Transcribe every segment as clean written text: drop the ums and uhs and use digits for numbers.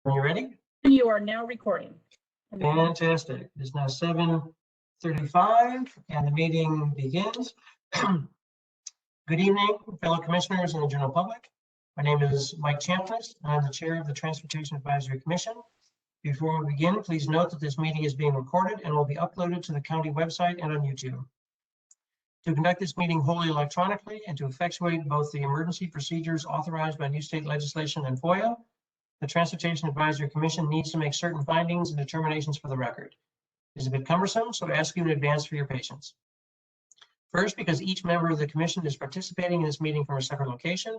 Are you ready? You are now recording. Fantastic. It is now 7:35 and the meeting begins. Good evening, fellow commissioners and the general public. My name is Mike Chambliss, and I'm the chair of the Transportation Advisory Commission. Before we begin, please note that this meeting is being recorded and will be uploaded to the county website and on YouTube. To conduct this meeting wholly electronically and to effectuate both the emergency procedures authorized by new state legislation and FOIA, the Transportation Advisory Commission needs to make certain findings and determinations for the record. It is a bit cumbersome, so I ask you in advance for your patience. First, because each member of the commission is participating in this meeting from a separate location,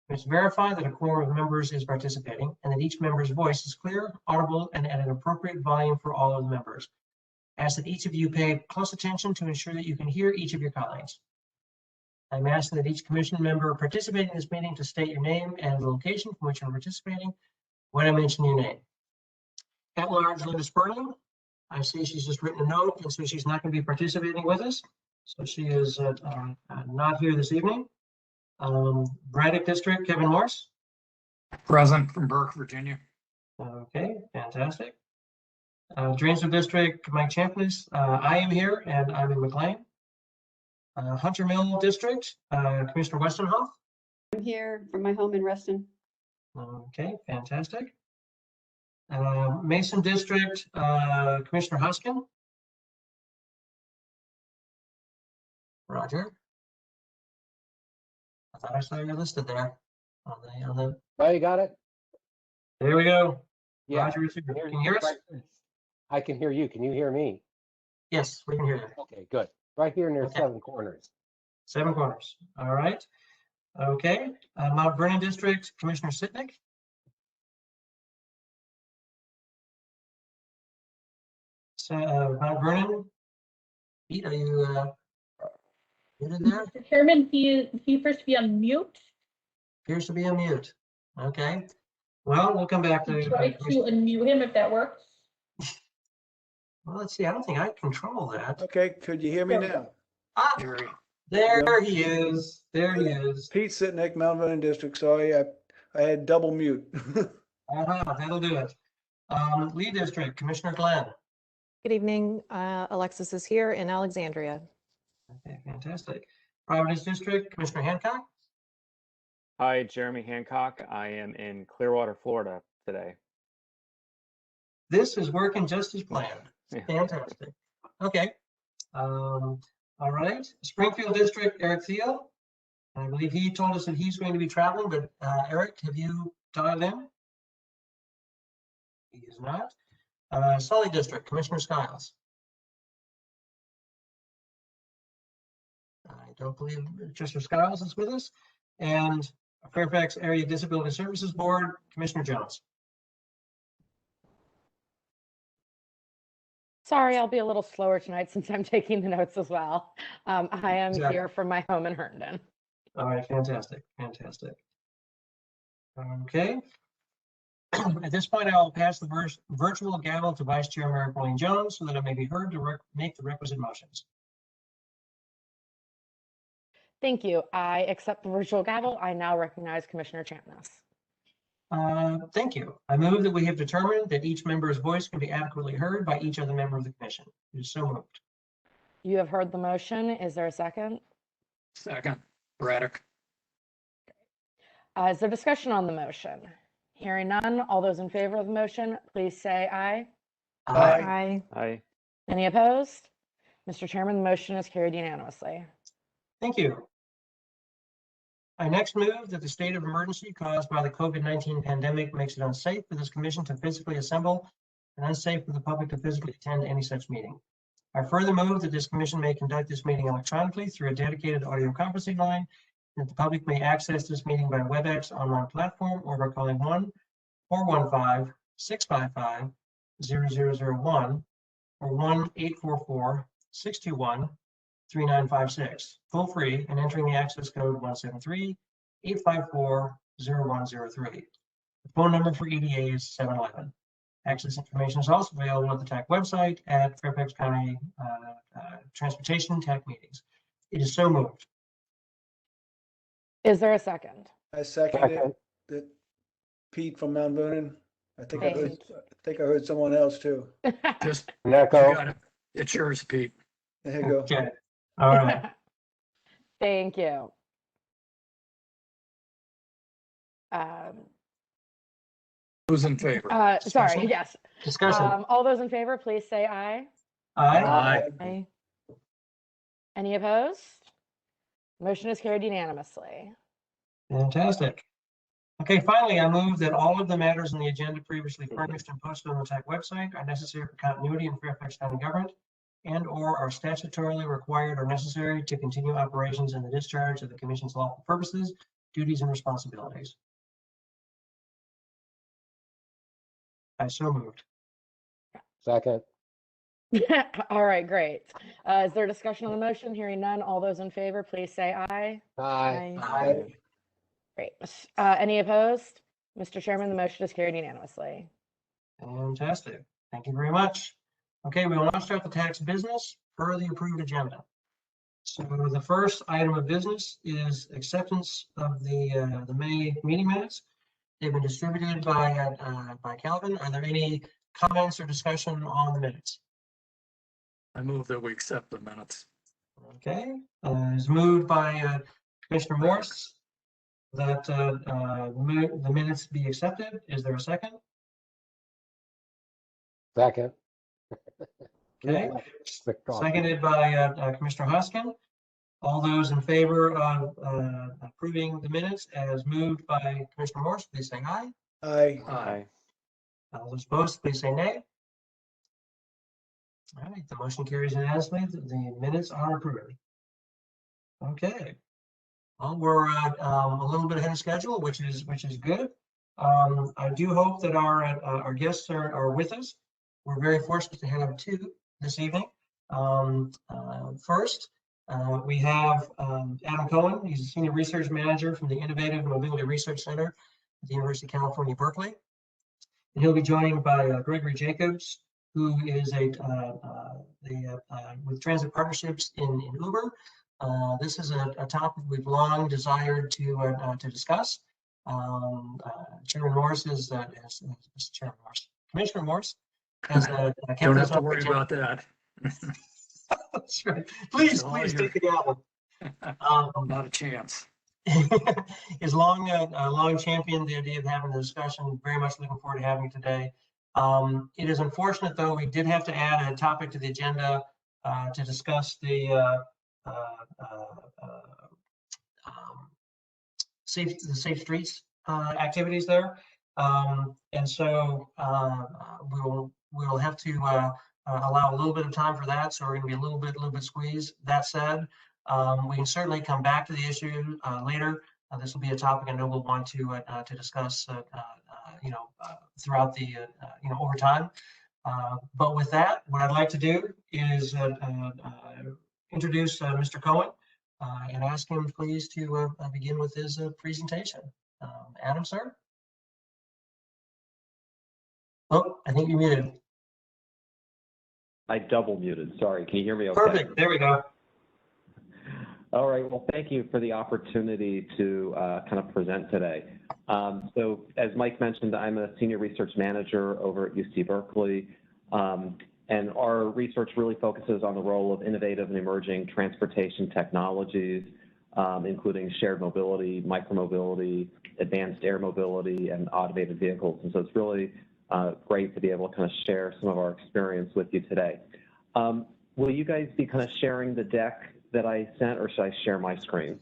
we must verify that a quorum of members is participating and that each member's voice is clear, audible, and at an appropriate volume for all of the members. I ask that each of you pay close attention to ensure that you can hear each of your colleagues. I'm asking that each commission member participating in this meeting to state your name and the location from which you're participating when I mention your name. At large, Linda Sperling. I see she's just written a note, and so she's not going to be participating with us. So she is not here this evening. Braddock District, Kevin Morse. Present from Burke, Virginia. Okay, fantastic. Dranesville District, Mike Chambliss. I am here, and I'm in McLean. Hunter Mill District, Commissioner Westenhoff. I'm here from my home in Reston. Okay, fantastic. Mason District, Commissioner Hoskin. Roger. I thought I saw you listed there on the. Oh, you got it? There we go. Yeah. Roger, can you hear us? I can hear you. Can you hear me? Yes, we can hear you. Okay, good. Right here near Okay. 7 corners. 7 corners. All right. Okay. Mount Vernon District, Commissioner Sitnick. So, Mount Vernon, Pete, are you muted there? Mr. Chairman, he appears to be on mute. Appears to be on mute. Okay. Well, we'll come back to. Try to unmute him if that works. Well, let's see. I don't think I control that. Okay, could you hear me now? Ah, there he is. There he is. Pete Sitnick, Mount Vernon District. Sorry, I had double mute. That'll do it. Lee District, Commissioner Glenn. Good evening. Alexis is here in Alexandria. Okay, fantastic. Providence District, Commissioner Hancock. Hi, Jeremy Hancock. I am in Clearwater, Florida today. This is working just as planned. Yeah. Fantastic. Okay. All right. Springfield District, Eric Thiel. I believe he told us that he's going to be traveling, but Eric, have you dialed in? He is not. Sully District, Commissioner Skiles. I don't believe Commissioner Skiles is with us. And Fairfax Area Disability Services Board, Commissioner Jones. Sorry, I'll be a little slower tonight since I'm taking the notes as well. I am here from my home in Herndon. All right, fantastic, fantastic. Okay. At this point, I will pass the virtual gavel to Vice Chair Mary Pauline Jones so that it may be heard to make the requisite motions. Thank you. I accept the virtual gavel. I now recognize Commissioner Chambliss. Thank you. I move that we have determined that each member's voice can be adequately heard by each other member of the commission. It is so moved. You have heard the motion. Is there a second? Second, Braddock. Is there discussion on the motion? Hearing none, all those in favor of the motion, please say aye. Aye. Hi. Any opposed? Mr. Chairman, the motion is carried unanimously. Thank you. I next move that the state of emergency caused by the COVID-19 pandemic makes it unsafe for this commission to physically assemble and unsafe for the public to physically attend any such meeting. I further move that this commission may conduct this meeting electronically through a dedicated audio conferencing line, and that the public may access this meeting by WebEx online platform or by calling 1-415-655-0001 or 1-844-621-3956, toll free, and entering the access code 173-854-0103. The phone number for EDA is 711. Access information is also available at the TAC website at Fairfax County Transportation TAC meetings. It is so moved. Is there a second? I second it. That Pete from Mount Vernon. I think Thank I heard someone else too. Just, An you echo. got it. It's yours, Pete. There you go. Okay, all right. Thank you. Who's in favor? Sorry, Discussion? yes. Discussion. All those in favor, please say aye. Aye. Aye. Aye. Any opposed? Motion is carried unanimously. Fantastic. Okay, finally, I move that all of the matters on the agenda previously furnished and posted on the TAC website are necessary for continuity in Fairfax County government and/or are statutorily required or necessary to continue operations in the discharge of the commission's lawful purposes, duties, and responsibilities. I so moved. Second. All right, great. Is there discussion on the motion? Hearing none, all those in favor, please say aye. Aye. Aye. Great. Any opposed? Mr. Chairman, the motion is carried unanimously. Fantastic. Thank you very much. Okay, we will now start the tax business per the approved agenda. So the first item of business is acceptance of the May meeting minutes. They've been distributed by Calvin. Are there any comments or discussion on the minutes? I move that we accept the minutes. Okay, is moved by Commissioner Morse that the minutes be accepted. Is there a second? Second. Okay, Quick talk. seconded by Commissioner Hoskin. All those in favor of approving the minutes as moved by Commissioner Morse, please say aye. Aye. Aye. All those opposed, please say nay. All right, the motion carries unanimously. The minutes are approved. Okay. Well, we're a little bit ahead of schedule, which is good. I do hope that our guests are with us. We're very fortunate to have two this evening. First, we have Adam Cohen. He's a senior research manager from the Innovative Mobility Research Center at the University of California, Berkeley. And he'll be joined by Gregory Jacobs, who is with transit partnerships in Uber. This is a topic we've long desired to discuss. Chairman Morse is Chairman Morse. Commissioner Morse has kept Don't us have to on worry the agenda. about that. That's right. Please all take here. the gavel. Not a chance. Is long championed the idea of having the discussion. Very much looking forward to having it today. It is unfortunate, though, we did have to add a topic to the agenda to discuss the safe streets activities there, and so we'll have to allow a little bit of time for that. So we're going to be a little bit squeezed. That said, we can certainly come back to the issue later. This will be a topic I know we'll want to discuss, throughout the over time. But with that, what I'd like to do is introduce Mr. Cohen and ask him please to begin with his presentation. Adam, sir. Oh, I think you're muted. I double muted. Sorry. Can you hear me okay? Perfect. There we go. All right. Well, thank you for the opportunity to kind of present today. So as Mike mentioned, I'm a senior research manager over at UC Berkeley. And our research really focuses on the role of innovative and emerging transportation technologies, including shared mobility, micromobility, advanced air mobility, and automated vehicles. And so it's really great to be able to kind of share some of our experience with you today. Will you guys be kind of sharing the deck that I sent, or should I share my screen?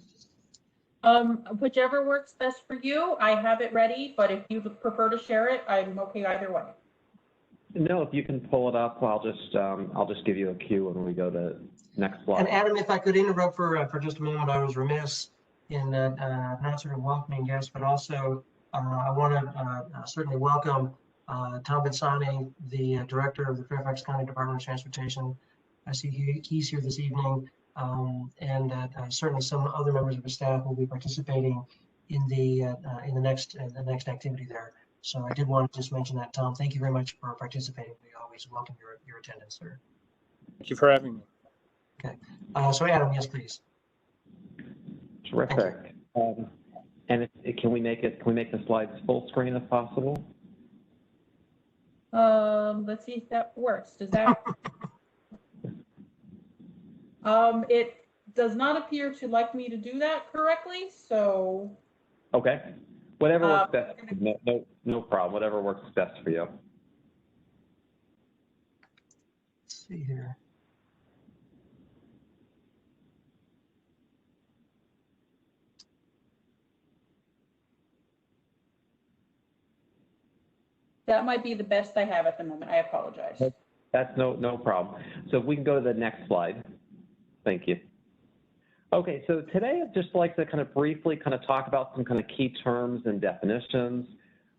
Whichever works best for you. I have it ready, but if you prefer to share it, I'm okay either way. No, if you can pull it up, I'll just give you a cue when we go to next slide. And Adam, if I could interrupt for just a moment, I was remiss in not sort of welcoming guests, but also I want to certainly welcome Tom Bitsani, the director of the Fairfax County Department of Transportation. I see he's here this evening, and certainly some other members of the staff will be participating in the next activity there. So I did want to just mention that, Tom. Thank you very much for participating. We always welcome your attendance, sir. Thank you for having me. Okay. So Adam, yes, please. Terrific. And can we make the slides full screen if possible? Let's see if that works. Does that? It does not appear to like me to do that correctly, so. Okay. Whatever works best. No problem. Whatever works best for you. Let's see here. That might be the best I have at the moment. I apologize. That's no problem. So if we can go to the next slide. Thank you. Okay, so today I'd just like to kind of briefly kind of talk about some kind of key terms and definitions.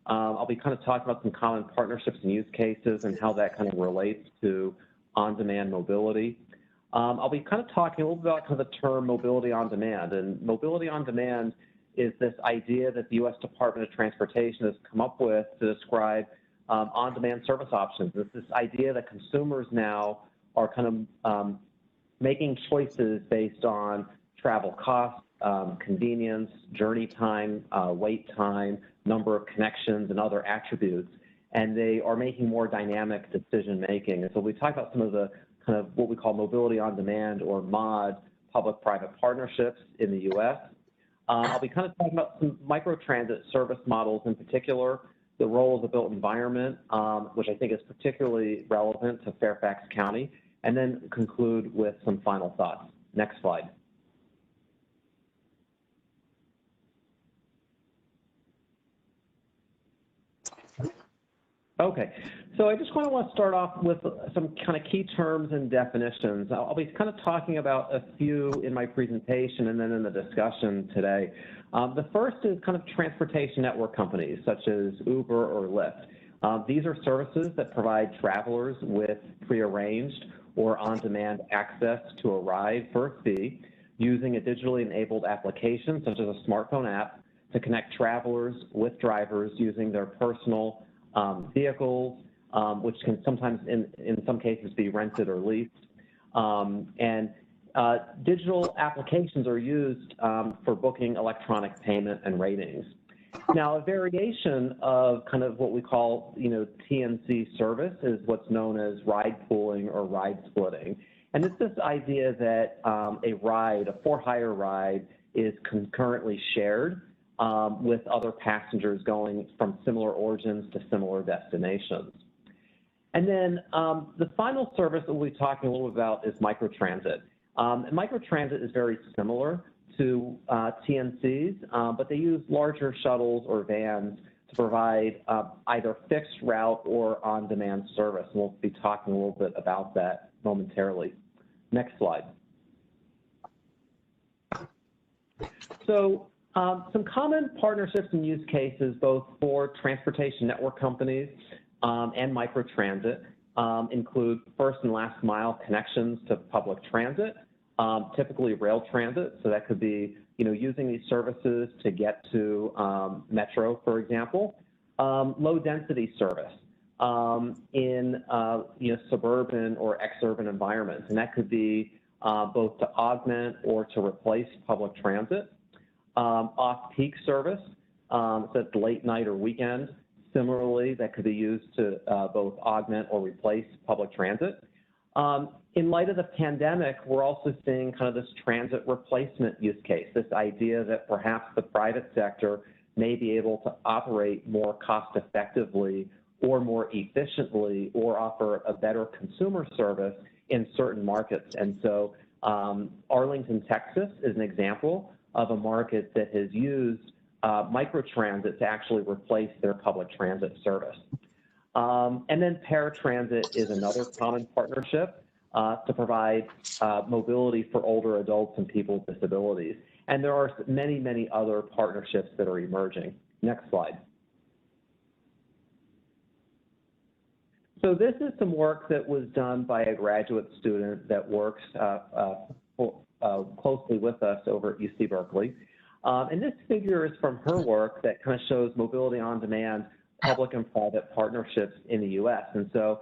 I'll be kind of talking about some common partnerships and use cases and how that kind of relates to on-demand mobility. I'll be kind of talking a little bit about kind of the term mobility on demand. And mobility on demand is this idea that the U.S. Department of Transportation has come up with to describe on-demand service options. It's this idea that consumers now are kind of making choices based on travel costs, convenience, journey time, wait time, number of connections, and other attributes. And they are making more dynamic decision making. And so we talk about some of the kind of what we call mobility on demand or MOD, public-private partnerships in the U.S. I'll be kind of talking about some microtransit service models in particular, the role of the built environment, which I think is particularly relevant to Fairfax County, and then conclude with some final thoughts. Next slide. Okay, so I just want to start off with some kind of key terms and definitions. I'll be kind of talking about a few in my presentation and then in the discussion today. The first is kind of transportation network companies such as Uber or Lyft. These are services that provide travelers with prearranged or on-demand access to a ride for a fee using a digitally enabled application such as a smartphone app to connect travelers with drivers using their personal vehicles, which can sometimes, in some cases, be rented or leased. Digital applications are used for booking electronic payment and ratings. Now, a variation of kind of what we call, TNC service is what's known as ride pooling or ride splitting. And it's this idea that a ride, a for-hire ride, is concurrently shared with other passengers going from similar origins to similar destinations. And then the final service that we'll be talking a little bit about is microtransit. Microtransit is very similar to TNCs, but they use larger shuttles or vans to provide either fixed route or on-demand service. And we'll be talking a little bit about that momentarily. Next slide. So some common partnerships and use cases both for transportation network companies and microtransit include first and last mile connections to public transit, typically rail transit. So that could be, using these services to get to metro, for example. Low density service in suburban or exurban environments, and that could be both to augment or to replace public transit. Off-peak service, so that's late night or weekend. Similarly, that could be used to both augment or replace public transit. In light of the pandemic, we're also seeing kind of this transit replacement use case, this idea that perhaps the private sector may be able to operate more cost effectively or more efficiently or offer a better consumer service in certain markets. And so Arlington, Texas is an example of a market that has used microtransit to actually replace their public transit service. And then paratransit is another common partnership to provide mobility for older adults and people with disabilities. And there are many, many other partnerships that are emerging. Next slide. So this is some work that was done by a graduate student that works closely with us over at UC Berkeley. And this figure is from her work that kind of shows mobility on demand, public and private partnerships in the US. And so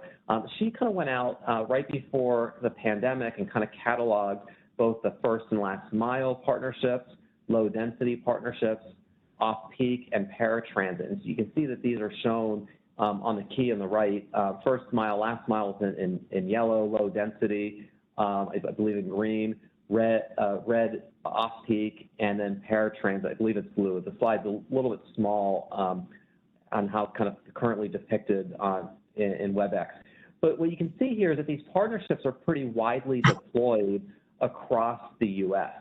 she kind of went out right before the pandemic and kind of cataloged both the first and last mile partnerships, low density partnerships, off-peak and paratransit. And so you can see that these are shown on the key on the right. First mile, last mile is in yellow, low density, I believe in green, red off-peak, and then paratransit, I believe it's blue. The slide's a little bit small on how kind of currently depicted in WebEx. But what you can see here is that these partnerships are pretty widely deployed across the U.S.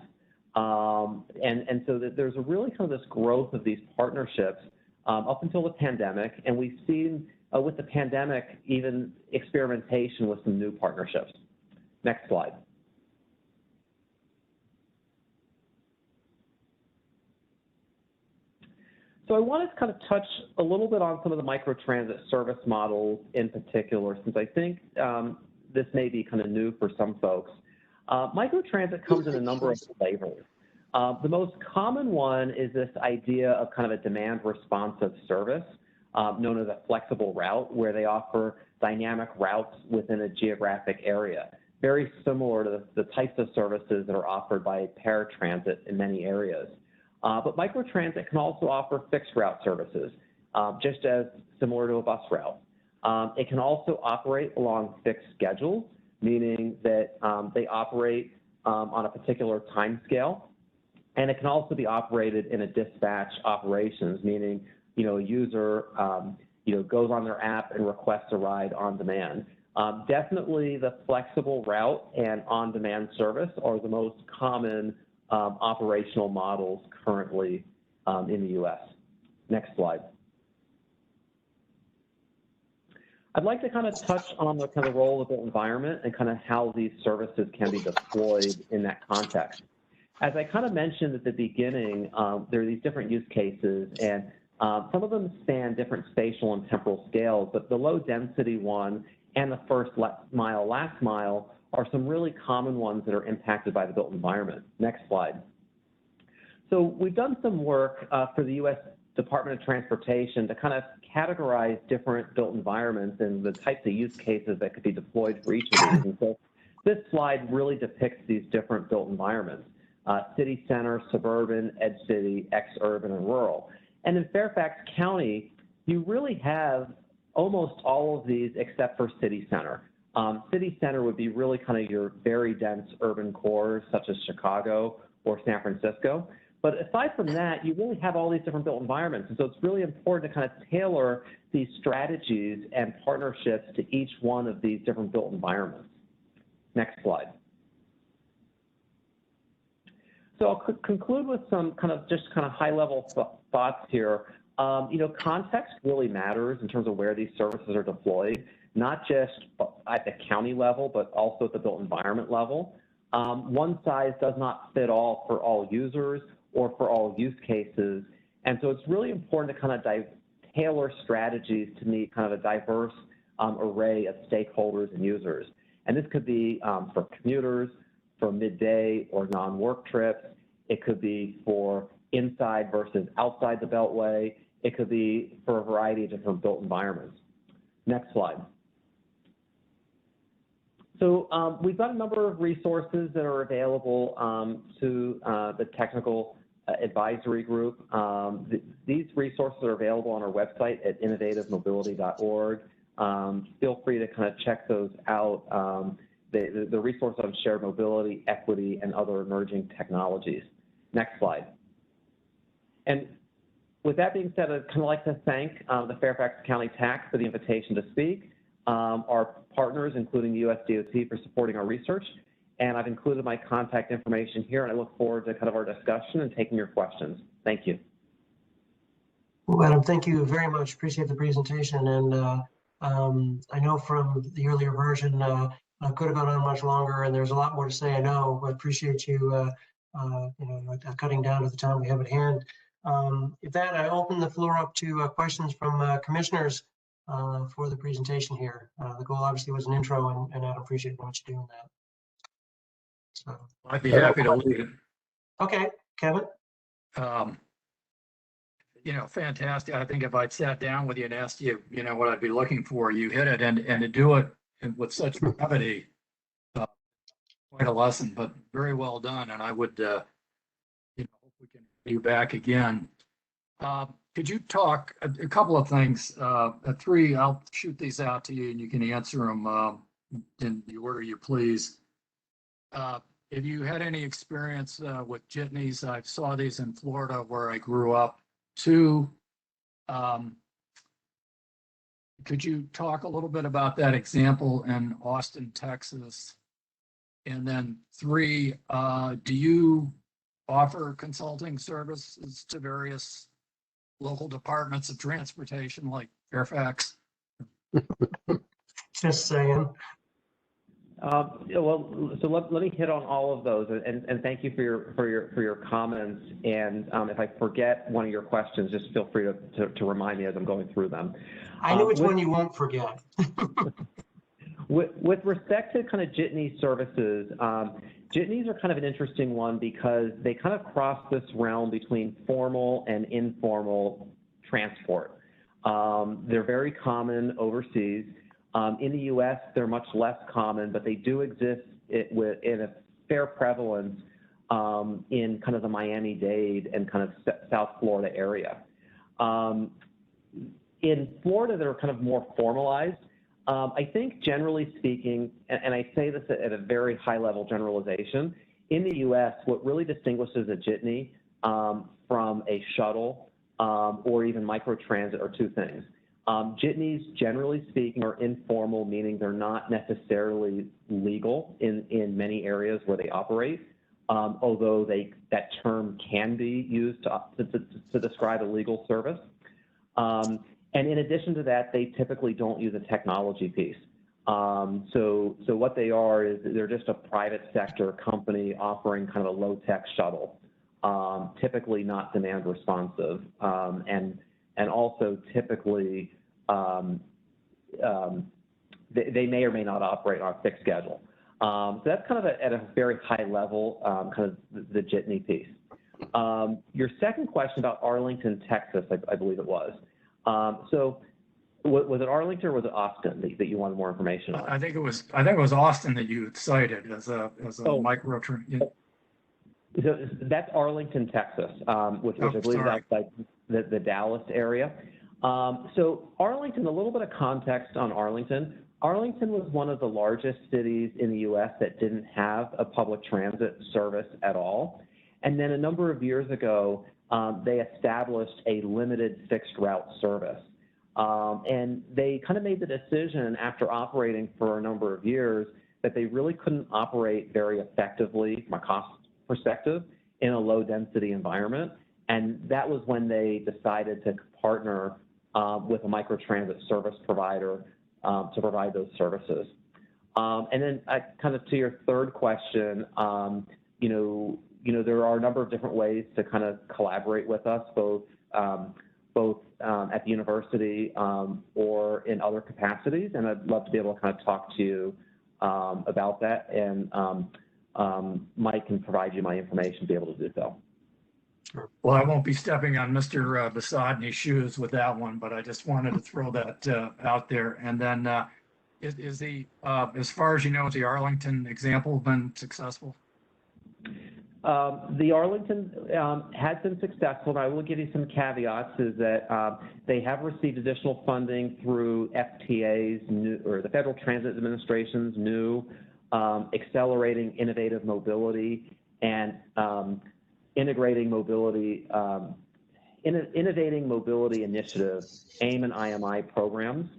And so that there's a really kind of this growth of these partnerships up until the pandemic, and we've seen with the pandemic even experimentation with some new partnerships. Next slide. So I want to kind of touch a little bit on some of the microtransit service models in particular, since I think this may be kind of new for some folks. Microtransit comes in a number of flavors. The most common one is this idea of kind of a demand responsive service known as a flexible route, where they offer dynamic routes within a geographic area, very similar to the types of services that are offered by paratransit in many areas. But microtransit can also offer fixed route services, just as similar to a bus route. It can also operate along fixed schedules, meaning that they operate on a particular time scale. And it can also be operated in a dispatch operations, meaning, a user, goes on their app and requests a ride on demand. Definitely the flexible route and on-demand service are the most common operational models currently in the U.S. Next slide. I'd like to kind of touch on the kind of role of the environment and kind of how these services can be deployed in that context. As I kind of mentioned at the beginning, there are these different use cases, and some of them span different spatial and temporal scales, but the low density one and the first mile, last mile are some really common ones that are impacted by the built environment. Next slide. So we've done some work for the U.S. Department of Transportation to kind of categorize different built environments and the types of use cases that could be deployed for each of these. And so this slide really depicts these different built environments: city center, suburban, edge city, ex-urban, and rural. And in Fairfax County, you really have almost all of these except for city center. City center would be really kind of your very dense urban cores, such as Chicago or San Francisco. But aside from that, you really have all these different built environments. And so it's really important to kind of tailor these strategies and partnerships to each one of these different built environments. Next slide. So I'll conclude with some kind of high-level thoughts here. Context really matters in terms of where these services are deployed, not just at the county level, but also at the built environment level. One size does not fit all for all users or for all use cases. And so it's really important to kind of tailor strategies to meet kind of a diverse array of stakeholders and users. And this could be for commuters, for midday or non-work trips. It could be for inside versus outside the Beltway. It could be for a variety of different built environments. Next slide. So we've got a number of resources that are available to the technical advisory group. These resources are available on our website at innovativemobility.org. Feel free to kind of check those out. The resource on shared mobility, equity, and other emerging technologies. Next slide. And with that being said, I'd kind of like to thank the Fairfax County TAC for the invitation to speak, our partners, including the U.S. DOT, for supporting our research, and I've included my contact information here, and I look forward to kind of our discussion and taking your questions. Thank you. Well, Adam, thank you very much. Appreciate the presentation, and I know from the earlier version, I could have gone on much longer, and there's a lot more to say. I know. I appreciate you, cutting down to the time we have at hand. With that, I open the floor up to questions from commissioners for the presentation here. The goal obviously was an intro, and I appreciate what you're doing that. So I'd be happy to lead it. okay, Kevin. Fantastic. I think if I'd sat down with you and asked you, what I'd be looking for, you hit it, and to do it with such brevity, quite a lesson, but very well done. And I would, hope we can have you back again. could you talk a couple of things, three, I'll shoot these out to you and you can answer them in the order you please. Have you had any experience with jitneys? I saw these in Florida where I grew up. Two, could you talk a little bit about that example in Austin, Texas? And then three, do you offer consulting services to various local departments of transportation like Fairfax? Just saying. Well, so let me hit on all of those, and thank you for your comments. And if I forget one of your questions, just feel free to remind me as I'm going through them. I know which one you won't forget. With respect to kind of jitney services, jitneys are kind of an interesting one because they kind of cross this realm between formal and informal transport. They're very common overseas. In the U.S., they're much less common, but they do exist in a fair prevalence in kind of the Miami-Dade and kind of South Florida area. In Florida, they're kind of more formalized. I think generally speaking, and I say this at a very high level generalization, in the U.S., what really distinguishes a jitney from a shuttle or even microtransit are two things. Jitneys, generally speaking, are informal, meaning they're not necessarily legal in many areas where they operate, although that term can be used to describe a legal service. And in addition to that, they typically don't use a technology piece. So what they are is they're just a private sector company offering kind of a low-tech shuttle, typically not demand responsive, and also typically they may or may not operate on a fixed schedule. So that's kind of at a very high level, kind of the jitney piece. Your second question about Arlington, Texas, I believe it was. So was it Arlington or was it Austin that you wanted more information on? I think it was Austin that you cited as a micro. So that's Arlington, Texas, which I believe is outside the Dallas area. So Arlington, a little bit of context on Arlington. Arlington was one of the largest cities in the U.S. that didn't have a public transit service at all. And then a number of years ago, they established a limited fixed route service. And they kind of made the decision after operating for a number of years that they really couldn't operate very effectively from a cost perspective in a low density environment. And that was when they decided to partner with a microtransit service provider to provide those services. And then kind of to your third question, there are a number of different ways to kind of collaborate with us, both at the university or in other capacities. And I'd love to be able to kind of talk to you about that. And Mike can provide you my information to be able to do so. Well, I won't be stepping on Mr. Basadny's shoes with that one, but I just wanted to throw that out there. And then is the, as far as you know, has the Arlington example been successful? The Arlington has been successful, and I will give you some caveats, is that they have received additional funding through FTA's or the Federal Transit Administration's new Accelerating Innovative Mobility and Innovating Mobility Initiative, AIM and IMI programs.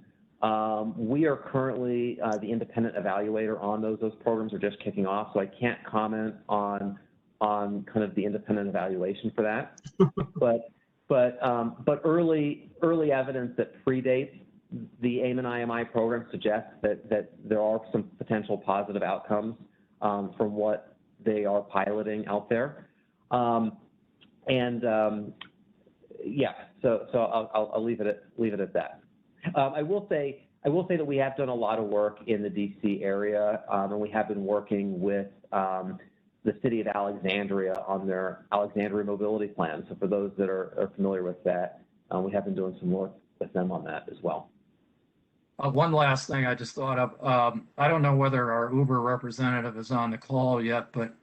We are currently the independent evaluator on those. Those programs are just kicking off, so I can't comment on kind of the independent evaluation for that. but early evidence that predates the AIM and IMI program suggests that there are some potential positive outcomes from what they are piloting out there. Yeah, so I'll leave it at that. I will say that we have done a lot of work in the DC area, and we have been working with the city of Alexandria on their Alexandria mobility plan. So for those that are familiar with that, we have been doing some work with them on that as well. One last thing I just thought of. I don't know whether our Uber representative is on the call yet, but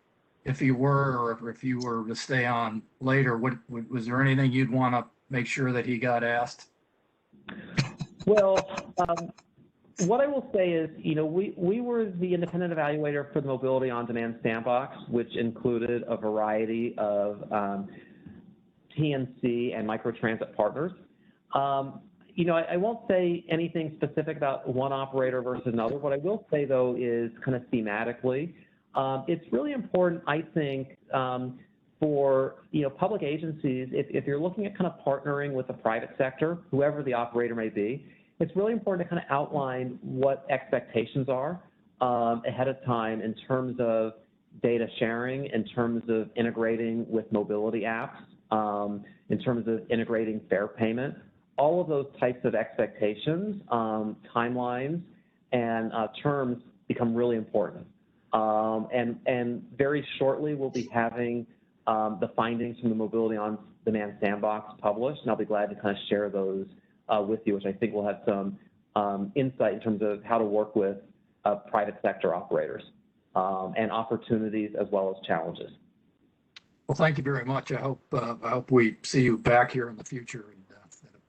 if he were, or if you were to stay on later, was there anything you'd want to make sure that he got asked? Well, what I will say is, we were the independent evaluator for the Mobility on Demand Sandbox, which included a variety of TNC and Microtransit partners. I won't say anything specific about one operator versus another. What I will say, though, is kind of thematically, it's really important, I think, for public agencies, if you're looking at kind of partnering with the private sector, whoever the operator may be, it's really important to kind of outline what expectations are ahead of time in terms of data sharing, in terms of integrating with mobility apps, in terms of integrating fare payment. All of those types of expectations, timelines, and terms become really important. And very shortly, we'll be having the findings from the Mobility on Demand Sandbox published, and I'll be glad to kind of share those with you, which I think will have some insight in terms of how to work with private sector operators and opportunities as well as challenges. Well, thank you very much. I hope we see you back here in the future and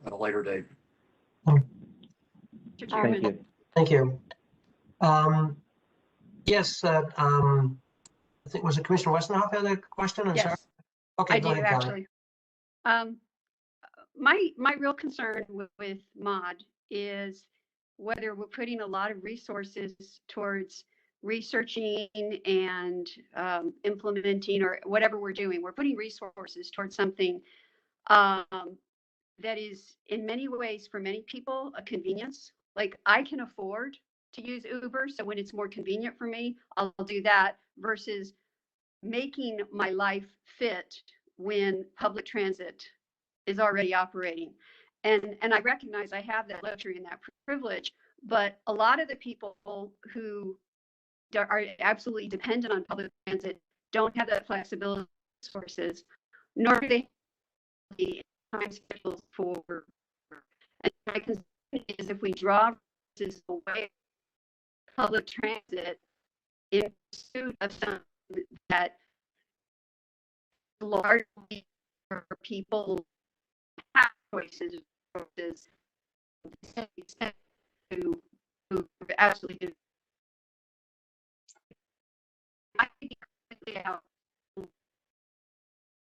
at a later date. Thank you. Thank you. Yes, I think, was it Commissioner Westenhoff had a question? I'm sorry. Yes, Okay, I go do ahead, Kelly. actually. My real concern with MOD is whether we're putting a lot of resources towards researching and implementing or whatever we're doing. We're putting resources towards something that is in many ways for many people a convenience. Like I can afford to use Uber, so when it's more convenient for me, I'll do that versus making my life fit when public transit is already operating. And I recognize I have that luxury and that privilege, but a lot of the people who are absolutely dependent on public transit don't have that flexibility resources, nor do they have the time schedules for. And my concern is if we draw resources away from public transit in pursuit of something that largely for people have choices versus who absolutely do. I think out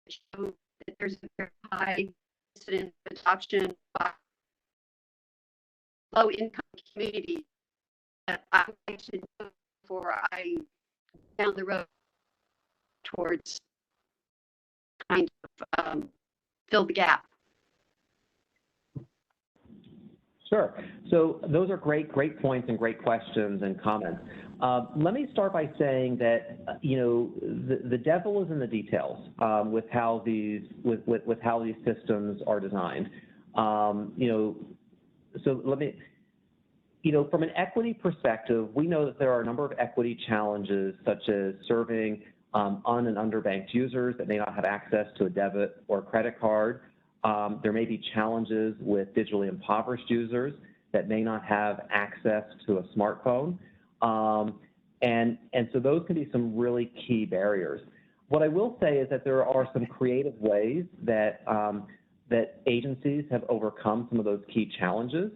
show that there's a very high incidence of adoption by low income communities that I would like to know before I down the road towards kind of fill the gap. Sure. So those are great points and great questions and comments. Let me start by saying that the devil is in the details with how these systems are designed. So let me. From an equity perspective, we know that there are a number of equity challenges, such as serving un- and underbanked users that may not have access to a debit or credit card. There may be challenges with digitally impoverished users that may not have access to a smartphone. And so those can be some really key barriers. What I will say is that there are some creative ways that, that agencies have overcome some of those key challenges.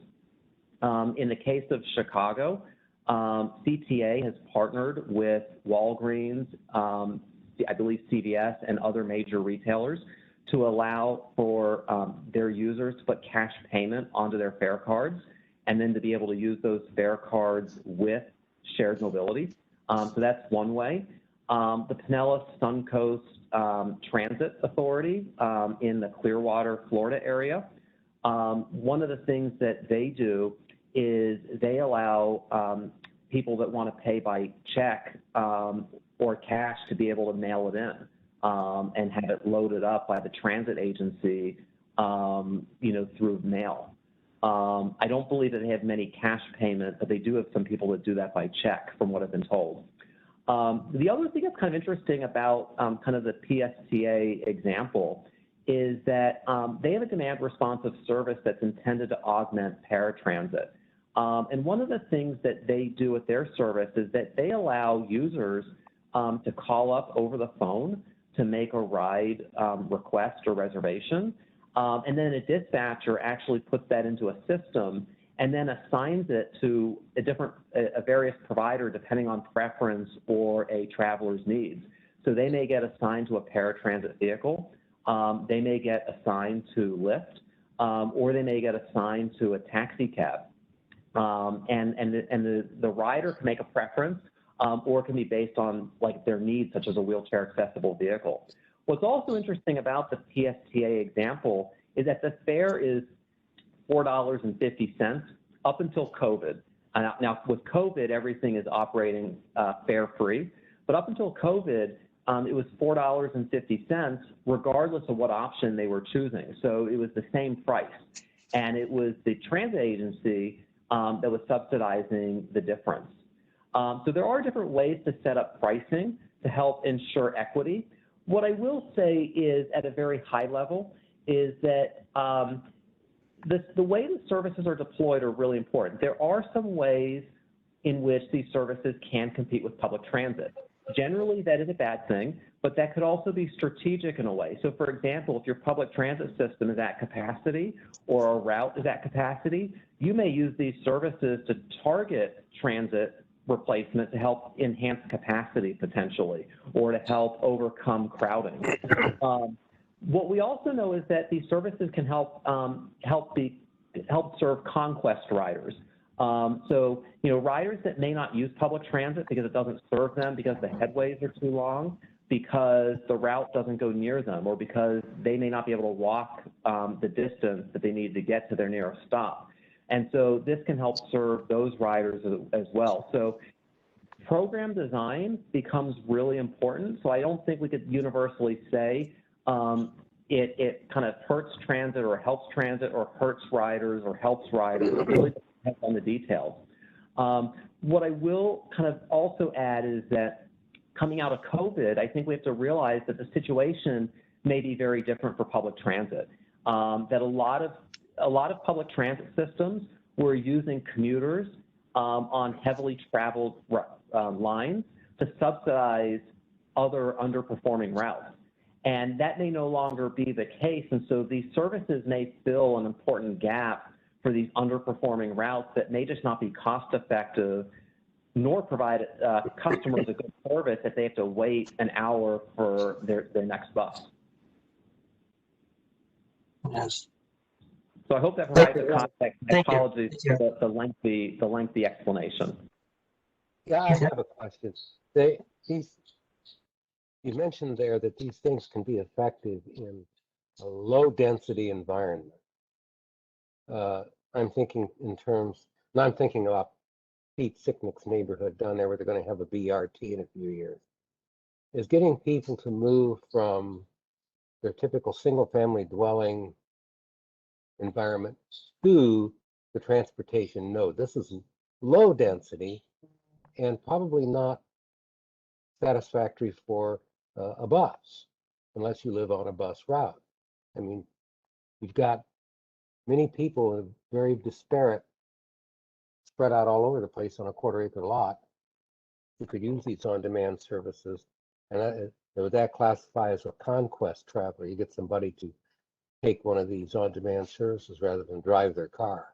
In the case of Chicago, CTA has partnered with Walgreens, I believe CVS, and other major retailers to allow for their users to put cash payment onto their fare cards and then to be able to use those fare cards with shared mobility. So that's one way. The Pinellas Suncoast Transit Authority in the Clearwater, Florida area, one of the things that they do is they allow people that want to pay by check or cash to be able to mail it in and have it loaded up by the transit agency, through mail. I don't believe that they have many cash payment, but they do have some people that do that by check, from what I've been told. The other thing that's kind of interesting about kind of the PSTA example is that they have a demand responsive service that's intended to augment paratransit. And one of the things that they do with their service is that they allow users to call up over the phone to make a ride request or reservation. And then a dispatcher actually puts that into a system and then assigns it to a various provider depending on preference or a traveler's needs. So they may get assigned to a paratransit vehicle, they may get assigned to Lyft, or they may get assigned to a taxi cab. The rider can make a preference, or it can be based on like their needs, such as a wheelchair accessible vehicle. What's also interesting about the PSTA example is that the fare is $4.50 up until COVID. Now with COVID, everything is operating fare free, but up until COVID, it was $4.50 regardless of what option they were choosing. So it was the same price. And it was the transit agency that was subsidizing the difference. So there are different ways to set up pricing to help ensure equity. What I will say is, at a very high level, is that the way the services are deployed are really important. There are some ways in which these services can compete with public transit. Generally, that is a bad thing, but that could also be strategic in a way. So, for example, if your public transit system is at capacity or a route is at capacity, you may use these services to target transit replacement to help enhance capacity potentially, or to help overcome crowding. What we also know is that these services can help serve conquest riders. So, riders that may not use public transit because it doesn't serve them, because the headways are too long, because the route doesn't go near them, or because they may not be able to walk the distance that they need to get to their nearest stop. And so this can help serve those riders as well. So program design becomes really important. So I don't think we could universally say it kind of hurts transit or helps transit or hurts riders or helps riders. It really depends on the details. What I will kind of also add is that coming out of COVID, I think we have to realize that the situation may be very different for public transit. That a lot of public transit systems were using commuters on heavily traveled lines to subsidize other underperforming routes. And that may no longer be the case. And so these services may fill an important gap for these underperforming routes that may just not be cost effective, nor provide customers a good service if they have to wait an hour for their next bus. Yes. So I hope that provides the Thank you. context. Thank you. Apologies for the lengthy explanation. Yeah, I have a question. You mentioned there that these things can be effective in a low-density environment. I'm thinking I'm thinking about Pete Sicknick's neighborhood down there where they're going to have a BRT in a few years. Is getting people to move from their typical single-family dwelling environment to the transportation node. This is low density and probably not satisfactory for a bus, unless you live on a bus route. I mean, you've got many people very disparate, spread out all over the place on a quarter-acre lot who could use these on-demand services. And would that classify as a conquest traveler? You get somebody to take one of these on-demand services rather than drive their car.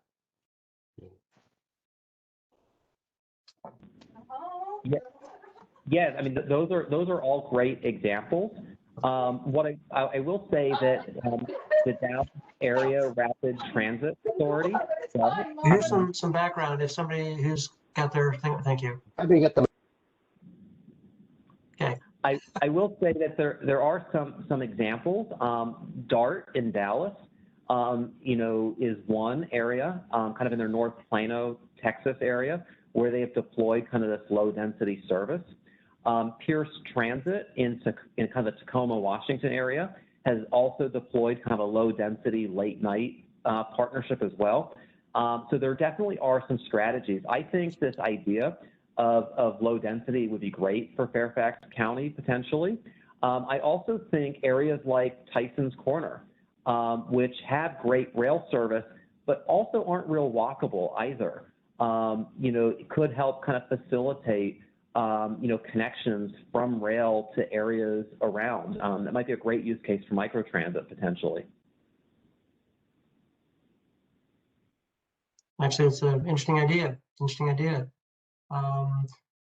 Yes, I mean, those are all great examples. What I will say that the Dallas Area Rapid Transit Authority. Here's some background. If somebody who's got their thing, thank you. How do you get them? Okay. I will say that there are some examples. DART in Dallas, is one area, kind of in their North Plano, Texas area, where they have deployed kind of this low density service. Pierce Transit in kind of the Tacoma, Washington area has also deployed kind of a low density late night partnership as well. So there definitely are some strategies. I think this idea of low density would be great for Fairfax County potentially. I also think areas like Tyson's Corner, which have great rail service, but also aren't real walkable either. It could help kind of facilitate connections from rail to areas around. That might be a great use case for microtransit potentially. Actually, it's an interesting idea. Interesting idea. I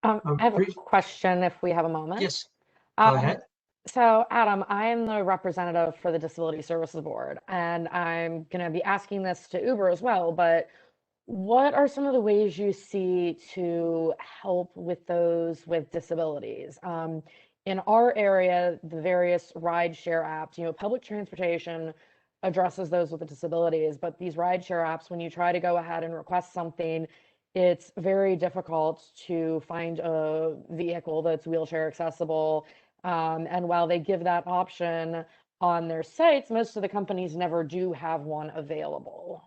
have a brief- question if we have a moment. Yes, go ahead. So Adam, I am the representative for the Disability Services Board, and I'm going to be asking this to Uber as well, but what are some of the ways you see to help with those with disabilities? In our area, the various rideshare apps, public transportation addresses those with disabilities, but these rideshare apps, when you try to go ahead and request something, it's very difficult to find a vehicle that's wheelchair accessible. And while they give that option on their sites, most of the companies never do have one available.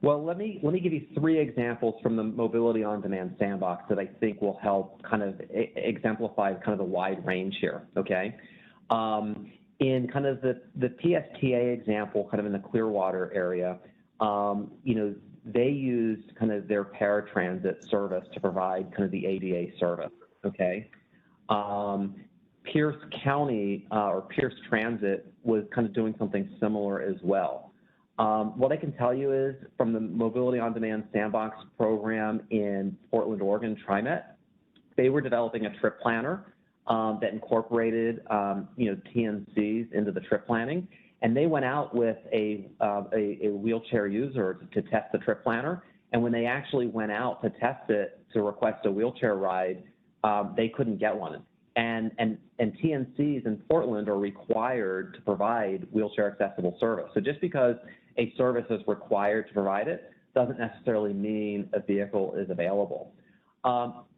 Well, let me give you 3 examples from the Mobility on Demand sandbox that I think will help kind of exemplify kind of the wide range here, okay? In kind of the PSTA example, kind of in the Clearwater area, they used kind of their paratransit service to provide kind of the ADA service, okay? Pierce County or Pierce Transit was kind of doing something similar as well. What I can tell you is from the Mobility on Demand Sandbox program in Portland, Oregon, TriMet, they were developing a trip planner that incorporated, TNCs into the trip planning. And they went out with a wheelchair user to test the trip planner. And when they actually went out to test it to request a wheelchair ride, they couldn't get one. And TNCs in Portland are required to provide wheelchair accessible service. So just because a service is required to provide it doesn't necessarily mean a vehicle is available.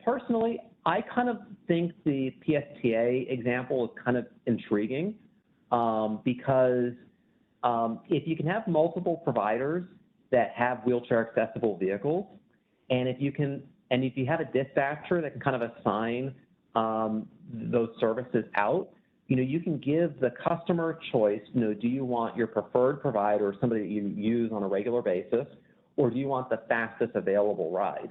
Personally, I kind of think the PSTA example is kind of intriguing because if you can have multiple providers that have wheelchair accessible vehicles, and if you have a dispatcher that can kind of assign those services out, you can give the customer choice, do you want your preferred provider or somebody that you use on a regular basis, or do you want the fastest available ride?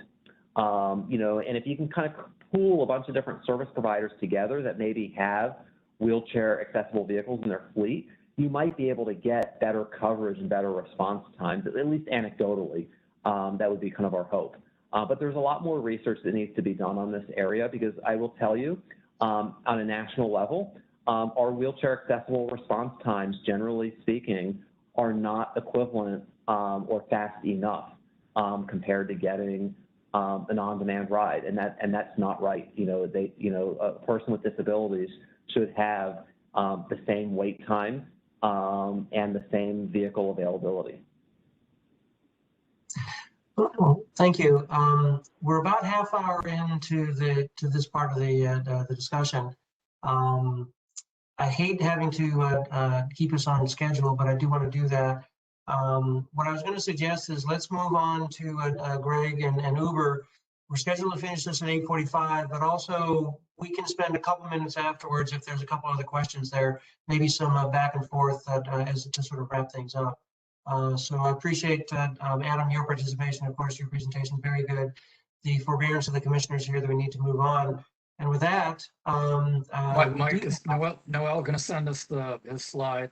And if you can kind of pool a bunch of different service providers together that maybe have wheelchair accessible vehicles in their fleet, you might be able to get better coverage and better response times, at least anecdotally. That would be kind of our hope. But there's a lot more research that needs to be done on this area because I will tell you, on a national level, our wheelchair accessible response times, generally speaking, are not equivalent or fast enough compared to getting an on-demand ride, and that's not right. A person with disabilities should have the same wait time and the same vehicle availability. Well, thank you. We're about half hour into this part of the discussion. I hate having to keep us on schedule, but I do want to do that. What I was going to suggest is let's move on to Greg and Uber. We're scheduled to finish this at 8:45, but also we can spend a couple minutes afterwards if there's a couple other questions there, maybe some back and forth as to sort of wrap things up. So I appreciate, Adam, your participation. Of course, your presentation is very good. The forbearance of the commissioners here that we need to move on. And with that, Mike, is Noel going to send us his slide,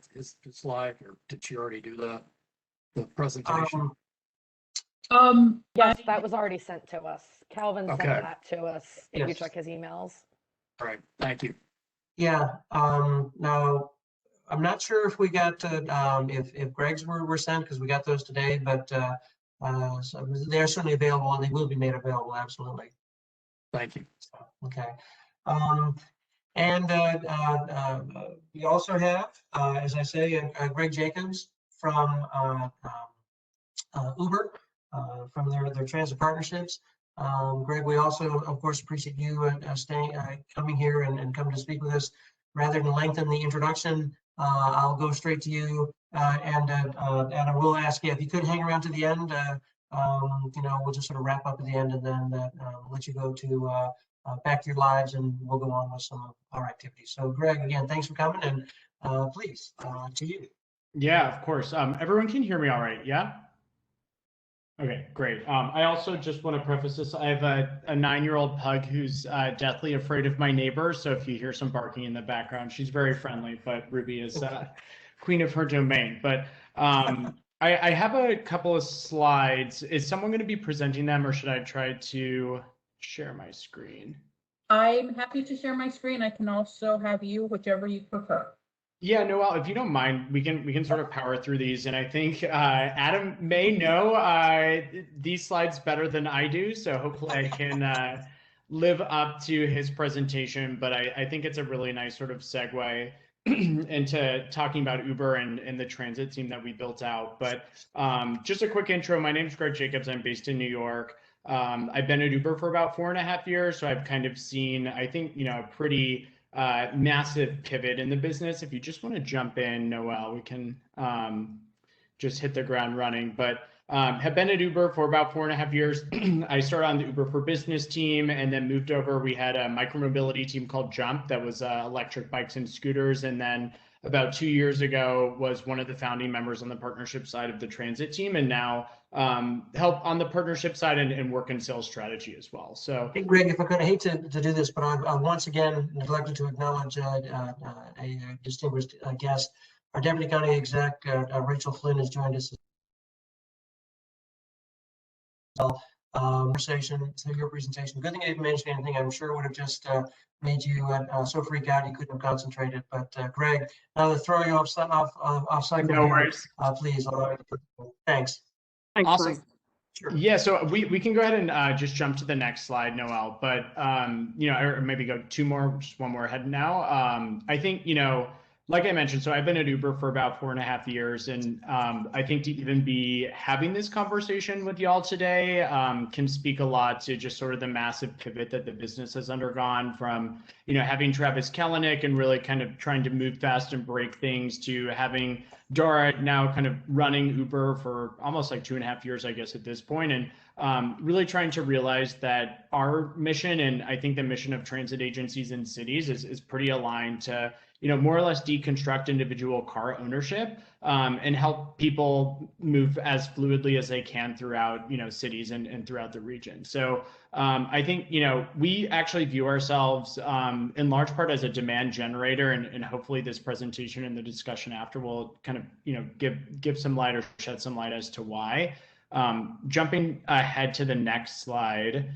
or did she already do the presentation? Yes, that was already sent to us. Calvin sent that to us. If you check his emails. All right, thank you. Yeah. Now, I'm not sure if we got if Greg's were sent because we got those today, but so they're certainly available and they will be made available. Absolutely. Thank you. So, okay. And we also have, as I say, Greg Jacobs from Uber, from their transit partnerships. Greg, we also, of course, appreciate you coming here and coming to speak with us. Rather than lengthen the introduction, I'll go straight to you. And I will ask you if you could hang around to the end. We'll just sort of wrap up at the end and then let you go to back to your lives, and we'll go on with some of our activities. So, Greg, again, thanks for coming, and please, to you. Yeah, of course. Everyone can hear me all right, yeah? Okay, great. I also just want to preface this. I have a 9-year-old pug who's deathly afraid of my neighbor. So if you hear some barking in the background, she's very friendly, but Ruby is queen of her domain. But I have a couple of slides. Is someone going to be presenting them, or should I try to share my screen? I'm happy to share my screen. I can also have you, whichever you prefer. Yeah, Noel, if you don't mind, we can sort of power through these, and I think Adam may know these slides better than I do, so hopefully I can live up to his presentation. But I think it's a really nice sort of segue into talking about Uber and the transit team that we built out. But just a quick intro. My name is Greg Jacobs. I'm based in New York. I've been at Uber for about 4.5 years, so I've kind of seen, I think, a pretty massive pivot in the business. If you just want to jump in, Noel, we can just hit the ground running. But have been at Uber for about 4.5 years. I started on the Uber for Business team and then moved over. We had a micromobility team called Jump that was electric bikes and scooters. And then about 2 years ago was one of the founding members on the partnership side of the transit team, and now help on the partnership side and work in sales strategy as well. So, Hey, Greg, if I could, I hate to do this, but I've once again neglected to acknowledge a distinguished guest. Our Deputy County Exec, Rachel Flynn, has joined us as well. Conversation to your presentation. Good thing I didn't mention anything. I'm sure it would have just made you so freak out you couldn't have concentrated. But Greg, now to throw you off cycle. No worries. Please. Thanks. Awesome. Sure. Yeah, so we can go ahead and just jump to the next slide, Noel. But or maybe go just one more ahead now. I think like I mentioned, so I've been at Uber for about 4.5 years, and I think to even be having this conversation with y'all today can speak a lot to just sort of the massive pivot that the business has undergone from, having Travis Kalanick and really kind of trying to move fast and break things, to having Dara now kind of running Uber for almost like 2.5 years, I guess, at this point, and really trying to realize that our mission, and I think the mission of transit agencies in cities, is pretty aligned to more or less deconstruct individual car ownership and help people move as fluidly as they can throughout, cities and throughout the region. So I think, we actually view ourselves in large part as a demand generator, and hopefully this presentation and the discussion after will kind of, give some light or shed some light as to why. Jumping ahead to the next slide.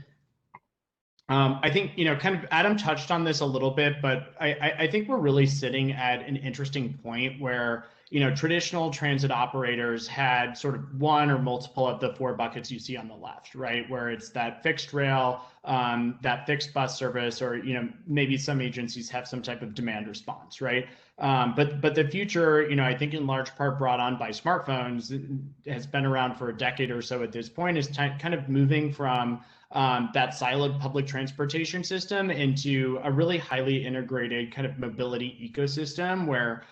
I think, kind of Adam touched on this a little bit, but I think we're really sitting at an interesting point where, traditional transit operators had sort of one or multiple of the 4 buckets you see on the left, right? Where it's that fixed rail, that fixed bus service, or, maybe some agencies have some type of demand response, right? But the future, I think in large part brought on by smartphones, has been around for a decade or so at this point, is kind of moving from that siloed public transportation system into a really highly integrated kind of mobility ecosystem where,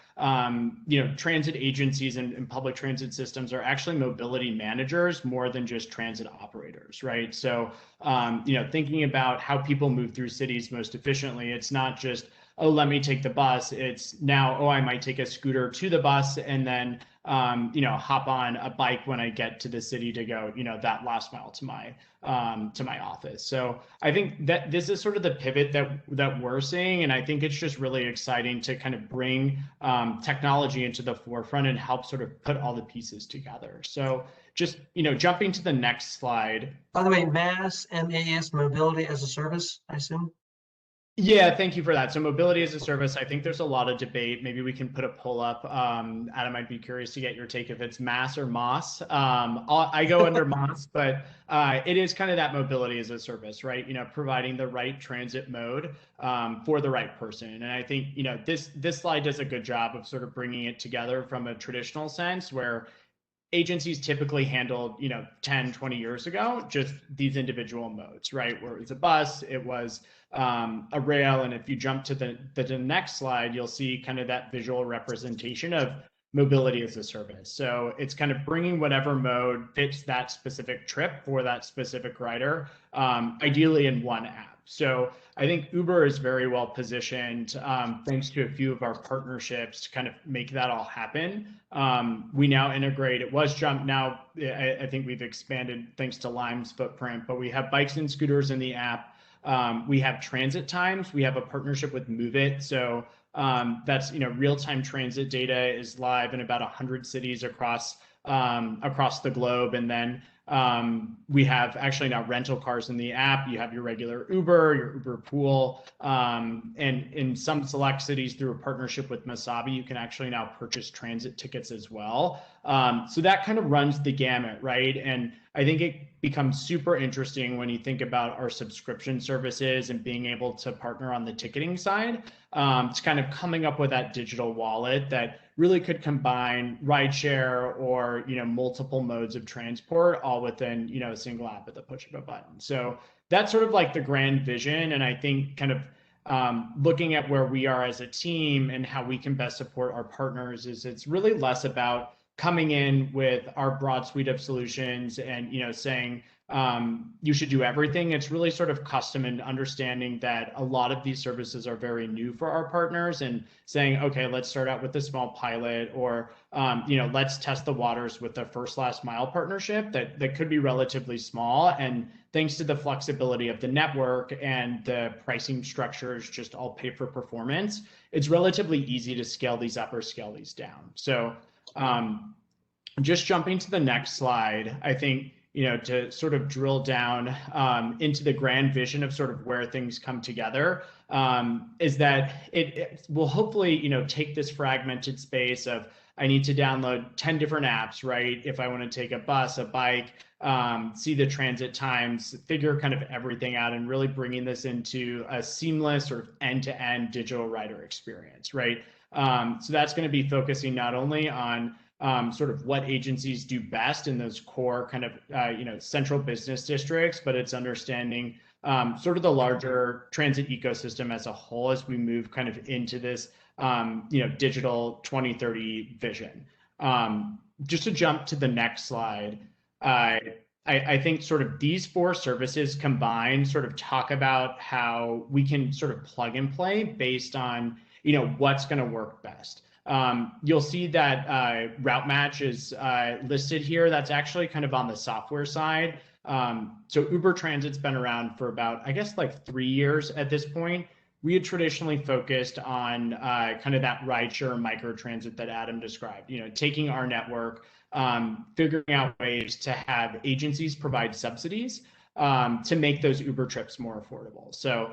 transit agencies and public transit systems are actually mobility managers more than just transit operators, right? So, thinking about how people move through cities most efficiently, it's not just, oh, let me take the bus. It's now, oh, I might take a scooter to the bus and then, hop on a bike when I get to the city to go, that last mile to my office. So I think that this is sort of the pivot that we're seeing. And I think it's just really exciting to kind of bring technology into the forefront and help sort of put all the pieces together. So just, jumping to the next slide. By the way, MAS, mobility as a service, I assume? Yeah, thank you for that. So mobility as a service, I think there's a lot of debate. Maybe we can put a poll up. Adam, I'd be curious to get your take if it's MAS or MOS. I go under MOS, but it is kind of that mobility as a service, right? Providing the right transit mode for the right person. And I think, this slide does a good job of sort of bringing it together from a traditional sense where agencies typically handled, 10, 20 years ago, just these individual modes, right? Where it was a bus, it was a rail. And if you jump to the next slide, you'll see kind of that visual representation of mobility as a service. So it's kind of bringing whatever mode fits that specific trip for that specific rider, ideally in one app. So I think Uber is very well positioned, thanks to a few of our partnerships, to kind of make that all happen. We now integrate, it was Jump, now I think we've expanded thanks to Lime's footprint, but we have bikes and scooters in the app. We have transit times. We have a partnership with Move It. So that's, real-time transit data is live in about 100 cities across across the globe. And then we have actually now rental cars in the app. You have your regular Uber, your Uber pool, and in some select cities through a partnership with Masabi, you can actually now purchase transit tickets as well. So that kind of runs the gamut, right? And I think it becomes super interesting when you think about our subscription services and being able to partner on the ticketing side. It's kind of coming up with that digital wallet that really could combine rideshare or multiple modes of transport all within a single app at the push of a button. So that's sort of like the grand vision, and I think kind of looking at where we are as a team and how we can best support our partners is it's really less about coming in with our broad suite of solutions and saying you should do everything. It's really sort of custom and understanding that a lot of these services are very new for our partners and saying, okay, let's start out with a small pilot, or let's test the waters with the first last mile partnership that could be relatively small. And thanks to the flexibility of the network and the pricing structures just all pay for performance, it's relatively easy to scale these up or scale these down. So just jumping to the next slide, I think to sort of drill down into the grand vision of sort of where things come together, is that it will hopefully, take this fragmented space of I need to download 10 different apps, right? If I want to take a bus, a bike, see the transit times, figure kind of everything out, and really bringing this into a seamless sort of end-to-end digital rider experience, right? So that's going to be focusing not only on sort of what agencies do best in those core kind of central business districts, but it's understanding sort of the larger transit ecosystem as a whole as we move kind of into this digital 2030 vision. Just to jump to the next slide, I think sort of these four services combined sort of talk about how we can sort of plug and play based on what's going to work best. You'll see that Route Match is listed here. That's actually kind of on the software side. So Uber Transit's been around for about, I guess, like 3 years at this point. We had traditionally focused on kind of that rideshare microtransit that Adam described, taking our network, figuring out ways to have agencies provide subsidies to make those Uber trips more affordable. So,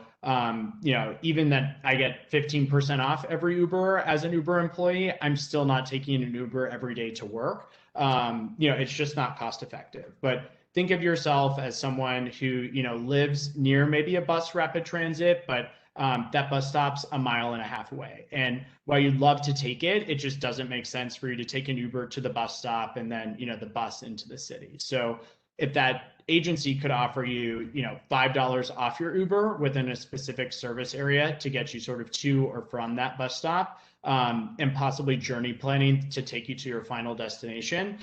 even that I get 15% off every Uber as an Uber employee, I'm still not taking an Uber every day to work. It's just not cost effective. But think of yourself as someone who, lives near maybe a bus rapid transit, but that bus stop's 1.5 miles away. And while you'd love to take it, it just doesn't make sense for you to take an Uber to the bus stop and then, the bus into the city. So if that agency could offer you, $5 off your Uber within a specific service area to get you sort of to or from that bus stop, and possibly journey planning to take you to your final destination,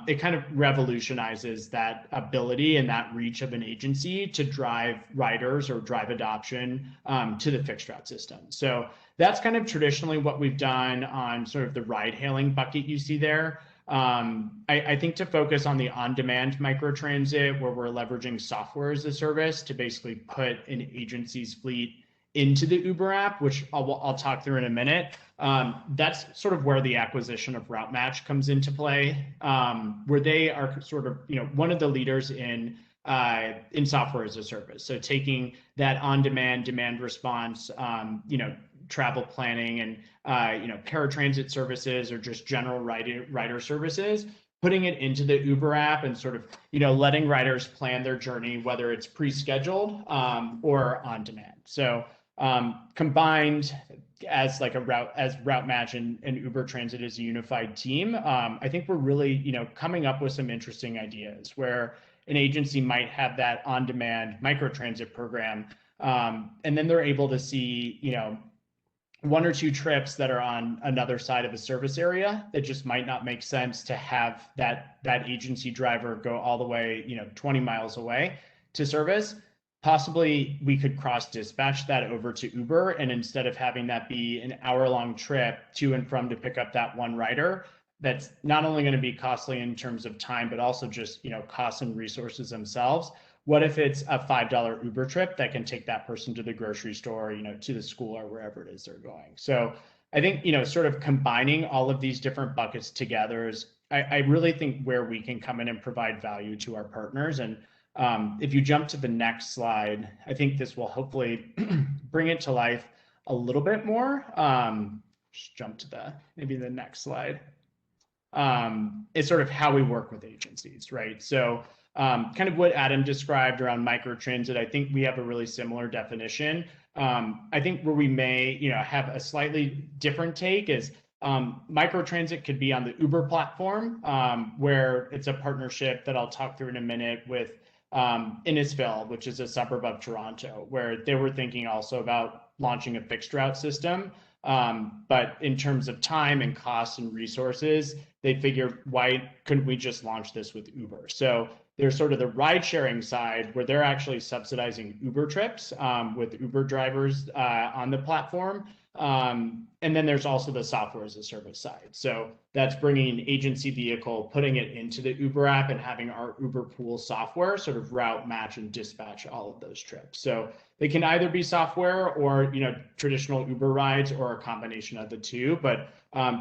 it kind of revolutionizes that ability and that reach of an agency to drive riders or drive adoption to the fixed route system. So that's kind of traditionally what we've done on sort of the ride hailing bucket you see there. I think to focus on the on-demand microtransit, where we're leveraging software as a service to basically put an agency's fleet into the Uber app, which I'll talk through in a minute. That's sort of where the acquisition of Route Match comes into play, where they are sort of one of the leaders in software as a service. So taking that on-demand demand response, travel planning and paratransit services or just general rider services, putting it into the Uber app and sort of letting riders plan their journey, whether it's pre-scheduled or on demand. So combined as like Route Match and Uber Transit as a unified team, I think we're really coming up with some interesting ideas where an agency might have that on-demand microtransit program, and then they're able to see 1 or 2 trips that are on another side of a service area that just might not make sense to have that agency driver go all the way 20 miles away to service. Possibly we could cross dispatch that over to Uber, and instead of having that be an hour-long trip to and from to pick up that one rider, that's not only going to be costly in terms of time, but also just costs and resources themselves. What if it's a $5 Uber trip that can take that person to the grocery store, to the school or wherever it is they're going? So I think, sort of combining all of these different buckets together is I really think where we can come in and provide value to our partners. And if you jump to the next slide, I think this will hopefully bring it to life a little bit more. Just jump to maybe the next slide. It's sort of how we work with agencies, right? So kind of what Adam described around microtransit, I think we have a really similar definition. I think where we may, have a slightly different take is microtransit could be on the Uber platform, where it's a partnership that I'll talk through in a minute with Innisfil, which is a suburb of Toronto, where they were thinking also about launching a fixed route system. But in terms of time and cost and resources, they figure, why couldn't we just launch this with Uber? So there's sort of the ride sharing side where they're actually subsidizing Uber trips with Uber drivers on the platform. And then there's also the software as a service side. So that's bringing an agency vehicle, putting it into the Uber app and having our Uber pool software sort of route, match, and dispatch all of those trips. So they can either be software or, traditional Uber rides or a combination of the two. But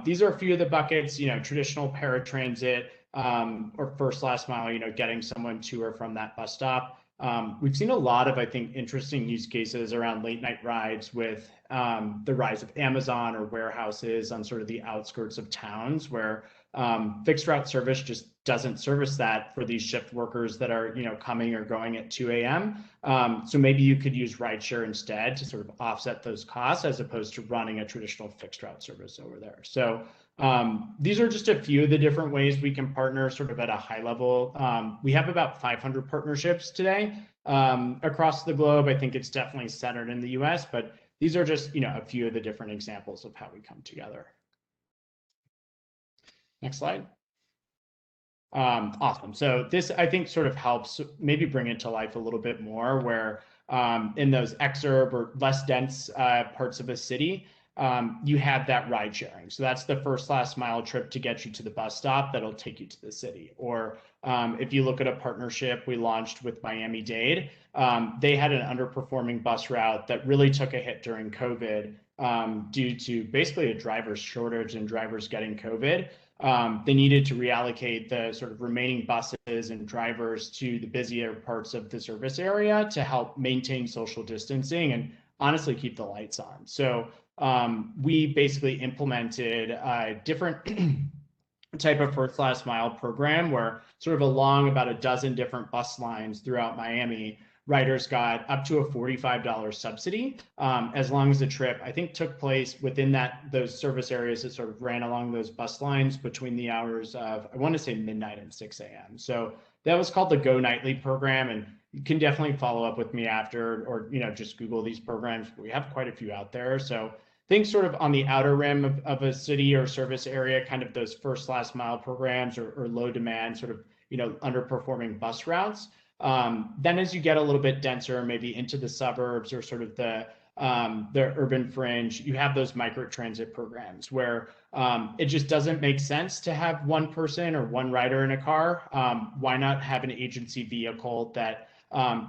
these are a few of the buckets, traditional paratransit or first last mile, getting someone to or from that bus stop. We've seen a lot of, I think, interesting use cases around late night rides with the rise of Amazon or warehouses on sort of the outskirts of towns where fixed route service just doesn't service that for these shift workers that are, coming or going at 2 a.m. So maybe you could use rideshare instead to sort of offset those costs as opposed to running a traditional fixed route service over there. So these are just a few of the different ways we can partner sort of at a high level. We have about 500 partnerships today across the globe. I think it's definitely centered in the US, but these are just, a few of the different examples of how we come together. Next slide. Awesome. So this, I think, sort of helps maybe bring it to life a little bit more where in those exurb or less dense parts of a city, you have that ride sharing. So that's the first last mile trip to get you to the bus stop that'll take you to the city. Or if you look at a partnership we launched with Miami-Dade, they had an underperforming bus route that really took a hit during COVID due to basically a driver shortage and drivers getting COVID. They needed to reallocate the sort of remaining buses and drivers to the busier parts of the service area to help maintain social distancing and honestly keep the lights on. So we basically implemented a different type of first last mile program where sort of along about a dozen different bus lines throughout Miami, riders got up to a $45 subsidy as long as the trip, I think, took place within those service areas that sort of ran along those bus lines between the hours of, I want to say, midnight and 6 a.m. So that was called the Go Nightly program. And you can definitely follow up with me after or, just Google these programs. We have quite a few out there. So think sort of on the outer rim of a city or service area, kind of those first last mile programs or low demand sort of, underperforming bus routes. Then as you get a little bit denser, maybe into the suburbs or sort of the urban fringe, you have those microtransit programs where it just doesn't make sense to have one person or one rider in a car. Why not have an agency vehicle that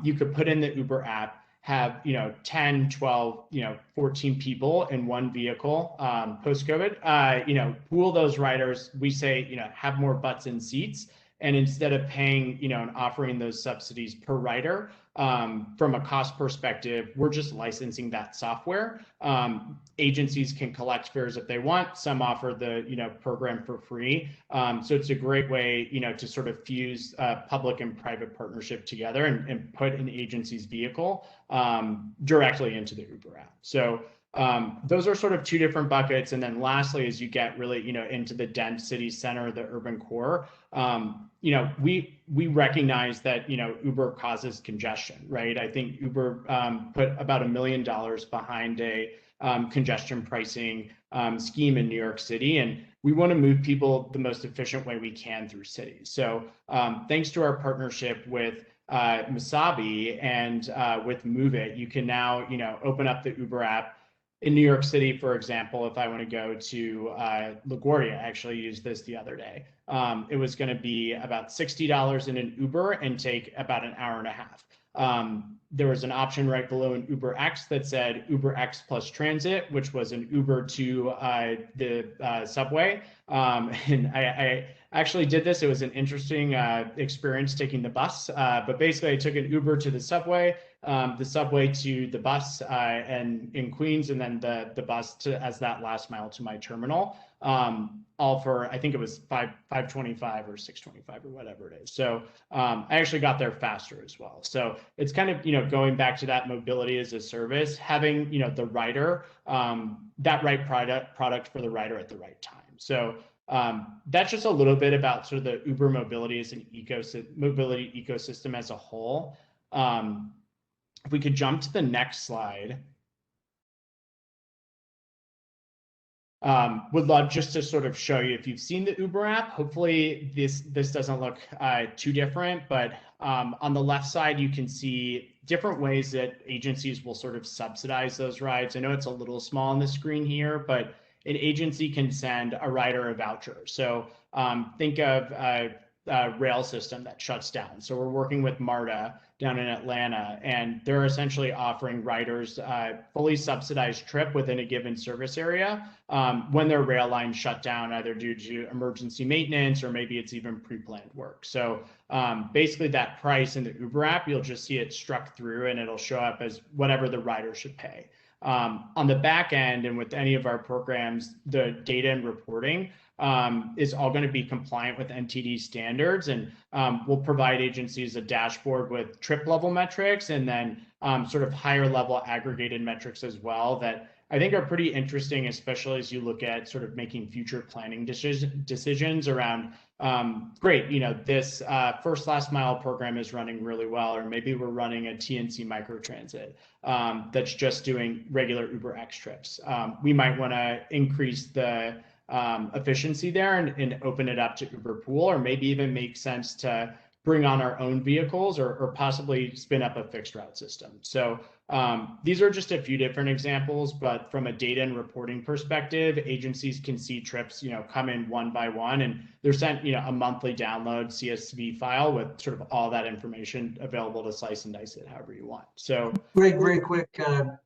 you could put in the Uber app, have 10, 12, 14 people in one vehicle post-COVID, pool those riders. We say, have more butts in seats. And instead of paying, and offering those subsidies per rider, from a cost perspective, we're just licensing that software. Agencies can collect fares if they want. Some offer the, program for free. So it's a great way, to sort of fuse public and private partnership together and put an agency's vehicle directly into the Uber app. So those are sort of two different buckets. And then lastly, as you get really, into the dense city center, the urban core, we recognize that, Uber causes congestion, right? I think Uber put about $1 million behind a congestion pricing scheme in New York City. And we want to move people the most efficient way we can through cities. So thanks to our partnership with Masabi and with Move It, you can now, open up the Uber app. In New York City, for example, if I want to go to LaGuardia, I actually used this the other day. It was going to be about $60 in an Uber and take about an hour and a half. There was an option right below an Uber X that said Uber X plus transit, which was an Uber to the subway. And actually did this. It was an interesting experience taking the bus. But basically, I took an Uber to the subway to the bus and in Queens, and then the bus to as that last mile to my terminal. All for, I think it was $5.25 or $6.25 or whatever it is. So I actually got there faster as well. So it's kind of, going back to that mobility as a service, having, the rider, that right product for the rider at the right time. So that's just a little bit about sort of the Uber mobility as an mobility ecosystem as a whole. If we could jump to the next slide. Would love just to sort of show you, if you've seen the Uber app, hopefully this doesn't look too different, but on the left side, you can see different ways that agencies will sort of subsidize those rides. I know it's a little small on the screen here, but an agency can send a rider a voucher. So think of a rail system that shuts down. So we're working with MARTA down in Atlanta, and they're essentially offering riders fully subsidized trip within a given service area when their rail line shut down, either due to emergency maintenance or maybe it's even pre-planned work. So basically that price in the Uber app, you'll just see it struck through and it'll show up as whatever the rider should pay. On the back end and with any of our programs, the data and reporting is all going to be compliant with NTD standards, and we'll provide agencies a dashboard with trip level metrics and then sort of higher level aggregated metrics as well that I think are pretty interesting, especially as you look at sort of making future planning decisions around, great, this first last mile program is running really well, or maybe we're running a TNC Microtransit that's just doing regular UberX trips. We might want to increase the efficiency there and open it up to Uber Pool, or maybe even make sense to bring on our own vehicles or possibly spin up a fixed route system. So these are just a few different examples, but from a data and reporting perspective, agencies can see trips, come in one by one, and they're sent, a monthly download CSV file with sort of all that information available to slice and dice it however you want. So very quick,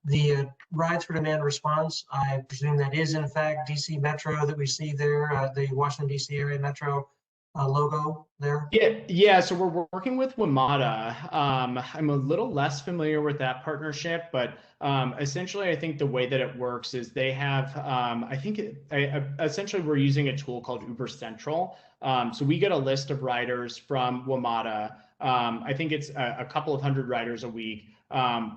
the rides for demand response, I presume that is in fact DC Metro that we see there, the Washington DC area Metro logo there? Yeah. So we're working with WMATA. I'm a little less familiar with that partnership, but essentially, I think the way that it works is they have, essentially we're using a tool called Uber Central. So we get a list of riders from WMATA. I think it's a couple of hundred riders a week.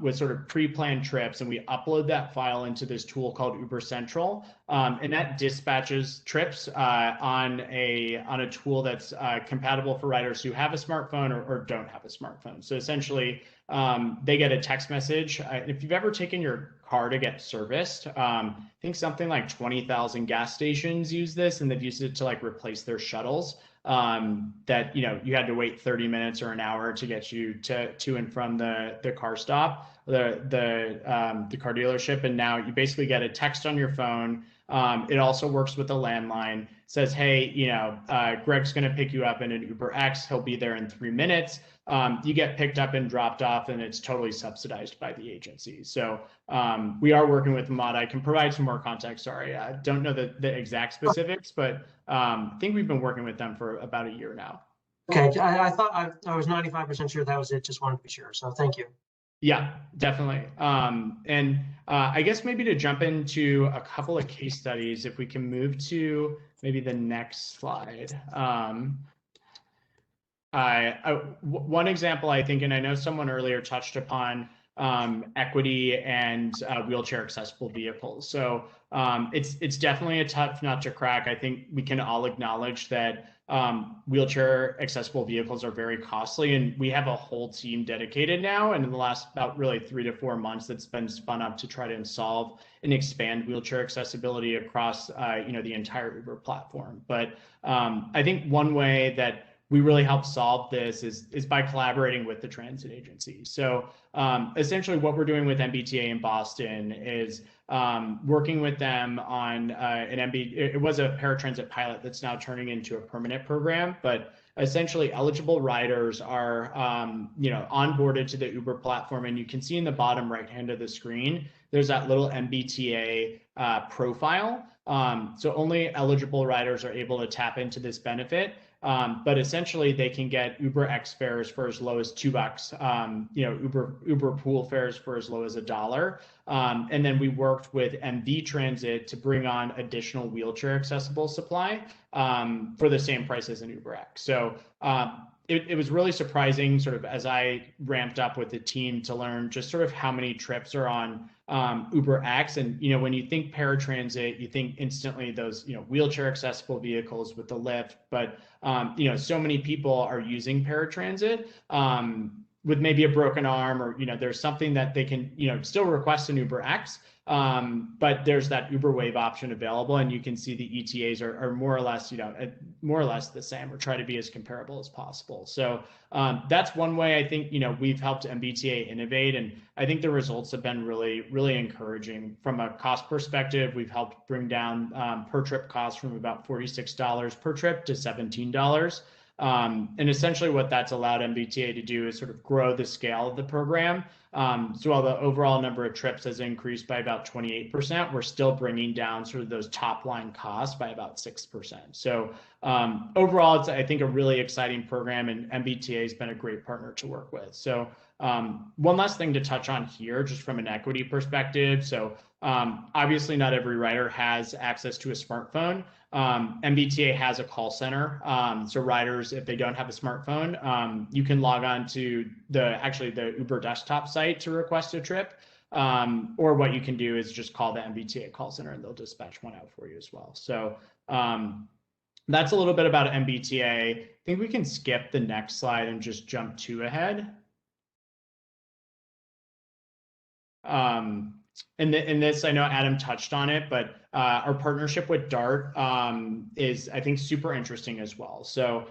With sort of pre-planned trips, and we upload that file into this tool called Uber Central, and that dispatches trips on a tool that's compatible for riders who have a smartphone or don't have a smartphone. So essentially, they get a text message. If you've ever taken your car to get serviced, I think something like 20,000 gas stations use this, and they've used it to like replace their shuttles. That you had to wait 30 minutes or an hour to get you to and from the car stop, the car dealership, and now you basically get a text on your phone. It also works with a landline. Says, hey, Greg's going to pick you up in an UberX. He'll be there in 3 minutes. You get picked up and dropped off, and it's totally subsidized by the agency. So we are working with WMATA. I can provide some more context. Sorry, I don't know the exact specifics, but I think we've been working with them for about a year now. Okay, I thought I was 95% sure that was it. Just wanted to be sure. So thank you. Yeah, definitely. And I guess maybe to jump into a couple of case studies, if we can move to maybe the next slide. One example, I think, and I know someone earlier touched upon equity and wheelchair accessible vehicles. So it's definitely a tough nut to crack. I think we can all acknowledge that wheelchair accessible vehicles are very costly, and we have a whole team dedicated now, and in the last about really 3 to 4 months that's been spun up to try to solve and expand wheelchair accessibility across the entire Uber platform. But I think one way that we really help solve this is by collaborating with the transit agency. So essentially what we're doing with MBTA in Boston is working with them on it was a paratransit pilot that's now turning into a permanent program, but essentially eligible riders are, onboarded to the Uber platform. And you can see in the bottom right hand of the screen, there's that little MBTA profile. So only eligible riders are able to tap into this benefit. But essentially they can get Uber X fares for as low as $2, Uber pool fares for as low as $1. And then we worked with MV Transit to bring on additional wheelchair accessible supply for the same price as an Uber X. So it was really surprising sort of as I ramped up with the team to learn just sort of how many trips are on Uber X. And, when you think paratransit, you think instantly those, wheelchair accessible vehicles with the lift, but, so many people are using paratransit with maybe a broken arm or, there's something that they can, still request an Uber X. But there's that Uber Wave option available, and you can see the ETAs are more or less, more or less the same, or try to be as comparable as possible. So that's one way I think, we've helped MBTA innovate, and I think the results have been really, really encouraging. From a cost perspective, we've helped bring down per trip costs from about $46 per trip to $17. And essentially what that's allowed MBTA to do is sort of grow the scale of the program. So while the overall number of trips has increased by about 28%, we're still bringing down sort of those top line costs by about 6%. So overall, it's, I think, a really exciting program, and MBTA has been a great partner to work with. So one last thing to touch on here, just from an equity perspective. So obviously not every rider has access to a smartphone. MBTA has a call center. So riders, if they don't have a smartphone, you can log on to the Uber desktop site to request a trip. Or what you can do is just call the MBTA call center and they'll dispatch one out for you as well. So that's a little bit about MBTA. I think we can skip the next slide and just jump 2 ahead. And this, I know Adam touched on it, but our partnership with DART is, I think, super interesting as well. So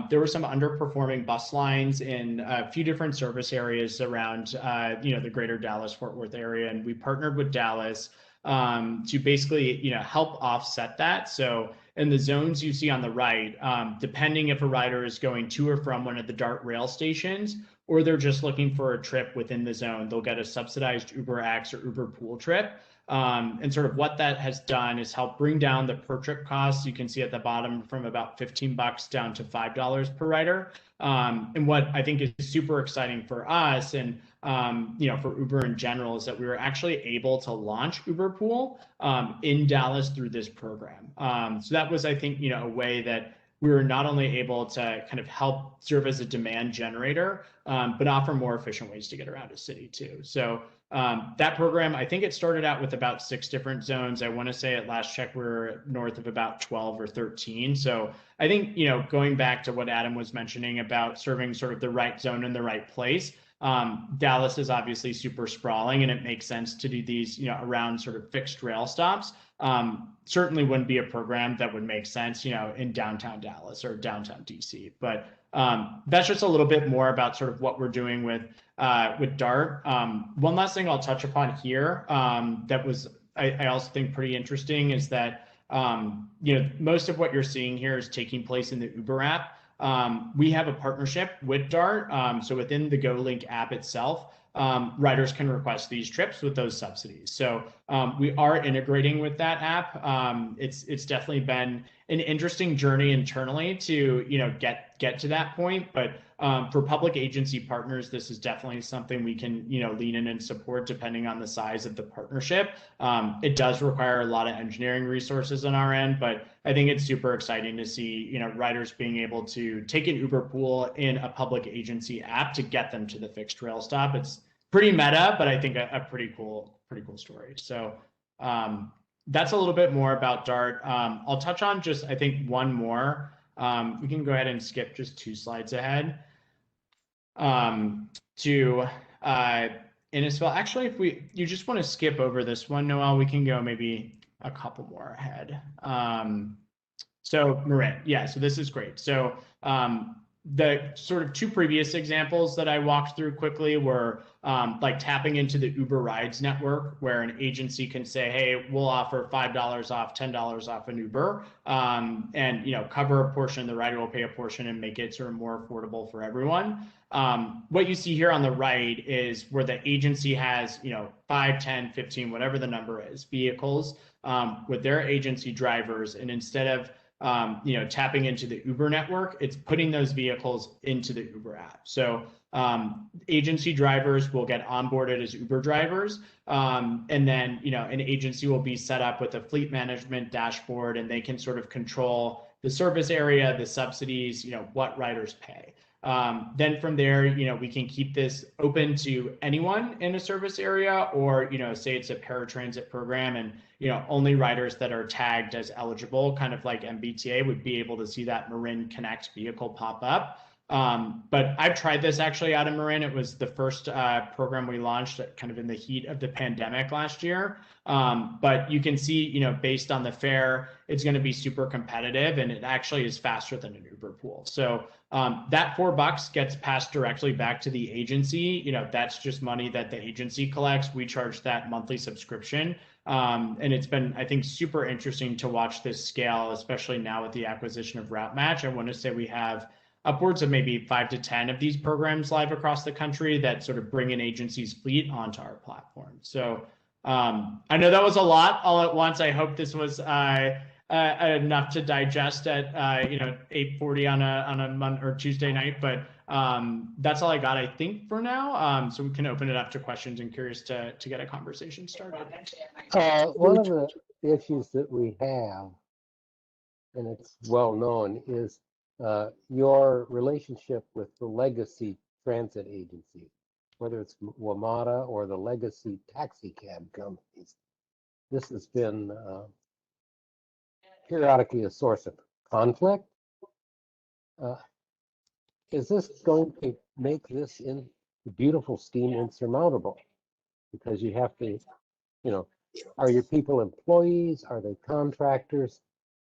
there were some underperforming bus lines in a few different service areas around, the greater Dallas-Fort Worth area, and we partnered with Dallas to basically, help offset that. So in the zones you see on the right, depending if a rider is going to or from one of the DART rail stations, or they're just looking for a trip within the zone, they'll get a subsidized Uber X or Uber Pool trip. And sort of what that has done is help bring down the per trip costs. You can see at the bottom from about $15 down to $5 per rider. And what I think is super exciting for us and, for Uber in general, is that we were actually able to launch Uber Pool in Dallas through this program. So that was, I think, a way that we were not only able to kind of help serve as a demand generator, but offer more efficient ways to get around a city too. So that program, I think it started out with about 6 different zones. I want to say at last check, we were north of about 12 or 13. So I think, going back to what Adam was mentioning about serving sort of the right zone in the right place, Dallas is obviously super sprawling, and it makes sense to do these, around sort of fixed rail stops. Certainly wouldn't be a program that would make sense, in downtown Dallas or downtown DC. But that's just a little bit more about sort of what we're doing with DART. One last thing I'll touch upon here that was, I also think, pretty interesting is that, most of what you're seeing here is taking place in the Uber app. We have a partnership with DART. So within the GoLink app itself, riders can request these trips with those subsidies. So we are integrating with that app. It's definitely been an interesting journey internally to get to that point. But for public agency partners, this is definitely something we can lean in and support depending on the size of the partnership. It does require a lot of engineering resources on our end, but I think it's super exciting to see riders being able to take an Uber Pool in a public agency app to get them to the fixed rail stop. It's pretty meta, but I think a pretty cool story. So that's a little bit more about DART. I'll touch on just, I think, one more. We can go ahead and skip just 2 slides ahead to Innisfil. Actually, if you just want to skip over this one, Noel, we can go maybe a couple more ahead. So Marin, yeah, so this is great. So the sort of two previous examples that I walked through quickly were like tapping into the Uber Rides network, where an agency can say, hey, we'll offer $5 off, $10 off an Uber, and cover a portion, the rider will pay a portion and make it sort of more affordable for everyone. What you see here on the right is where the agency has 5, 10, 15, whatever the number is, vehicles with their agency drivers, and instead of tapping into the Uber network, it's putting those vehicles into the Uber app. So agency drivers will get onboarded as Uber drivers, and then an agency will be set up with a fleet management dashboard, and they can sort of control the service area, the subsidies, what riders pay. Then from there, we can keep this open to anyone in a service area, or say it's a paratransit program, and only riders that are tagged as eligible, kind of like MBTA, would be able to see that Marin Connect vehicle pop up. But I've tried this actually out of Marin. It was the first program we launched kind of in the heat of the pandemic last year. But you can see, based on the fare, it's going to be super competitive, and it actually is faster than an Uber pool. So that $4 gets passed directly back to the agency. That's just money that the agency collects. We charge that monthly subscription. And it's been, I think, super interesting to watch this scale, especially now with the acquisition of Route Match. I want to say we have upwards of maybe 5 to 10 of these programs live across the country that sort of bring an agency's fleet onto our platform. So I know that was a lot all at once. I hope this was enough to digest at 8:40 on a Monday or Tuesday night, but that's all I got, I think, for now. So we can open it up to questions, and curious to get a conversation started. One of the issues that we have, and it's well known, is your relationship with the legacy transit agencies, whether it's WMATA or the legacy taxi cab companies. This has been periodically a source of conflict. Is this going to make this beautiful scheme insurmountable? Because you have to, are your people employees? Are they contractors?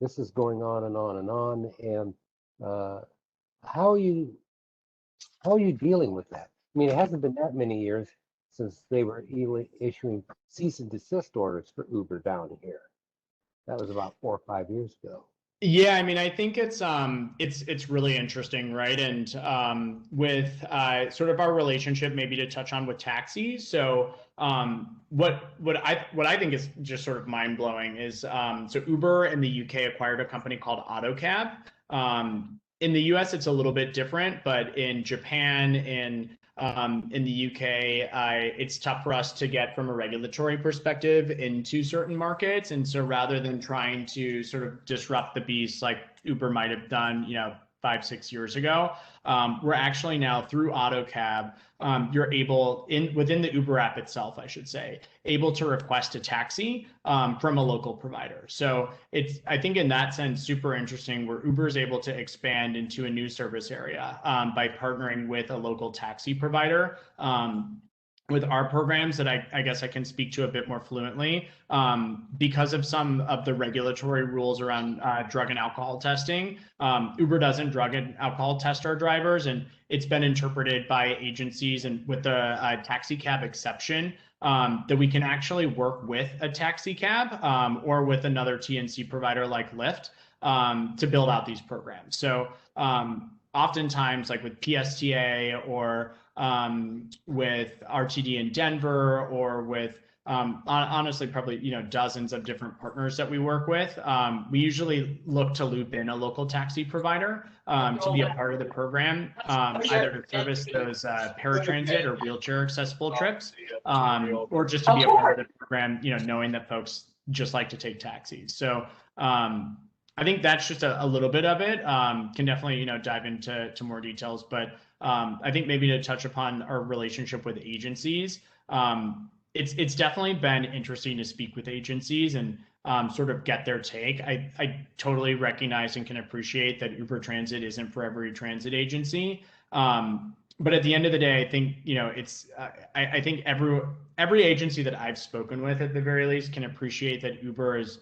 This is going on and on and on. And how are you dealing with that? I mean, it hasn't been that many years since they were issuing cease and desist orders for Uber down here. That was about 4 or 5 years ago. Yeah, I mean, I think it's really interesting, right? And with sort of our relationship, maybe to touch on with taxis. So what I think is just sort of mind blowing is so Uber in the UK acquired a company called AutoCab. In the US, it's a little bit different, but in Japan, in the UK, it's tough for us to get from a regulatory perspective into certain markets. And so rather than trying to sort of disrupt the beast like Uber might have done, 5, 6 years ago, we're actually now through AutoCab, you're able within the Uber app itself, I should say, able to request a taxi from a local provider. So it's, I think in that sense, super interesting where Uber is able to expand into a new service area by partnering with a local taxi provider. With our programs that I guess I can speak to a bit more fluently, because of some of the regulatory rules around drug and alcohol testing, Uber doesn't drug and alcohol test our drivers, and it's been interpreted by agencies and with the taxi cab exception that we can actually work with a taxi cab or with another TNC provider like Lyft to build out these programs. So oftentimes, like with PSTA or with RTD in Denver, or with honestly probably dozens of different partners that we work with, we usually look to loop in a local taxi provider to be a part of the program, either to service those paratransit or wheelchair accessible trips, or just to be a part of the program, knowing that folks just like to take taxis. So I think that's just a little bit of it. Can definitely dive into more details, but I think maybe to touch upon our relationship with agencies, it's definitely been interesting to speak with agencies and sort of get their take. I totally recognize and can appreciate that Uber Transit isn't for every transit agency, but at the end of the day, I think it's I think every agency that I've spoken with, at the very least, can appreciate that Uber is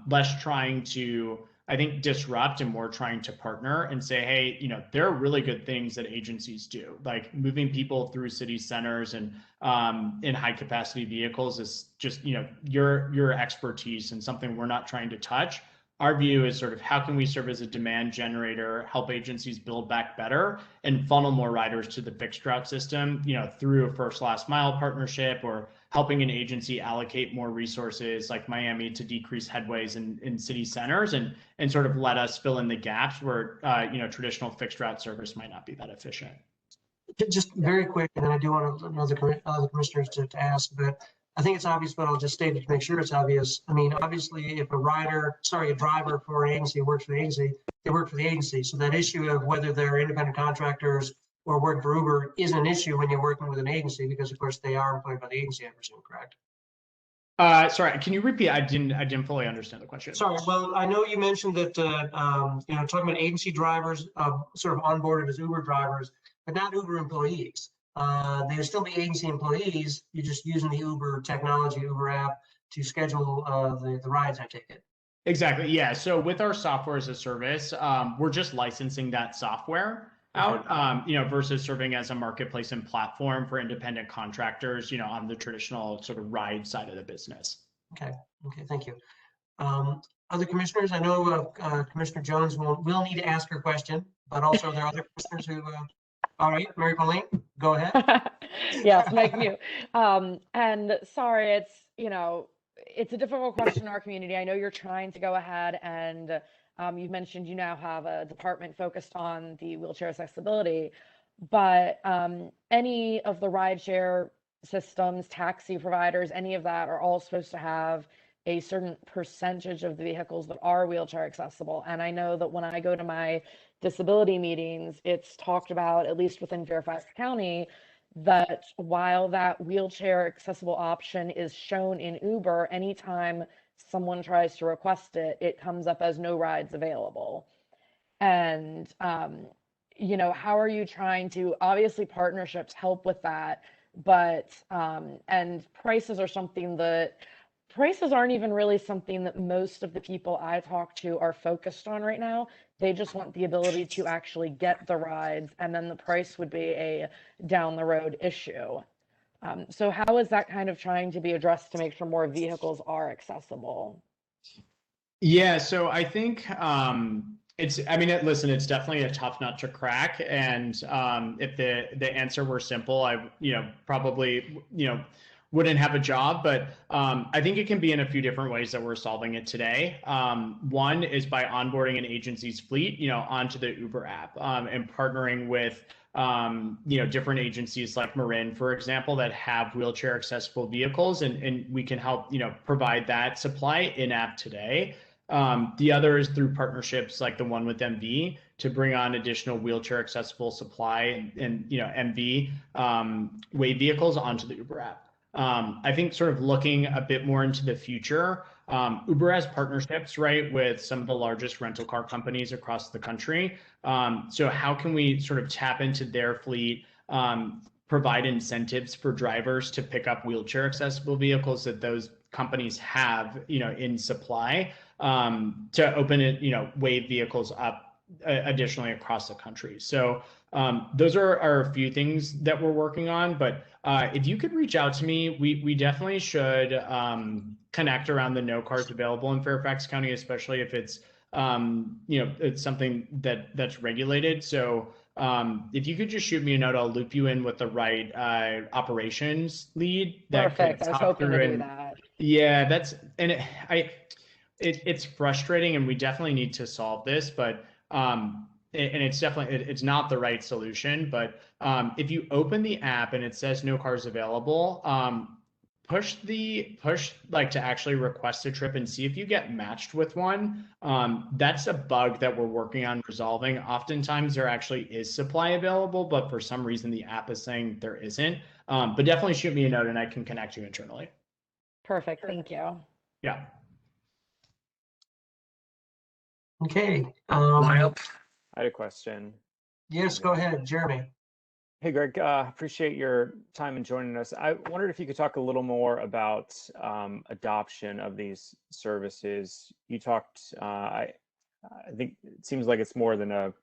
less trying to I think, disrupt and more trying to partner and say, hey, there are really good things that agencies do, like moving people through city centers and in high capacity vehicles is just, your expertise and something we're not trying to touch. Our view is sort of how can we serve as a demand generator, help agencies build back better and funnel more riders to the fixed route system, through a first last mile partnership or helping an agency allocate more resources like Miami to decrease headways in city centers and sort of let us fill in the gaps where, traditional fixed route service might not be that efficient. Just very quick, and then I do want other commissioners to ask, but I think it's obvious, but I'll just state it to make sure it's obvious. I mean, obviously, if a driver for an agency works for the agency, they work for the agency. So that issue of whether they're independent contractors or work for Uber is an issue when you're working with an agency, because of course they are employed by the agency, I presume, correct? Sorry, can you repeat? I didn't fully understand the question. Sorry. Well, I know you mentioned that, talking about agency drivers, sort of onboarded as Uber drivers, but not Uber employees. They would still be agency employees. You're just using the Uber technology, Uber app to schedule the rides, I take it. Exactly. Yeah. So with our software as a service, we're just licensing that software out, versus serving as a marketplace and platform for independent contractors, on the traditional sort of ride side of the business. Okay. Thank you. Other commissioners, I know Commissioner Jones will need to ask her question, but also there are other commissioners who. All right, Mary Pauline, go ahead. Yes, Mike mute. And sorry, it's a difficult question in our community. I know you're trying to go ahead and you've mentioned you now have a department focused on the wheelchair accessibility, but any of the rideshare systems, taxi providers, any of that are all supposed to have a certain percentage of the vehicles that are wheelchair accessible. And I know that when I go to my disability meetings, it's talked about, at least within Fairfax County, that while that wheelchair accessible option is shown in Uber, anytime someone tries to request it, it comes up as no rides available. And, how are you trying to, obviously partnerships help with that, but, and prices aren't even really something that most of the people I talk to are focused on right now. They just want the ability to actually get the rides, and then the price would be a down the road issue. So how is that kind of trying to be addressed to make sure more vehicles are accessible? Yeah, so I think listen, it's definitely a tough nut to crack. And if the answer were simple, I probably wouldn't have a job, but I think it can be in a few different ways that we're solving it today. One is by onboarding an agency's fleet, onto the Uber app, and partnering with different agencies like Marin, for example, that have wheelchair accessible vehicles, and we can help provide that supply in app today. The other is through partnerships like the one with MV to bring on additional wheelchair accessible supply and MV Wave vehicles onto the Uber app. I think sort of looking a bit more into the future, Uber has partnerships, right, with some of the largest rental car companies across the country. So how can we sort of tap into their fleet, provide incentives for drivers to pick up wheelchair accessible vehicles that those companies have, in supply, to open it, Wave vehicles up additionally across the country. So those are a few things that we're working on, but if you could reach out to me, we definitely should connect around the no cars available in Fairfax County, especially if it's it's something that's regulated. So if you could just shoot me a note, I'll loop you in with the right operations lead. Perfect. I was hoping to do that. Yeah, it's frustrating, and we definitely need to solve this, but and it's not the right solution. But if you open the app and it says no cars available, push like to actually request a trip and see if you get matched with one. That's a bug that we're working on resolving. Oftentimes there actually is supply available, but for some reason the app is saying there isn't. But definitely shoot me a note and I can connect you internally. Perfect. Thank you. Yeah. Okay. Lineup. I had a question. Yes, go ahead, Jeremy. Hey, Greg, appreciate your time in joining us. I wondered if you could talk a little more about adoption of these services. You talked, I I think it seems like it's more than a,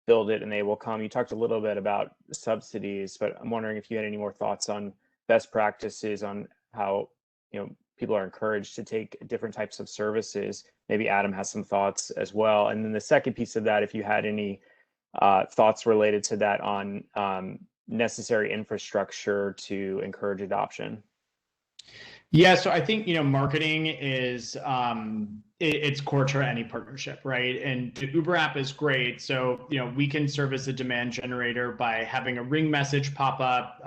build it and they will come. You talked a little bit about subsidies, but I'm wondering if you had any more thoughts on best practices on how, people are encouraged to take different types of services. Maybe Adam has some thoughts as well. And then the second piece of that, if you had any thoughts related to that on necessary infrastructure to encourage adoption. Yeah, so I think marketing is it's core to any partnership, right? And the Uber app is great. So we can serve as a demand generator by having a ring message pop up.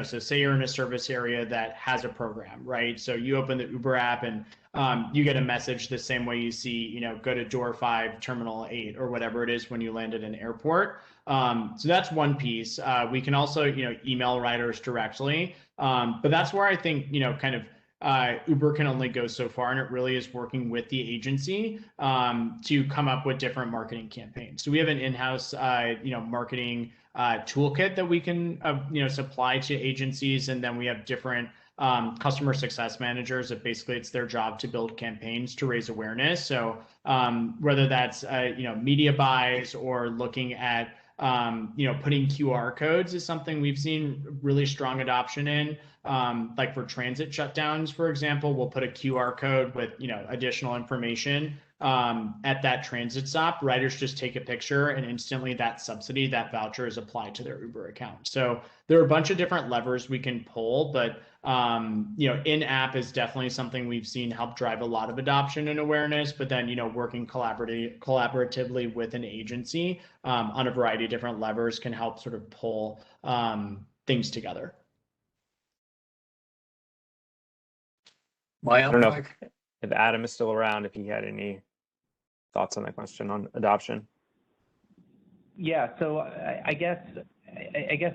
So say you're in a service area that has a program, right? So you open the Uber app and you get a message the same way you see, go to door 5, terminal 8, or whatever it is when you land at an airport. So that's one piece. We can also email riders directly, but that's where I think Uber can only go so far, and it really is working with the agency to come up with different marketing campaigns. So we have an in-house marketing toolkit that we can supply to agencies, and then we have different customer success managers that basically it's their job to build campaigns to raise awareness. So whether that's media buys or looking at putting QR codes is something we've seen really strong adoption in. Like for transit shutdowns, for example, we'll put a QR code with additional information at that transit stop. Riders just take a picture and instantly that subsidy, that voucher is applied to their Uber account. So there are a bunch of different levers we can pull, but in-app is definitely something we've seen help drive a lot of adoption and awareness, but then working collaboratively with an agency on a variety of different levers can help sort of pull things together. I don't know if Adam is still around, if he had any thoughts on that question on adoption. Yeah, so I guess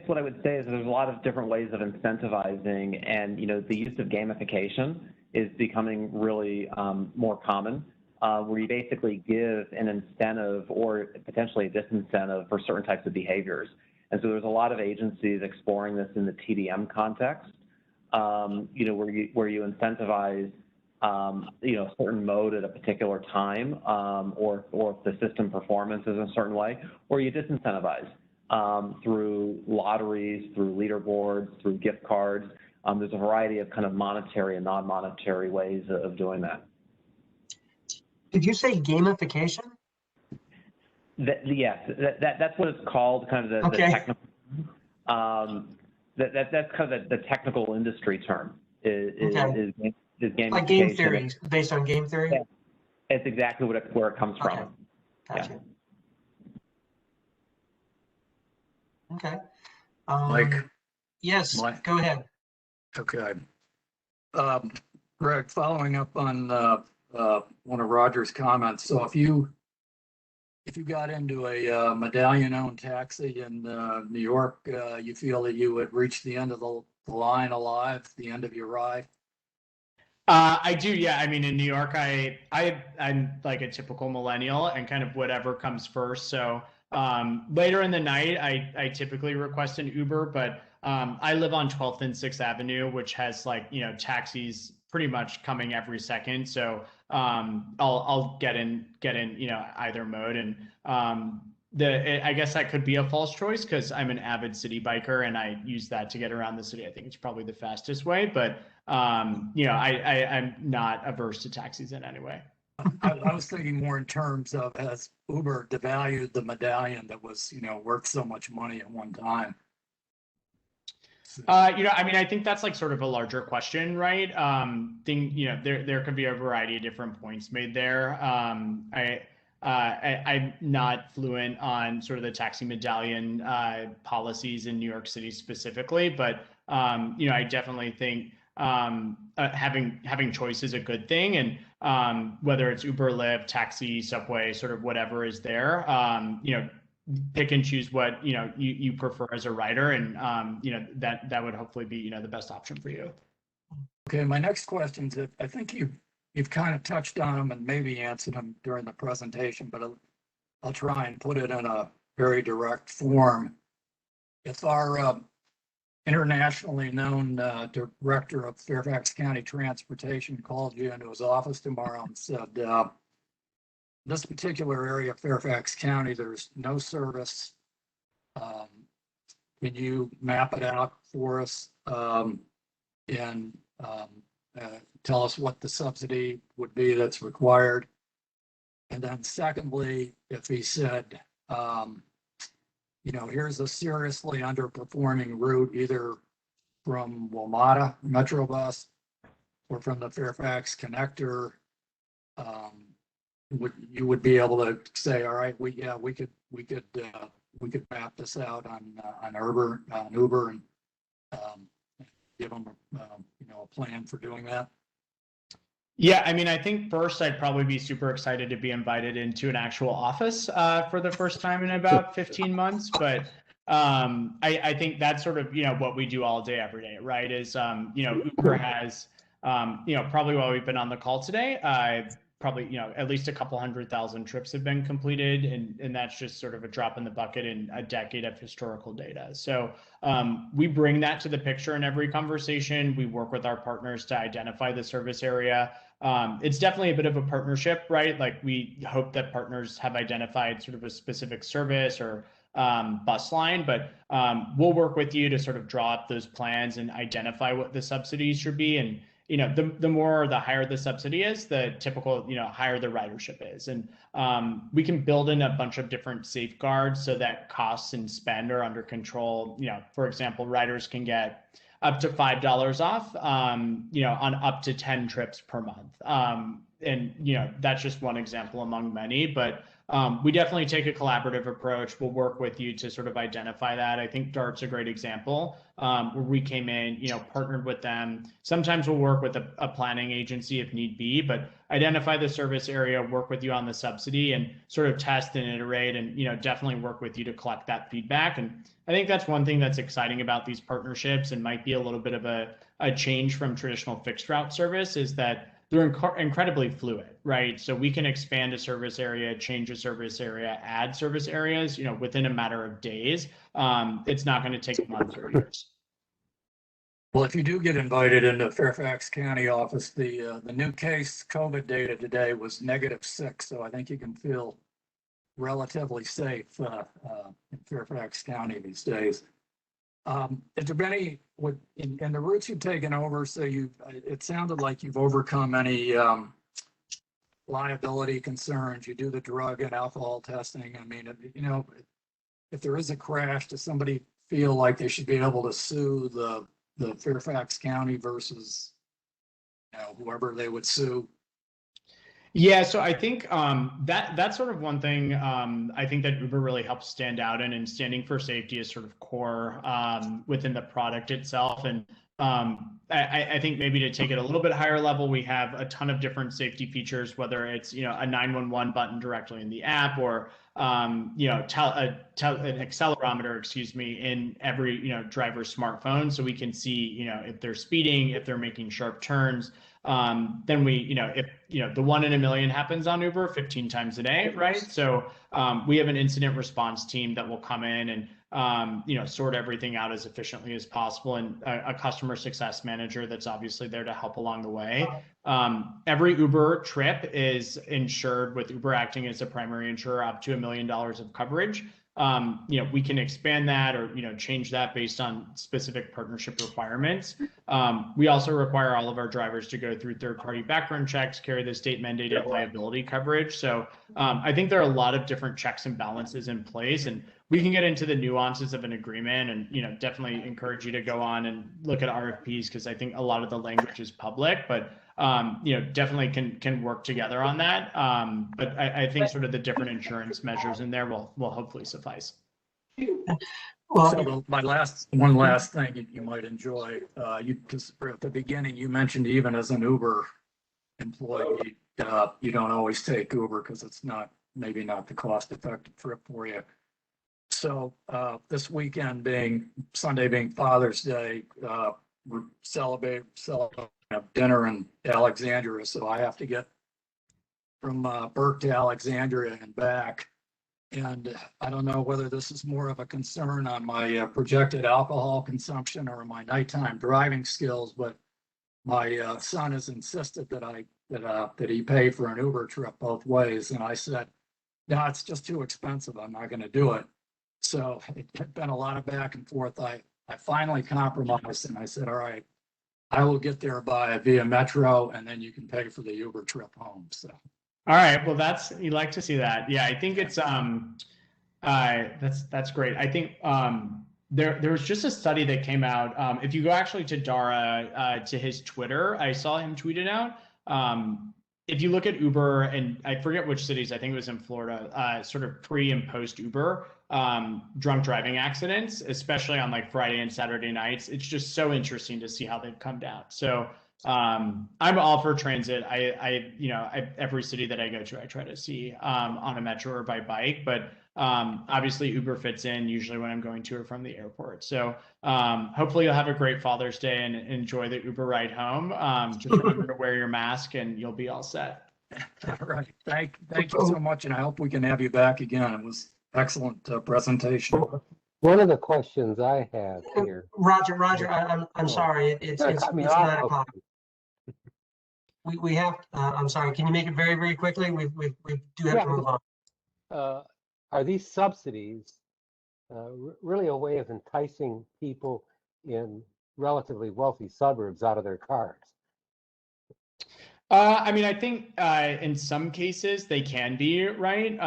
what I would say is there's a lot of different ways of incentivizing, and the use of gamification is becoming really more common, where you basically give an incentive or potentially a disincentive for certain types of behaviors. And so there's a lot of agencies exploring this in the TDM context, where you incentivize a certain mode at a particular time, or if the system performance is a certain way, or you disincentivize through lotteries, through leaderboards, through gift cards. There's a variety of kind of monetary and non-monetary ways of doing that. Did you say gamification? Yes, that's what it's called, kind of the technical. That's kind of the technical industry term. Is gamification. Like game theory, based on game theory? Yeah. It's exactly where it comes from. Gotcha. Yeah. Okay. Mike? Yes, Mike? go ahead. Okay. Greg, following up on one of Roger's comments. So if you got into a medallion-owned taxi in New York, you feel that you would reach the end of the line alive, the end of your ride? I do, yeah. I mean, in New York, I'm like a typical millennial and kind of whatever comes first. So later in the night, I typically request an Uber, but I live on 12th and 6th Avenue, which has taxis pretty much coming every second. So I'll get in either mode. And I guess that could be a false choice because I'm an avid city biker and I use that to get around the city. I think it's probably the fastest way, but I'm not averse to taxis in any way. I was thinking more in terms of, has Uber devalued the medallion that was, worth so much money at one time? I mean, I think that's sort of a larger question, right? There could be a variety of different points made there. I'm not fluent on sort of the taxi medallion policies in New York City specifically, but I definitely think having choice is a good thing, and whether it's Uber, Lyft, taxi, subway, sort of whatever is there, pick and choose what you prefer as a rider, and that would hopefully be the best option for you. Okay, my next questions, I think you've kind of touched on them and maybe answered them during the presentation, but I'll try and put it in a very direct form. If our internationally known director of Fairfax County Transportation called you into his office tomorrow and said, this particular area of Fairfax County, there's no service. Can you map it out for us and tell us what the subsidy would be that's required? And then secondly, if he said, you know, here's a seriously underperforming route, either from WMATA Metrobus or from the Fairfax connector, you would be able to say, all right, we could map this out on Uber and give them you know, a plan for doing that. Yeah, I mean, I think first I'd probably be super excited to be invited into an actual office for the first time in about 15 months. But I think that's sort of, you know, what we do all day, every day, right? Is, you know, Uber has, you know, probably while we've been on the call today, probably, you know, at least a couple 100,000 trips have been completed. And that's just sort of a drop in the bucket in a decade of historical data. So we bring that to the picture in every conversation. We work with our partners to identify the service area. It's definitely a bit of a partnership, right? Like we hope that partners have identified sort of a specific service or bus line, but we'll work with you to sort of draw up those plans and identify what the subsidies should be. And, you know, the more, the higher the subsidy is, the typical, you know, higher the ridership is. And we can build in a bunch of different safeguards so that costs and spend are under control. You know, for example, riders can get up to $5 off, you know, on up to 10 trips per month. And, you know, that's just one example among many, but we definitely take a collaborative approach. We'll work with you to sort of identify that. I think DART's a great example where we came in, you know, partnered with them. Sometimes we'll work with a planning agency if need be, but identify the service area, work with you on the subsidy and sort of test and iterate and, you know, definitely work with you to collect that feedback. And I think that's one thing that's exciting about these partnerships and might be a little bit of a change from traditional fixed route service is that they're incredibly fluid, right? So we can expand a service area, change a service area, add service areas, you know, within a matter of days. It's not going to take months or years. Well, if you do get invited into Fairfax County office, the new case COVID data today was -6, so I think you can feel relatively safe in Fairfax County these days. Has there been any, in the routes you've taken over, so it sounded like you've overcome any liability concerns. You do the drug and alcohol testing. I mean, you know, if there is a crash, does somebody feel like they should be able to sue the Fairfax County versus, you know, whoever they would sue? Yeah, so I think that's sort of one thing I think that Uber really helps stand out in, and standing for safety is sort of core within the product itself. And I think maybe to take it a little bit higher level, we have a ton of different safety features, whether it's, you know, a 911 button directly in the app or, you know, an accelerometer, excuse me, in every, you know, driver's smartphone. So we can see, you know, if they're speeding, if they're making sharp turns. Then we, you know, if, you know, the 1 in a million happens on Uber 15 times a day, right? So we have an incident response team that will come in and, you know, sort everything out as efficiently as possible, and a customer success manager that's obviously there to help along the way. Every Uber trip is insured with Uber acting as a primary insurer up to $1 million of coverage. You know, we can expand that or, you know, change that based on specific partnership requirements. We also require all of our drivers to go through third-party background checks, carry the state mandated liability coverage. So I think there are a lot of different checks and balances in place, and we can get into the nuances of an agreement, and, you know, definitely encourage you to go on and look at RFPs, because I think a lot of the language is public, but you know, definitely can work together on that. But I think sort of the different insurance measures in there will hopefully suffice. Well, So one last thing you might enjoy, because at the beginning you mentioned even as an Uber employee, you don't always take Uber because it's maybe not the cost-effective trip for you. So this weekend Sunday being Father's Day, we're celebrating dinner in Alexandria, so I have to get from Burke to Alexandria and back. And I don't know whether this is more of a concern on my projected alcohol consumption or my nighttime driving skills, but my son has insisted that I that he pay for an Uber trip both ways. And I said, no, it's just too expensive. I'm not going to do it. So it had been a lot of back and forth. I finally compromised and I said, all right, I will get there via Metro and then you can pay for the Uber trip home. So. All right. Well, you like to see that. Yeah, I think it's that's great. I think there was just a study that came out. If you go actually to Dara to his Twitter, I saw him tweet it out. If you look at Uber, and I forget which cities, I think it was in Florida, sort of pre and post Uber drunk driving accidents, especially on like Friday and Saturday nights. It's just so interesting to see how they've come down. So I'm all for transit. Every city that I go to, I try to see on a metro or by bike, but obviously Uber fits in usually when I'm going to or from the airport. So hopefully you'll have a great Father's Day and enjoy the Uber ride home. Just remember to wear your mask and you'll be all set. All right. Thank you so much. And I hope we can have you back again. It was excellent presentation. One of the questions I have here. Roger, I'm sorry. It's 9 o'clock. We have, I'm sorry, can you make it very, very quickly? We do have to move on. Are these subsidies really a way of enticing people in relatively wealthy suburbs out of their cars? I think in some cases they can be, right?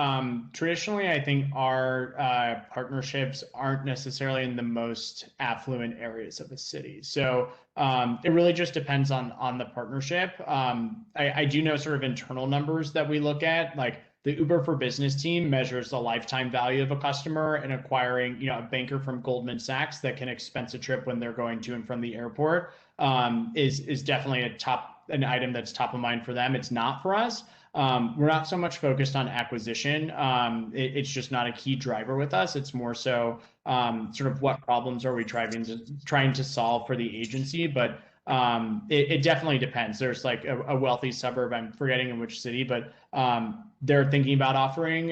Traditionally, I think our partnerships aren't necessarily in the most affluent areas of the city. So it really just depends on the partnership. I do know sort of internal numbers that we look at, like the Uber for Business team measures the lifetime value of a customer, and acquiring, a banker from Goldman Sachs that can expense a trip when they're going to and from the airport is definitely an item that's top of mind for them. It's not for us. We're not so much focused on acquisition. It's just not a key driver with us. It's more so sort of what problems are we trying to solve for the agency. But it definitely depends. There's like a wealthy suburb, I'm forgetting in which city, but they're thinking about offering,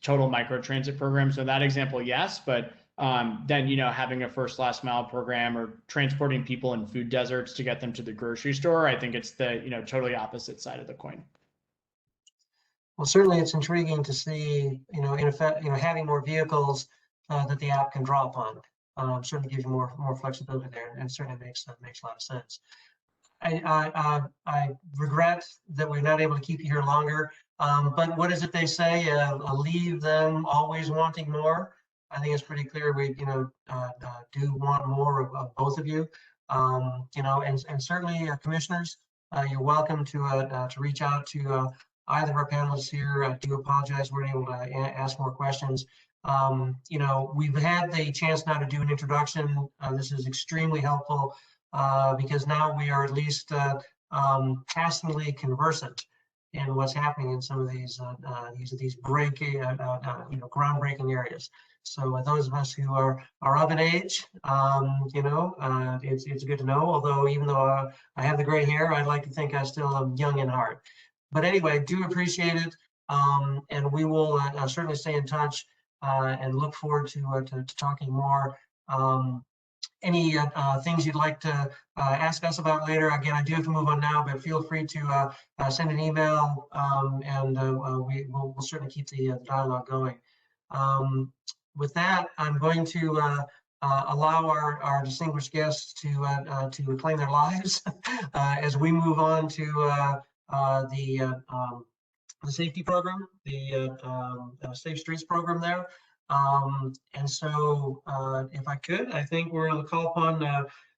total microtransit programs. So that example, yes, but then, having a first last mile program or transporting people in food deserts to get them to the grocery store, I think it's the, totally opposite side of the coin. Well, certainly it's intriguing to see, in effect, having more vehicles that the app can draw upon. Certainly gives you more flexibility there, and certainly makes a lot of sense. I regret that we're not able to keep you here longer, but what is it they say? Leave them always wanting more. I think it's pretty clear we, do want more of both of you, and certainly commissioners, you're welcome to reach out to either of our panelists here. I do apologize, we're able to ask more questions. We've had the chance now to do an introduction. This is extremely helpful because now we are at least passingly conversant in what's happening in some of these groundbreaking areas. So those of us who are of an age, it's good to know. Although even though I have the gray hair, I'd like to think I still am young in heart. But anyway, do appreciate it, and we will certainly stay in touch and look forward to talking more. Any things you'd like to ask us about later? Again, I do have to move on now, but feel free to send an email, and we'll certainly keep the dialogue going. With that, I'm going to allow our distinguished guests to claim their lives as we move on to the safety program, the Safe Streets program there. And so if I could, I think we're going to call upon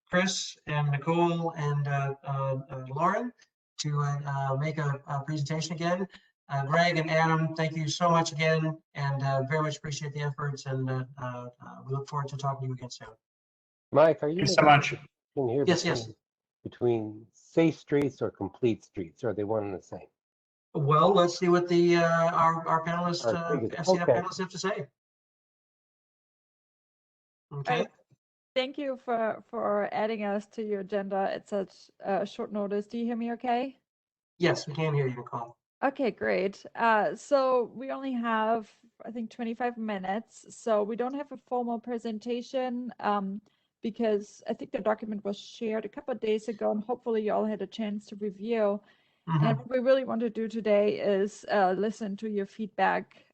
Chris and Nicole and Lauren to make a presentation again. Greg and Adam, thank you so much again, and very much appreciate the efforts, and we look forward to talking to you again soon. Mike, are you Thanks so much. here Yes. between safe streets or complete streets? Or are they one and the same? Well, let's see what the our panelists, FCF panelists have to say. Okay. Thank you for adding us to your agenda at such short notice. Do you hear me okay? Yes, we can hear you, Nicole. Okay, great. So we only have, I think, 25 minutes. So we don't have a formal presentation because I think the document was shared a couple of days ago, and hopefully you all had a chance to review. And what we really want to do today is listen to your feedback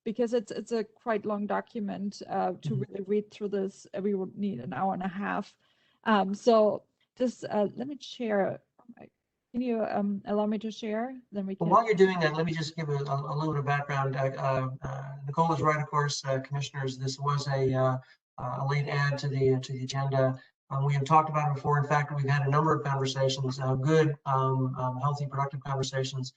because it's a quite long document to really read through this. We would need an hour and a half. So just let me share. Can you allow me to share? Then we can. Well, while you're doing that, let me just give a little bit of background. Nicole is right, of course, commissioners. This was a late add to the agenda. We have talked about it before. In fact, we've had a number of conversations, good, healthy, productive conversations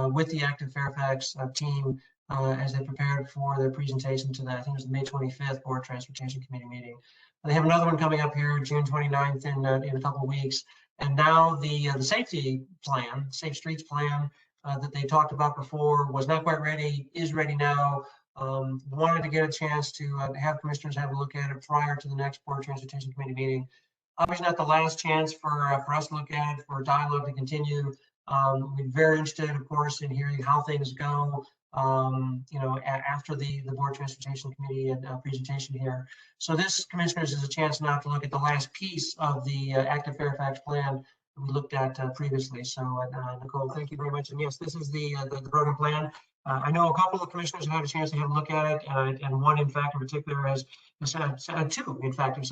with the Active Fairfax team as they prepared for their presentation to that. I think it was the May 25th Board Transportation Committee meeting. They have another one coming up here June 29th in a couple of weeks. And now the safety plan, Safe Streets plan that they talked about before was not quite ready, is ready now. Wanted to get a chance to have commissioners have a look at it prior to the next Board Transportation Committee meeting. Obviously not the last chance for us to look at it, for dialogue to continue. We're very interested, of course, in hearing how things go, after the Board Transportation Committee presentation here. So this, commissioners, is a chance now to look at the last piece of the Active Fairfax plan that we looked at previously. So Nicole, thank you very much. And yes, this is the program plan. I know a couple of commissioners have had a chance to have a look at it, and one, in fact, in particular, has two, in fact, have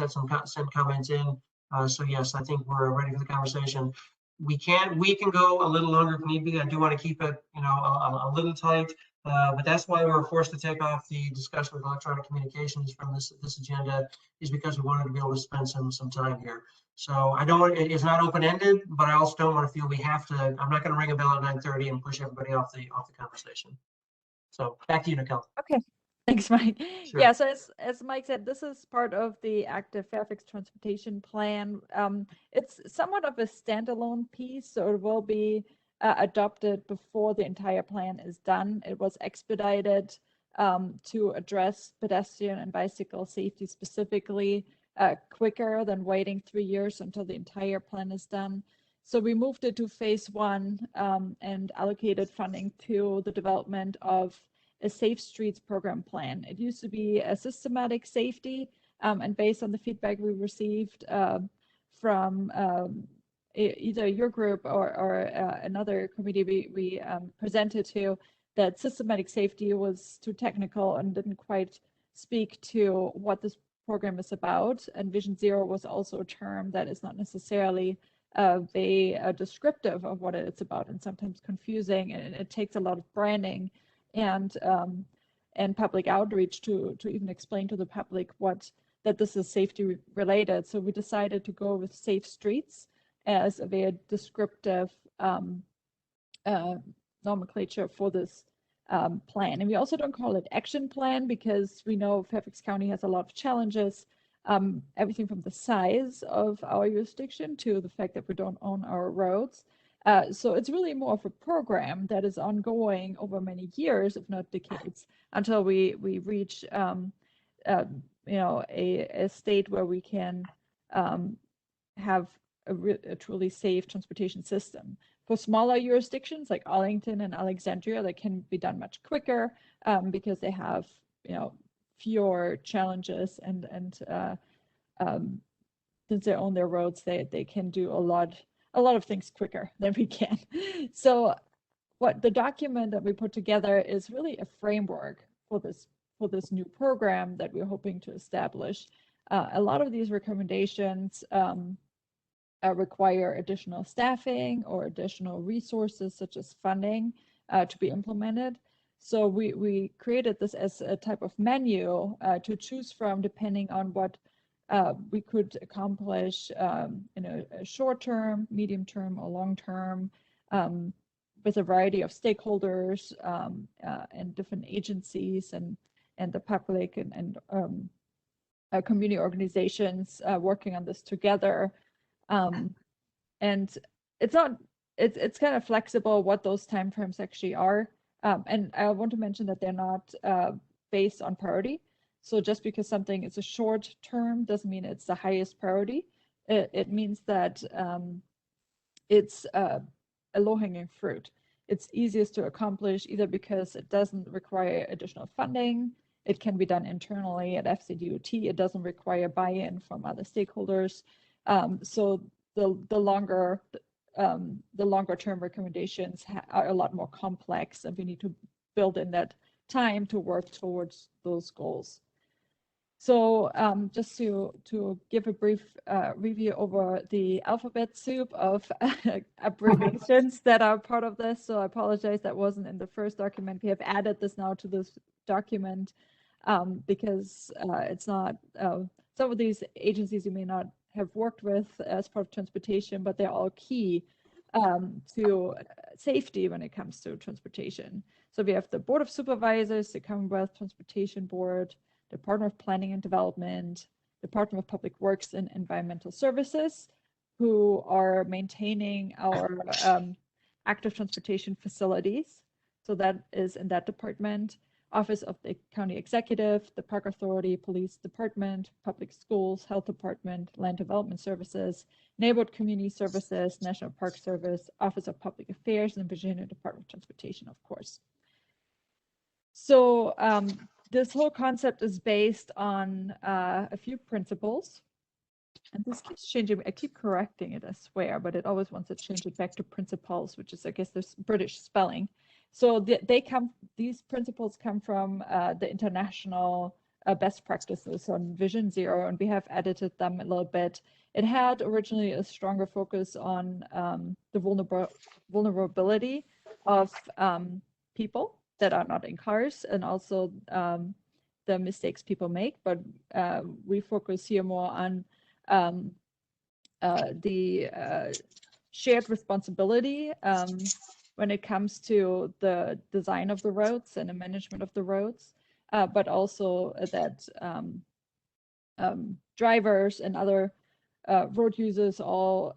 sent comments in. So yes, I think we're ready for the conversation. We can go a little longer if need be. I do want to keep it, a little tight, but that's why we were forced to take off the discussion of electronic communications from this agenda, is because we wanted to be able to spend some time here. So I don't want it's not open-ended, but I also don't want to feel we have to. I'm not going to ring a bell at 9:30 and push everybody off the conversation. So back to you, Nicole. Okay. Thanks, Mike. Sure. Yeah, so as Mike said, this is part of the Active Fairfax Transportation Plan. It's somewhat of a standalone piece, so it will be adopted before the entire plan is done. It was expedited to address pedestrian and bicycle safety specifically quicker than waiting 3 years until the entire plan is done. So we moved it to phase 1 and allocated funding to the development of a Safe Streets program plan. It used to be a systematic safety, and based on the feedback we received from either your group or another committee we presented to, that systematic safety was too technical and didn't quite speak to what this program is about. And Vision Zero was also a term that is not necessarily very descriptive of what it's about, and sometimes confusing, and it takes a lot of branding and public outreach to even explain to the public that this is safety related. So we decided to go with Safe Streets as a very descriptive nomenclature for this plan. And we also don't call it action plan because we know Fairfax County has a lot of challenges, everything from the size of our jurisdiction to the fact that we don't own our roads. So it's really more of a program that is ongoing over many years, if not decades, until we reach a state where we can have a truly safe transportation system. For smaller jurisdictions like Arlington and Alexandria, that can be done much quicker because they have fewer challenges, and since they own their roads, they can do a lot of things quicker than we can. So what the document that we put together is really a framework for this new program that we're hoping to establish. A lot of these recommendations require additional staffing or additional resources such as funding to be implemented. So we created this as a type of menu to choose from depending on what we could accomplish in a short term, medium term, or long term with a variety of stakeholders and different agencies and the public and community organizations working on this together. And it's kind of flexible what those timeframes actually are. And I want to mention that they're not based on priority. So just because something is a short term doesn't mean it's the highest priority. It means that it's a low-hanging fruit. It's easiest to accomplish either because it doesn't require additional funding, it can be done internally at FCDOT, it doesn't require buy-in from other stakeholders. So the longer the longer term recommendations are a lot more complex, and we need to build in that time to work towards those goals. So just to give a brief review over the alphabet soup of abbreviations that are part of this. So I apologize that wasn't in the first document. We have added this now to this document because it's not, some of these agencies you may not have worked with as part of transportation, but they're all key to safety when it comes to transportation. So we have the Board of Supervisors, the Commonwealth Transportation Board, Department of Planning and Development, Department of Public Works and Environmental Services, who are maintaining our active transportation facilities. So that is in that department. Office of the County Executive, the Park Authority, Police Department, Public Schools, Health Department, Land Development Services, Neighborhood Community Services, National Park Service, Office of Public Affairs, and Virginia Department of Transportation, of course. So this whole concept is based on a few principles. And this keeps changing. I keep correcting it, I swear, but it always wants to change it back to principles, which is, I guess, this British spelling. So these principles come from the international best practices on Vision Zero, and we have edited them a little bit. It had originally a stronger focus on the vulnerability of people that are not in cars, and also the mistakes people make. But we focus here more on the shared responsibility when it comes to the design of the roads and the management of the roads, but also that drivers and other road users all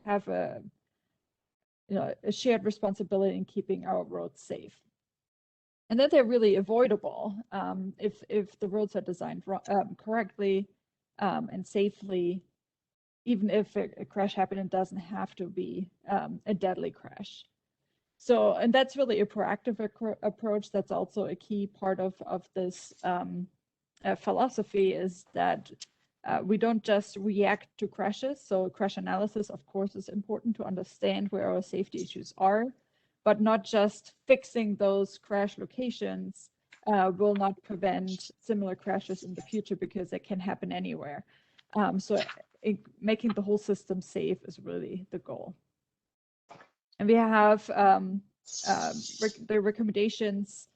have a shared responsibility in keeping our roads safe. And that they're really avoidable if the roads are designed correctly and safely. Even if a crash happened, it doesn't have to be a deadly crash. So, and that's really a proactive approach. That's also a key part of this philosophy, is that we don't just react to crashes. So crash analysis, of course, is important to understand where our safety issues are, but not just fixing those crash locations will not prevent similar crashes in the future, because they can happen anywhere. So making the whole system safe is really the goal. And we have the recommendations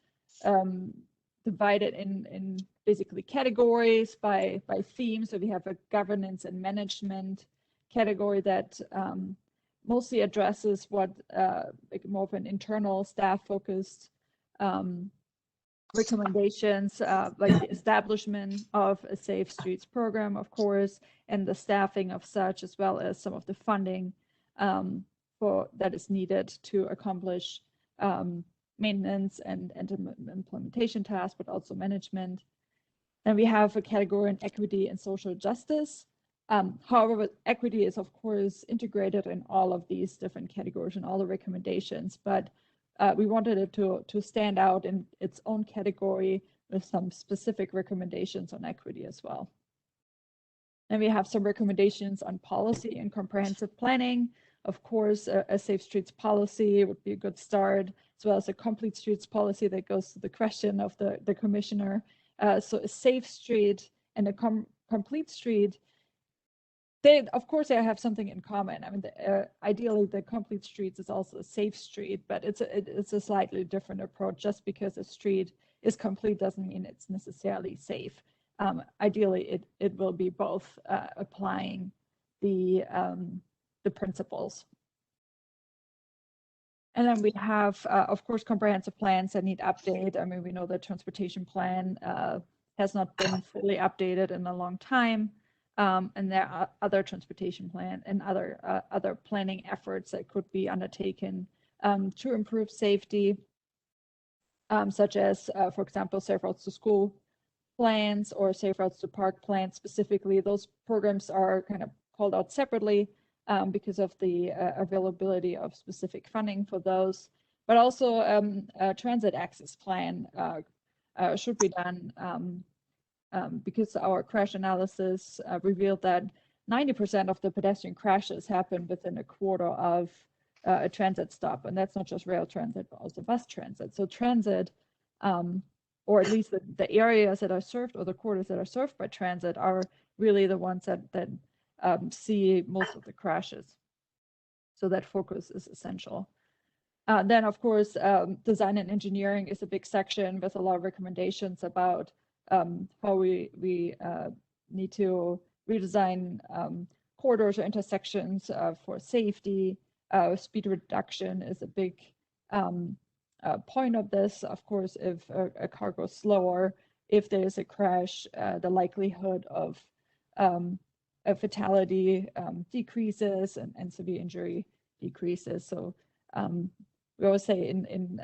divided in basically categories by theme. So we have a governance and management category that mostly addresses what like more of an internal staff focused recommendations, like the establishment of a Safe Streets program, of course, and the staffing of such, as well as some of the funding that is needed to accomplish maintenance and implementation tasks, but also management. Then we have a category in equity and social justice. However, equity is, of course, integrated in all of these different categories and all the recommendations, but we wanted it to stand out in its own category with some specific recommendations on equity as well. And we have some recommendations on policy and comprehensive planning. Of course, a Safe Streets policy would be a good start, as well as a complete streets policy that goes to the question of the commissioner. So a safe street and a complete street, of course, they have something in common. I mean, ideally, the complete streets is also a safe street, but it's a slightly different approach. Just because a street is complete doesn't mean it's necessarily safe. Ideally, it will be both applying the principles. And then we have, of course, comprehensive plans that need update. I mean, we know the transportation plan has not been fully updated in a long time. And there are other transportation plan and other planning efforts that could be undertaken to improve safety, such as, for example, Safe Routes to School plans or Safe Routes to Park plans. Specifically, those programs are kind of called out separately because of the availability of specific funding for those. But also a transit access plan should be done because our crash analysis revealed that 90% of the pedestrian crashes happen within a quarter of a transit stop. And that's not just rail transit, but also bus transit. So transit, or at least the areas that are served or the quarters that are served by transit are really the ones that see most of the crashes. So that focus is essential. Then, of course, design and engineering is a big section with a lot of recommendations about how we need to redesign corridors or intersections for safety. Speed reduction is a big point of this. Of course, if a car goes slower, if there is a crash, the likelihood of a fatality decreases and severe injury decreases. So we always say in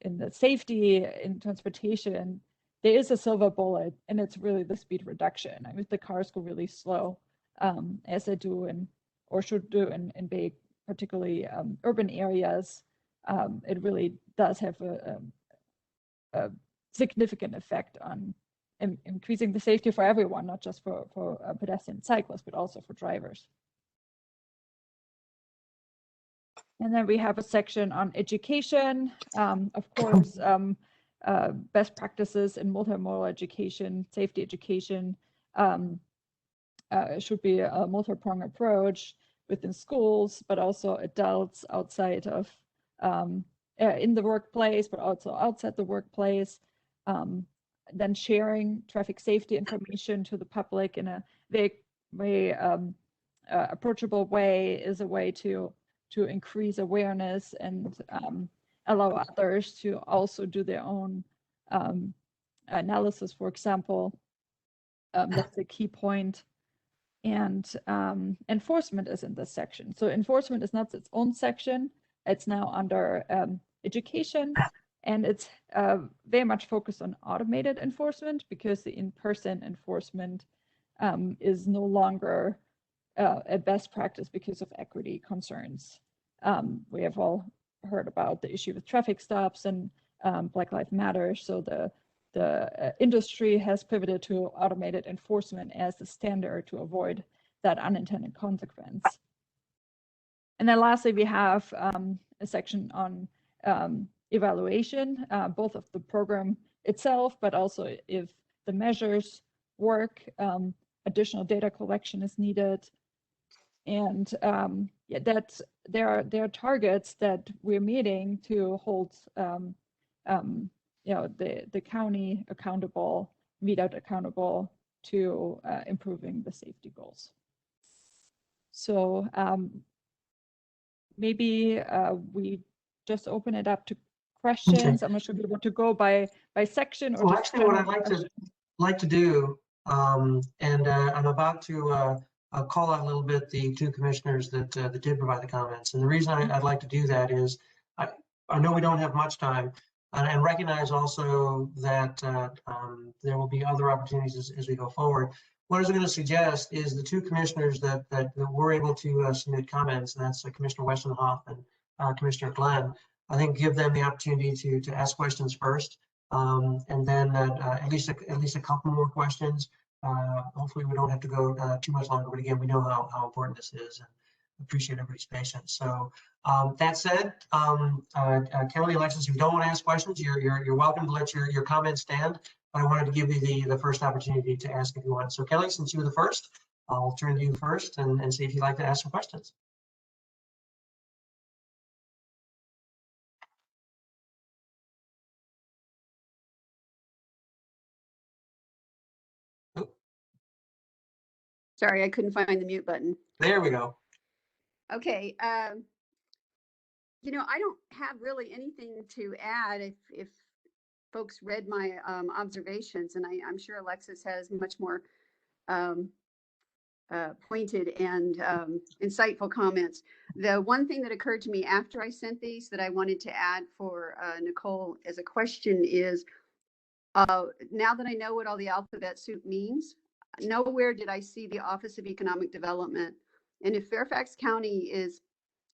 the safety in transportation, there is a silver bullet, and it's really the speed reduction. I mean, if the cars go really slow, as they do or should do in big, particularly urban areas, it really does have a significant effect on increasing the safety for everyone, not just for pedestrians and cyclists, but also for drivers. And then we have a section on education. Of course, best practices in multimodal education, safety education should be a multi-pronged approach within schools, but also adults outside of in the workplace, but also outside the workplace. Then sharing traffic safety information to the public in a very approachable way is a way to increase awareness and allow others to also do their own analysis, for example. That's a key point. And enforcement is in this section. So enforcement is not its own section. It's now under education, and it's very much focused on automated enforcement, because the in-person enforcement is no longer a best practice because of equity concerns. We have all heard about the issue with traffic stops and Black Lives Matter. So the industry has pivoted to automated enforcement as the standard to avoid that unintended consequence. And then lastly, we have a section on evaluation, both of the program itself, but also if the measures work, additional data collection is needed. And yeah, that there are targets that we're meeting to hold the county accountable, VDOT accountable to improving the safety goals. So maybe we just open it up to questions. Okay. I'm not sure if you want to go by section or. Well, actually, what I'd like to do, and I'm about to call out a little bit the two commissioners that did provide the comments. And the reason I'd like to do that is I know we don't have much time, and recognize also that there will be other opportunities as we go forward. What I was going to suggest is the two commissioners that were able to submit comments, and that's Commissioner Westenhoff and Commissioner Glenn. I think give them the opportunity to ask questions first, and then at least a couple more questions. Hopefully we don't have to go too much longer, but again, we know how important this is, and appreciate everybody's patience. So that said, Kelly, Alexis, if you don't want to ask questions, you're welcome to let your comments stand. But I wanted to give you the first opportunity to ask if you want. So Kelly, since you were the first, I'll turn to you first and see if you'd like to ask some questions. Sorry, I couldn't find the mute button. There we go. Okay. You know, I don't have really anything to add if folks read my observations, and I'm sure Alexis has much more pointed and insightful comments. The one thing that occurred to me after I sent these that I wanted to add for Nicole as a question is, now that I know what all the alphabet soup means, nowhere did I see the Office of Economic Development. And if Fairfax County is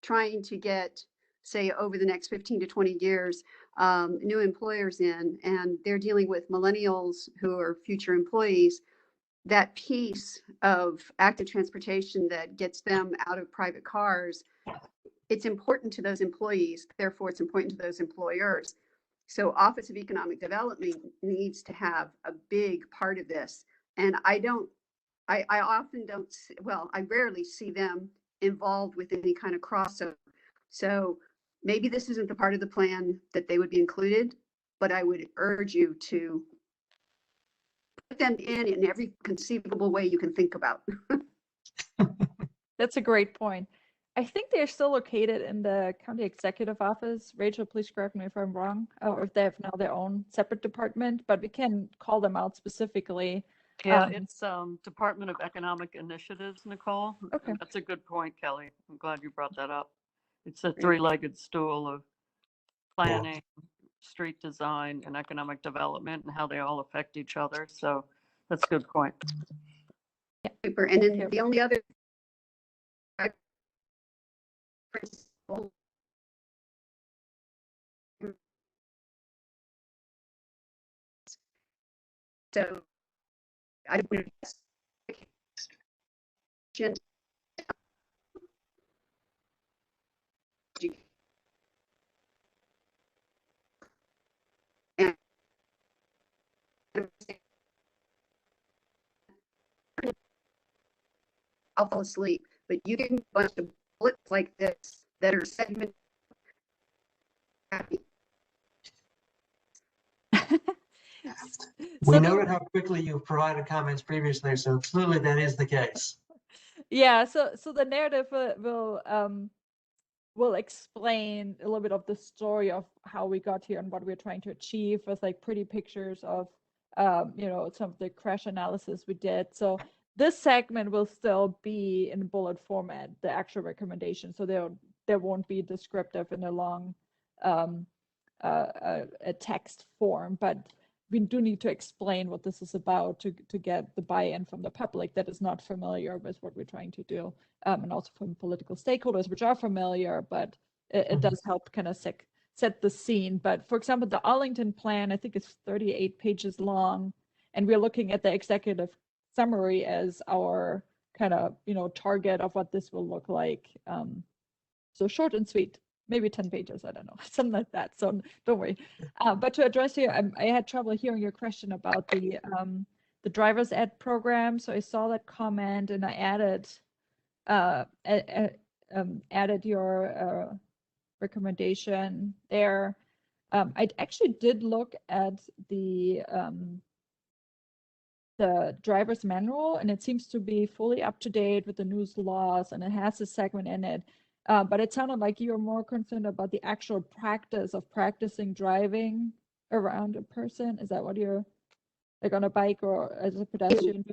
trying to get, say, over the next 15 to 20 years, new employers in, and they're dealing with millennials who are future employees, that piece of active transportation that gets them out of private cars, it's important to those employees, therefore it's important to those employers. So Office of Economic Development needs to have a big part of this. And I often don't, well, I rarely see them involved with any kind of crossover. So maybe this isn't the part of the plan that they would be included, but I would urge you to put them in every conceivable way you can think about. That's a great point. I think they're still located in the county executive office. Rachel, please correct me if I'm wrong, or if they have now their own separate department, but we can call them out specifically. Yeah, it's Department of Economic Initiatives, Nicole. Okay. That's a good point, Kelly. I'm glad you brought that up. It's a three-legged stool of planning, street design, and economic development, and how they all affect each other. So that's a good point. Super. And then the only other principle so I would and I'll fall asleep, but you get a bunch of bullets like this that are segmented. We noted how quickly you provided comments previously, so clearly that is the case. Yeah, so the narrative will explain a little bit of the story of how we got here and what we're trying to achieve, with like pretty pictures of you know, some of the crash analysis we did. So this segment will still be in bullet format, the actual recommendation. So there won't be descriptive in a long a text form, but we do need to explain what this is about to get the buy-in from the public that is not familiar with what we're trying to do, and also from political stakeholders, which are familiar, but it does help kind of set the scene. But for example, the Arlington plan, I think it's 38 pages long, and we're looking at the executive summary as our kind of, you know, target of what this will look like. So short and sweet. Maybe 10 pages, I don't know, something like that. So don't worry. But to address you, I had trouble hearing your question about the driver's ed program. So I saw that comment and I added your recommendation there. I actually did look at the driver's manual, and it seems to be fully up to date with the news laws, and it has a segment in it. But it sounded like you're more concerned about the actual practice of practicing driving around a person. Is that what you're, like, on a bike or as a pedestrian?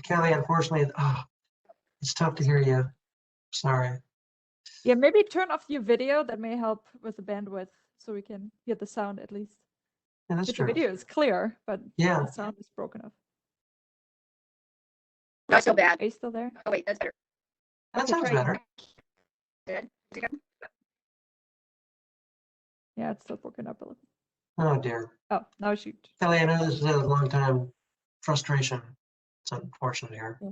Kelly, unfortunately, it's tough to hear you. Sorry. Yeah, maybe turn off your video. That may help with the bandwidth, so we can hear the sound at least. Yeah, that's true. The video is clear, but yeah, the sound is broken up. Not so bad. Are you still there? Oh wait, that's better. That sounds better. Yeah, it's still broken up a little. Oh dear. Oh, now shoot. Kelly, I know this is a long time frustration. It's unfortunate here. Yeah.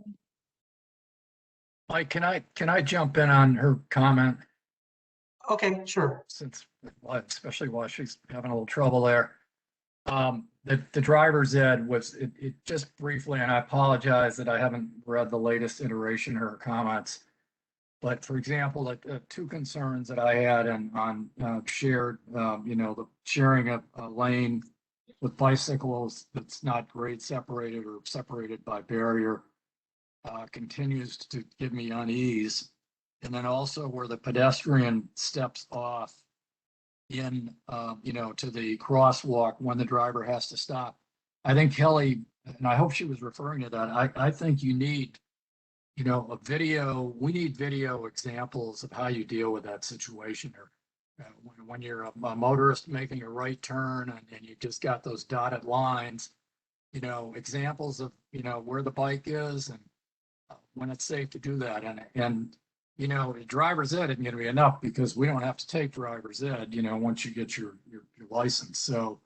Mike, can I jump in on her comment? Okay, sure. Since, especially while she's having a little trouble there. The driver's ed was, it just briefly, and I apologize that I haven't read the latest iteration of her comments. But for example, two concerns that I had on shared, you know, the sharing a lane with bicycles that's not grade separated or separated by barrier continues to give me unease. And then also where the pedestrian steps off in, you know, to the crosswalk when the driver has to stop. I think Kelly, and I hope she was referring to that, I think you need, you know, a video, we need video examples of how you deal with that situation. Or when you're a motorist making a right turn and you just got those dotted lines, you know, examples of, you know, where the bike is and when it's safe to do that. And driver's ed isn't going to be enough because we don't have to take driver's ed, once you get your license. So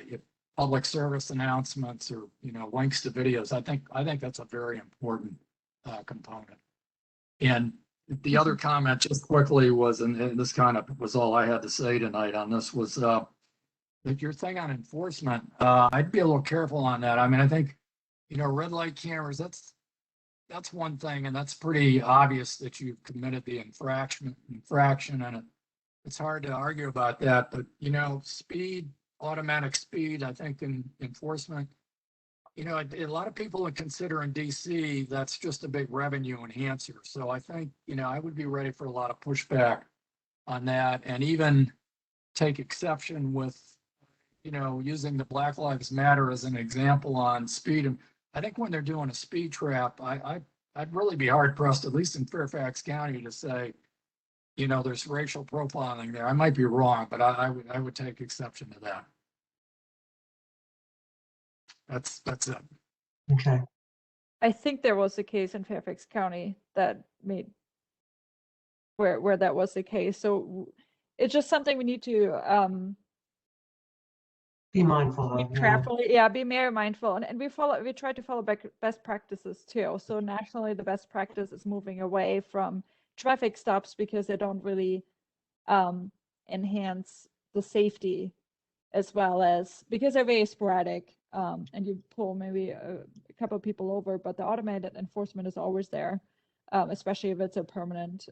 if public service announcements or, links to videos, I think that's a very important component. And the other comment just quickly was, and this kind of was all I had to say tonight on this, was that your thing on enforcement, I'd be a little careful on that. I mean, I think, red light cameras, that's one thing, and that's pretty obvious that you've committed the infraction, and it's hard to argue about that. But speed, automatic speed, I think in enforcement, a lot of people would consider in DC that's just a big revenue enhancer. So I think I would be ready for a lot of pushback on that, and even take exception with using the Black Lives Matter as an example on speed. And I think when they're doing a speed trap, I'd really be hard pressed, at least in Fairfax County, to say, there's racial profiling there. I might be wrong, but I would take exception to that. That's it. Okay. I think there was a case in Fairfax County that made where that was the case. So it's just something we need to Be mindful be of. carefully, be very mindful, and we try to follow best practices too. So nationally, the best practice is moving away from traffic stops because they don't really enhance the safety, as well as because they're very sporadic, and you pull maybe a couple of people over, but the automated enforcement is always there, especially if it's a permanent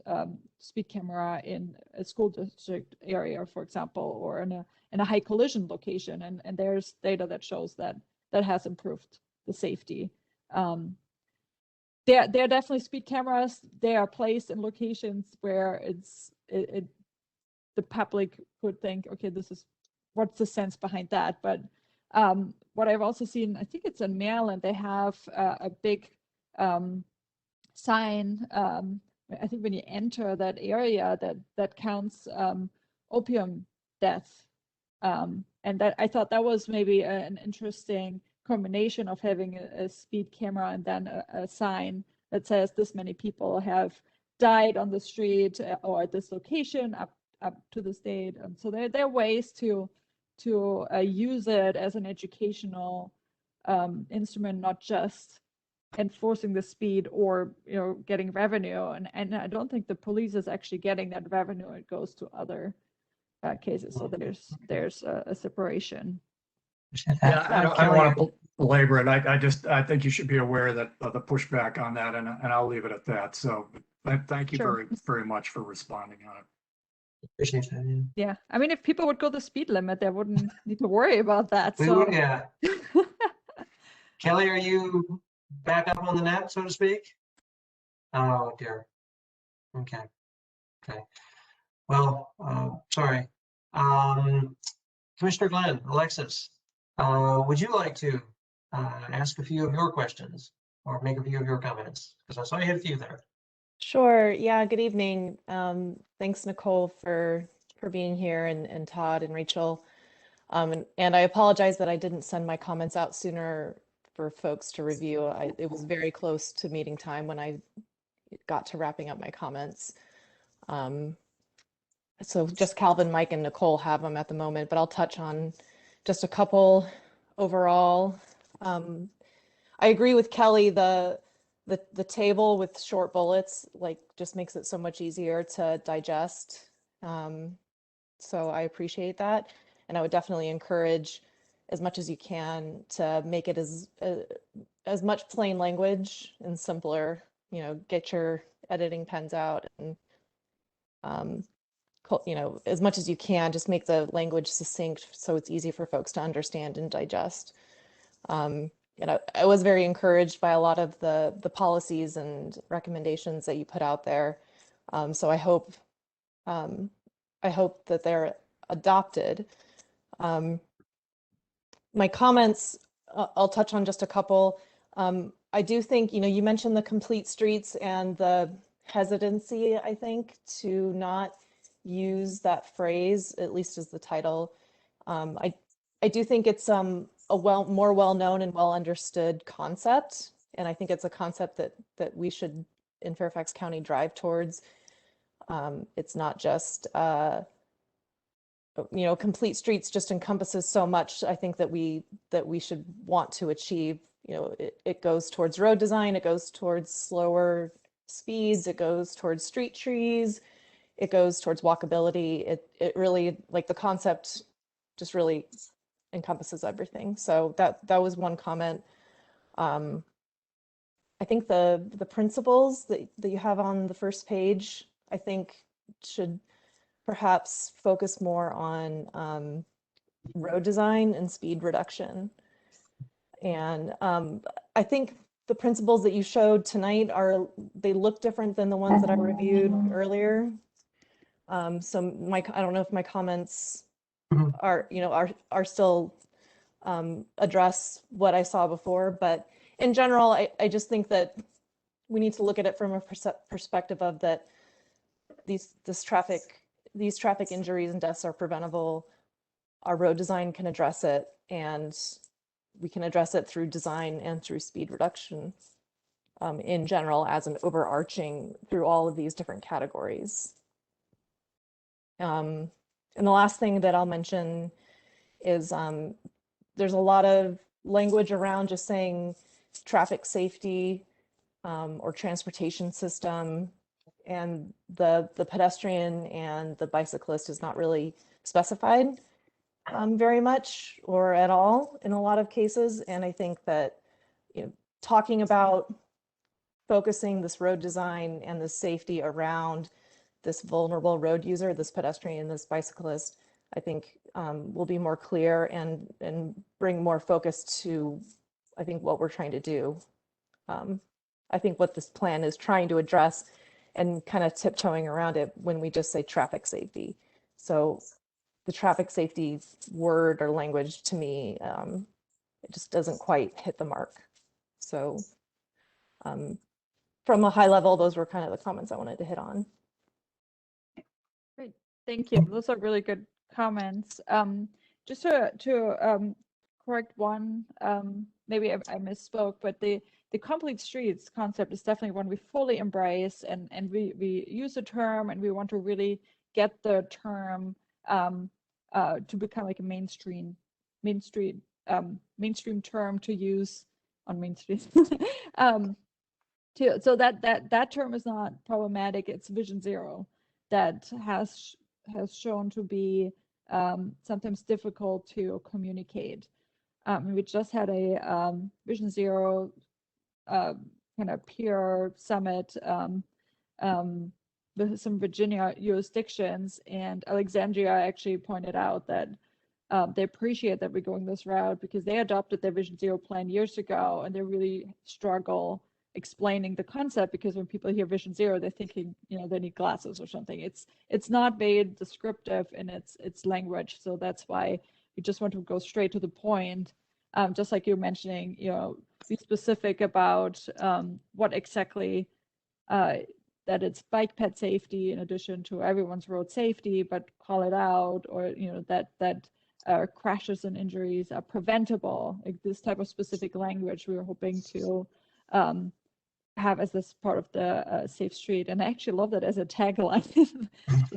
speed camera in a school district area, for example, or in a high collision location, and there's data that shows that has improved the safety. There are definitely speed cameras. They are placed in locations where the public could think, okay, what's the sense behind that? But what I've also seen, I think it's in Maryland, they have a big sign. I think when you enter that area, that counts opium deaths. And that I thought that was maybe an interesting combination of having a speed camera and then a sign that says this many people have died on the street or at this location up to this date. So there are ways to use it as an educational instrument, not just enforcing the speed or getting revenue. And I don't think the police is actually getting that revenue. It goes to other cases. So there's a separation. Yeah, I don't want to belabor it. I think you should be aware that of the pushback on that, and I'll leave it at that. So thank you Sure. very much for responding on it. Appreciate that. Yeah, I mean, if people would go the speed limit, they wouldn't need to worry about that. We So would, yeah. Kelly, are you back up on the net, so to speak? Oh dear. Okay. Well, sorry. Commissioner Glenn, Alexis, would you like to ask a few of your questions or make a few of your comments? Because I saw you had a few there. Sure. Yeah. Good evening. Thanks, Nicole, for being here, and Todd and Rachel. And I apologize that I didn't send my comments out sooner for folks to review. It was very close to meeting time when I got to wrapping up my comments. So just Calvin, Mike, and Nicole have them at the moment, but I'll touch on just a couple overall. I agree with Kelly, the table with short bullets just makes it so much easier to digest. So I appreciate that. And I would definitely encourage as much as you can to make it as much plain language and simpler, get your editing pens out and, as much as you can, just make the language succinct so it's easy for folks to understand and digest. I was very encouraged by a lot of the policies and recommendations that you put out there. So I hope that they're adopted. My comments, I'll touch on just a couple. I do think, you mentioned the complete streets and the hesitancy, I think, to not use that phrase, at least as the title. I do think it's a more well-known and well-understood concept, and I think it's a concept that we should in Fairfax County drive towards. It's not just, complete streets just encompasses so much. I think that we should want to achieve, it goes towards road design, it goes towards slower speeds, it goes towards street trees, it goes towards walkability. It really, like, the concept just really encompasses everything. So that was one comment. I think the principles that you have on the first page, I think should perhaps focus more on road design and speed reduction. And I think the principles that you showed tonight they look different than the ones that I reviewed earlier. So I don't know if my comments are still address what I saw before, but in general, I just think that we need to look at it from a perspective of that these traffic injuries and deaths are preventable. Our road design can address it, and we can address it through design and through speed reduction in general, as an overarching through all of these different categories. And the last thing that I'll mention is there's a lot of language around just saying traffic safety or transportation system, and the pedestrian and the bicyclist is not really specified very much or at all in a lot of cases. And I think that talking about focusing this road design and the safety around this vulnerable road user, this pedestrian, this bicyclist, I think will be more clear and bring more focus to, I think, what we're trying to do. I think what this plan is trying to address, and kind of tiptoeing around it when we just say traffic safety. So the traffic safety word or language, to me, it just doesn't quite hit the mark. So from a high level, those were kind of the comments I wanted to hit on. Great, thank you. Those are really good comments. Just to correct one, maybe I misspoke, but the complete streets concept is definitely one we fully embrace, and we use the term, and we want to really get the term to become like a mainstream term to use on Main Street. So that term is not problematic. It's Vision Zero that has shown to be sometimes difficult to communicate. We just had a Vision Zero kind of peer summit with some Virginia jurisdictions, and Alexandria actually pointed out that they appreciate that we're going this route because they adopted their Vision Zero plan years ago, and they really struggle explaining the concept, because when people hear Vision Zero, they're thinking, they need glasses or something. It's not made descriptive in its language, so that's why we just want to go straight to the point. Just like you're mentioning, be specific about what exactly that it's bike ped safety in addition to everyone's road safety, but call it out, or that crashes and injuries are preventable. Like this type of specific language we were hoping to have as this part of the safe street. And I actually love that as a tagline.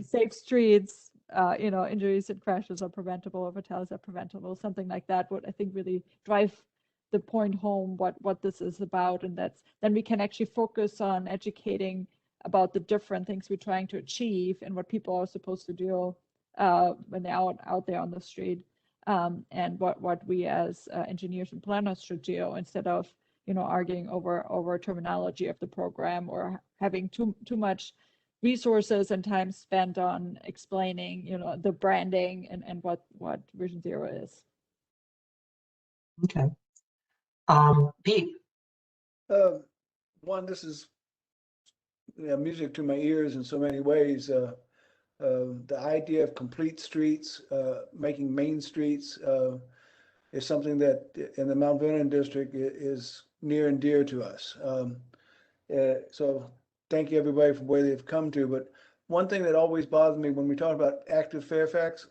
Safe streets, injuries and crashes are preventable, or fatalities are preventable, something like that would, I think, really drive the point home what this is about. And then we can actually focus on educating about the different things we're trying to achieve and what people are supposed to do when they're out there on the street, and what we as engineers and planners should do, instead of arguing over terminology of the program, or having too much resources and time spent on explaining the branding and what Vision Zero is. Okay. Pete. One, this is music to my ears in so many ways. The idea of complete streets, making main streets, is something that in the Mount Vernon district is near and dear to us. So thank you everybody for where they've come to. But one thing that always bothered me when we talk about active Fairfax,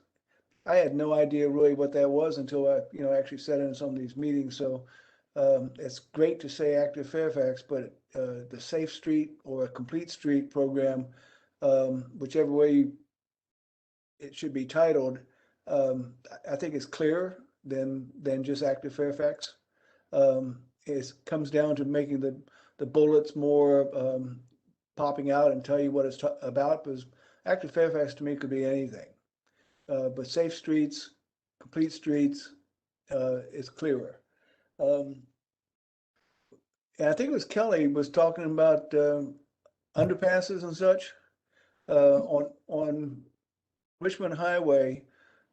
I had no idea really what that was until I actually sat in some of these meetings. So it's great to say active Fairfax, but the Safe Street or a Complete Street program, whichever way it should be titled, I think it's clearer than just Active Fairfax. It comes down to making the bullets more popping out and tell you what it's about, because Active Fairfax to me could be anything. But Safe Streets, Complete Streets is clearer. And I think it was Kelly was talking about underpasses and such on Richmond Highway.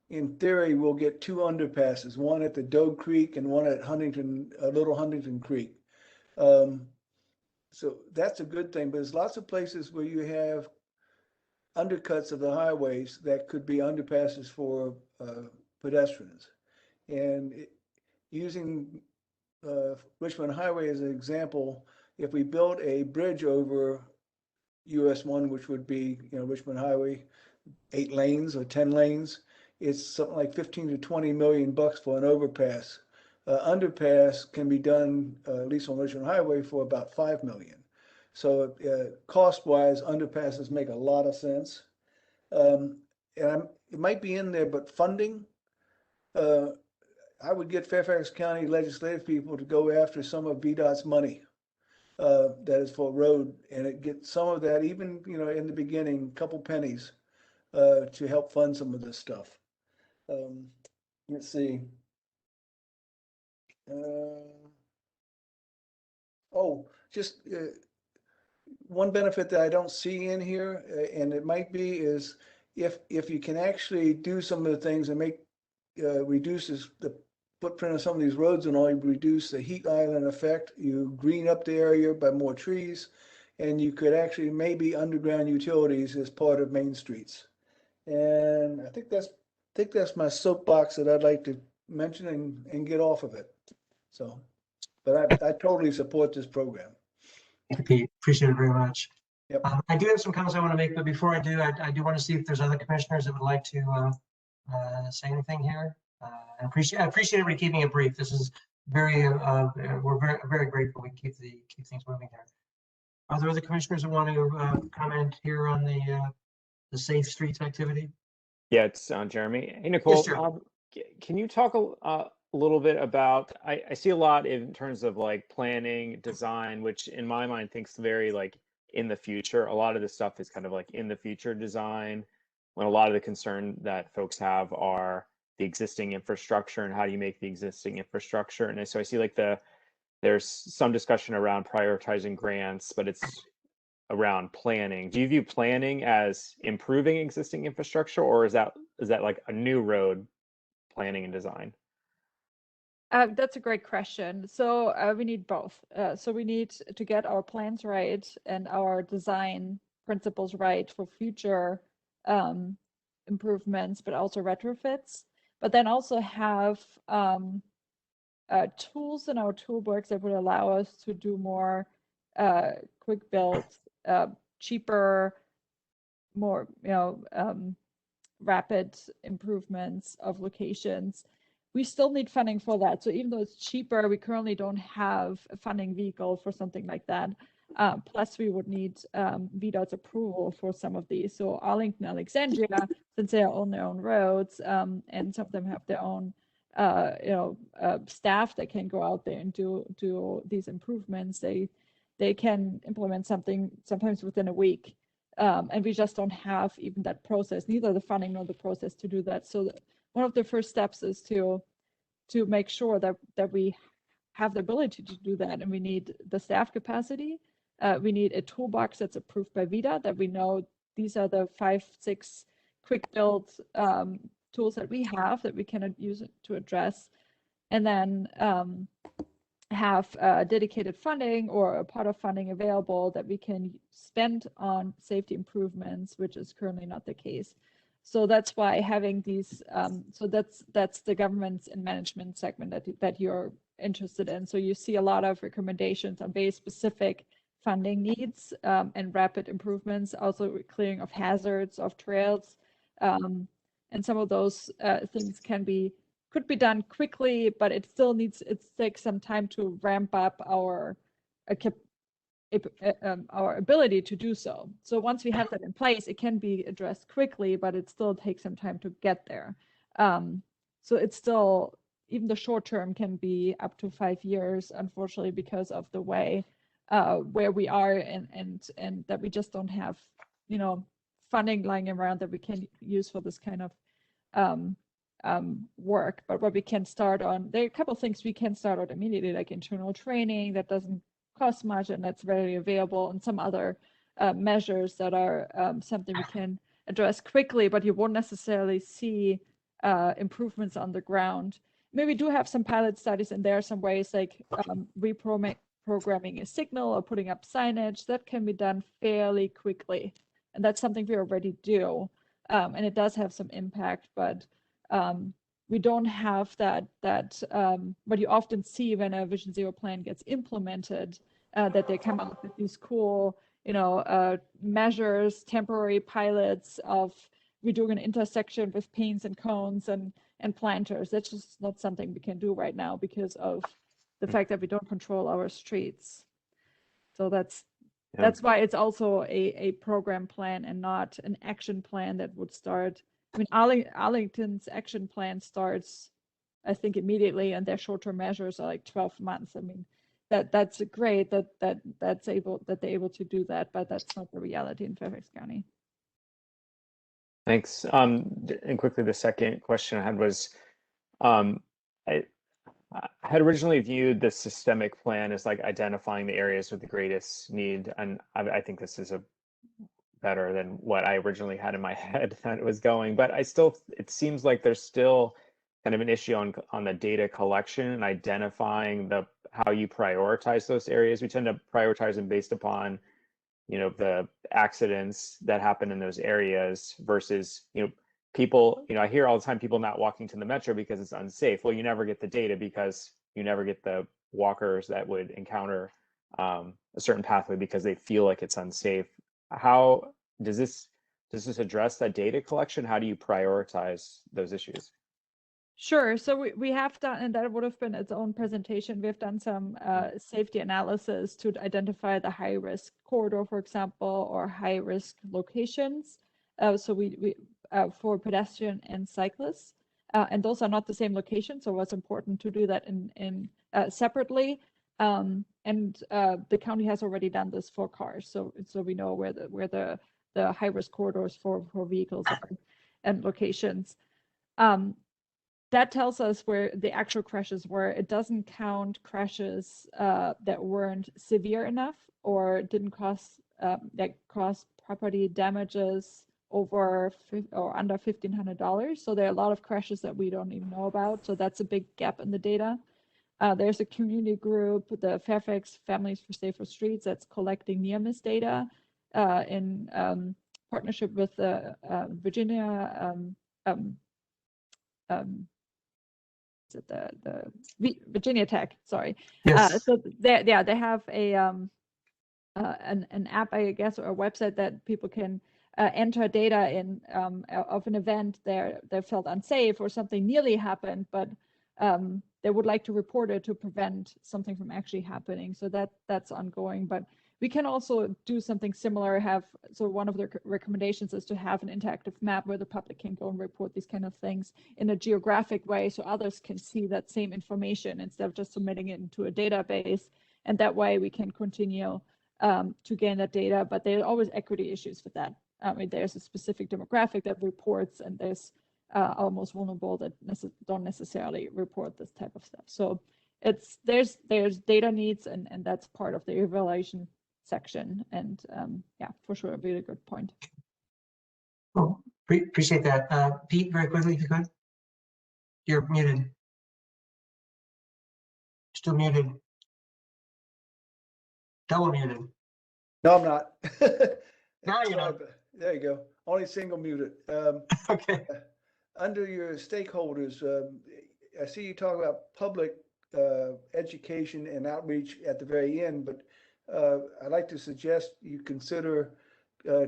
In theory, we'll get 2 underpasses, one at the Doe Creek and one at Little Huntington Creek. So that's a good thing, but there's lots of places where you have undercuts of the highways that could be underpasses for pedestrians. And using Richmond Highway as an example, if we built a bridge over US 1, which would be, Richmond Highway, 8 lanes or 10 lanes, it's something like 15 to 20 million bucks for an overpass. Underpass can be done, at least on Richmond Highway, for about 5 million. So cost-wise, underpasses make a lot of sense. And it might be in there, but funding, I would get Fairfax County legislative people to go after some of VDOT's money that is for road, and get some of that, even in the beginning, a couple pennies to help fund some of this stuff. Let's see. Just one benefit that I don't see in here, and it might be, is if you can actually do some of the things and make reduces the footprint of some of these roads, and all, you reduce the heat island effect, you green up the area by more trees, and you could actually maybe underground utilities as part of main streets. And I think that's my soapbox that I'd like to mention and get off of it. So, but I totally support this program. Thank you, Pete. Appreciate it very much. Yep. I do have some comments I want to make, but before I do, I do want to see if there's other commissioners that would like to say anything here. I appreciate everybody keeping it brief. This is very, we're very grateful we keep things moving here. Are there other commissioners that want to comment here on the Safe Streets activity? Yeah, it's Jeremy. Hey, Nicole, Yes, sir. Can you talk a little bit about, I see a lot in terms of like planning, design, which in my mind thinks very like in the future. A lot of this stuff is kind of like in the future design, when a lot of the concern that folks have are the existing infrastructure and how do you make the existing infrastructure. And so I see like there's some discussion around prioritizing grants, but it's around planning. Do you view planning as improving existing infrastructure, or is that like a new road planning and design? That's a great question. So we need both. So we need to get our plans right and our design principles right for future improvements, but also retrofits. But then also have tools in our toolbox that would allow us to do more quick builds, cheaper, more rapid improvements of locations. We still need funding for that. So even though it's cheaper, we currently don't have a funding vehicle for something like that. Plus, we would need VDOT's approval for some of these. So Arlington, Alexandria, since they own their own roads, and some of them have their own staff that can go out there and do these improvements, they can implement something sometimes within a week. And we just don't have even that process, neither the funding nor the process to do that. So one of the first steps is to make sure that we have the ability to do that, and we need the staff capacity. We need a toolbox that's approved by VDOT, that we know these are the 5-6 quick build tools that we have that we can use to address, and then have dedicated funding or a part of funding available that we can spend on safety improvements, which is currently not the case. So that's why having these, so that's the governance and management segment that you're interested in. So you see a lot of recommendations on very specific funding needs and rapid improvements, also clearing of hazards of trails. And some of those things could be done quickly, but it takes some time to ramp up our our ability to do so. So once we have that in place, it can be addressed quickly, but it still takes some time to get there. So it's still, even the short term can be up to 5 years, unfortunately, because of the way where we are and that we just don't have, funding lying around that we can use for this kind of work. But what we can start on, there are a couple of things we can start on immediately, like internal training that doesn't cost much and that's readily available, and some other measures that are something we can address quickly, but you won't necessarily see improvements on the ground. Maybe we do have some pilot studies, and there are some ways like reprogramming a signal or putting up signage that can be done fairly quickly, and that's something we already do, and it does have some impact, but we don't have that what you often see when a Vision Zero plan gets implemented, that they come up with these cool, measures, temporary pilots of redoing an intersection with paints and cones and planters. That's just not something we can do right now because of the fact that we don't control our streets. So that's why it's also a program plan and not an action plan that would start. I mean, Arlington's action plan starts, I think, immediately, and their short-term measures are like 12 months. I mean, that's great that they're able to do that, but that's not the reality in Fairfax County. Thanks. And quickly, the second question I had was, I had originally viewed the systemic plan as like identifying the areas with the greatest need, and I think this is better than what I originally had in my head that it was going. But it seems like there's still kind of an issue on the data collection and identifying how you prioritize those areas. We tend to prioritize them based upon the accidents that happen in those areas versus people. I hear all the time people not walking to the metro because it's unsafe. Well, you never get the data because you never get the walkers that would encounter a certain pathway because they feel like it's unsafe. How does this address that data collection? How do you prioritize those issues? Sure. So we have done, and that would have been its own presentation, we've done some safety analysis to identify the high risk corridor, for example, or high risk locations. So we for pedestrian and cyclists, and those are not the same location. So it's important to do that in separately. And the county has already done this for cars. So we know where the high risk corridors for vehicles are and locations. That tells us where the actual crashes were. It doesn't count crashes that weren't severe enough or didn't cause property damages over or under $1,500. So there are a lot of crashes that we don't even know about. So that's a big gap in the data. There's a community group, the Fairfax Families for Safer Streets, that's collecting near-miss data in partnership with the Virginia TAC, sorry. Yes. So they have an app, I guess, or a website that people can enter data in of an event they felt unsafe or something nearly happened, but they would like to report it to prevent something from actually happening. So that's ongoing, but we can also do something similar. So one of the recommendations is to have an interactive map where the public can go and report these kind of things in a geographic way, so others can see that same information instead of just submitting it into a database. And that way we can continue to gain that data. But there are always equity issues with that. I mean, there's a specific demographic that reports, and there's our most vulnerable that don't necessarily report this type of stuff. So there's data needs, and that's part of the evaluation section. And yeah, for sure, a really good point. Well, appreciate that. Pete, very quickly, if you could. You're muted. Still muted. Double muted. No, I'm not. Now you know. There you go. Only single muted. Okay. Under your stakeholders, I see you talk about public education and outreach at the very end, but I'd like to suggest you consider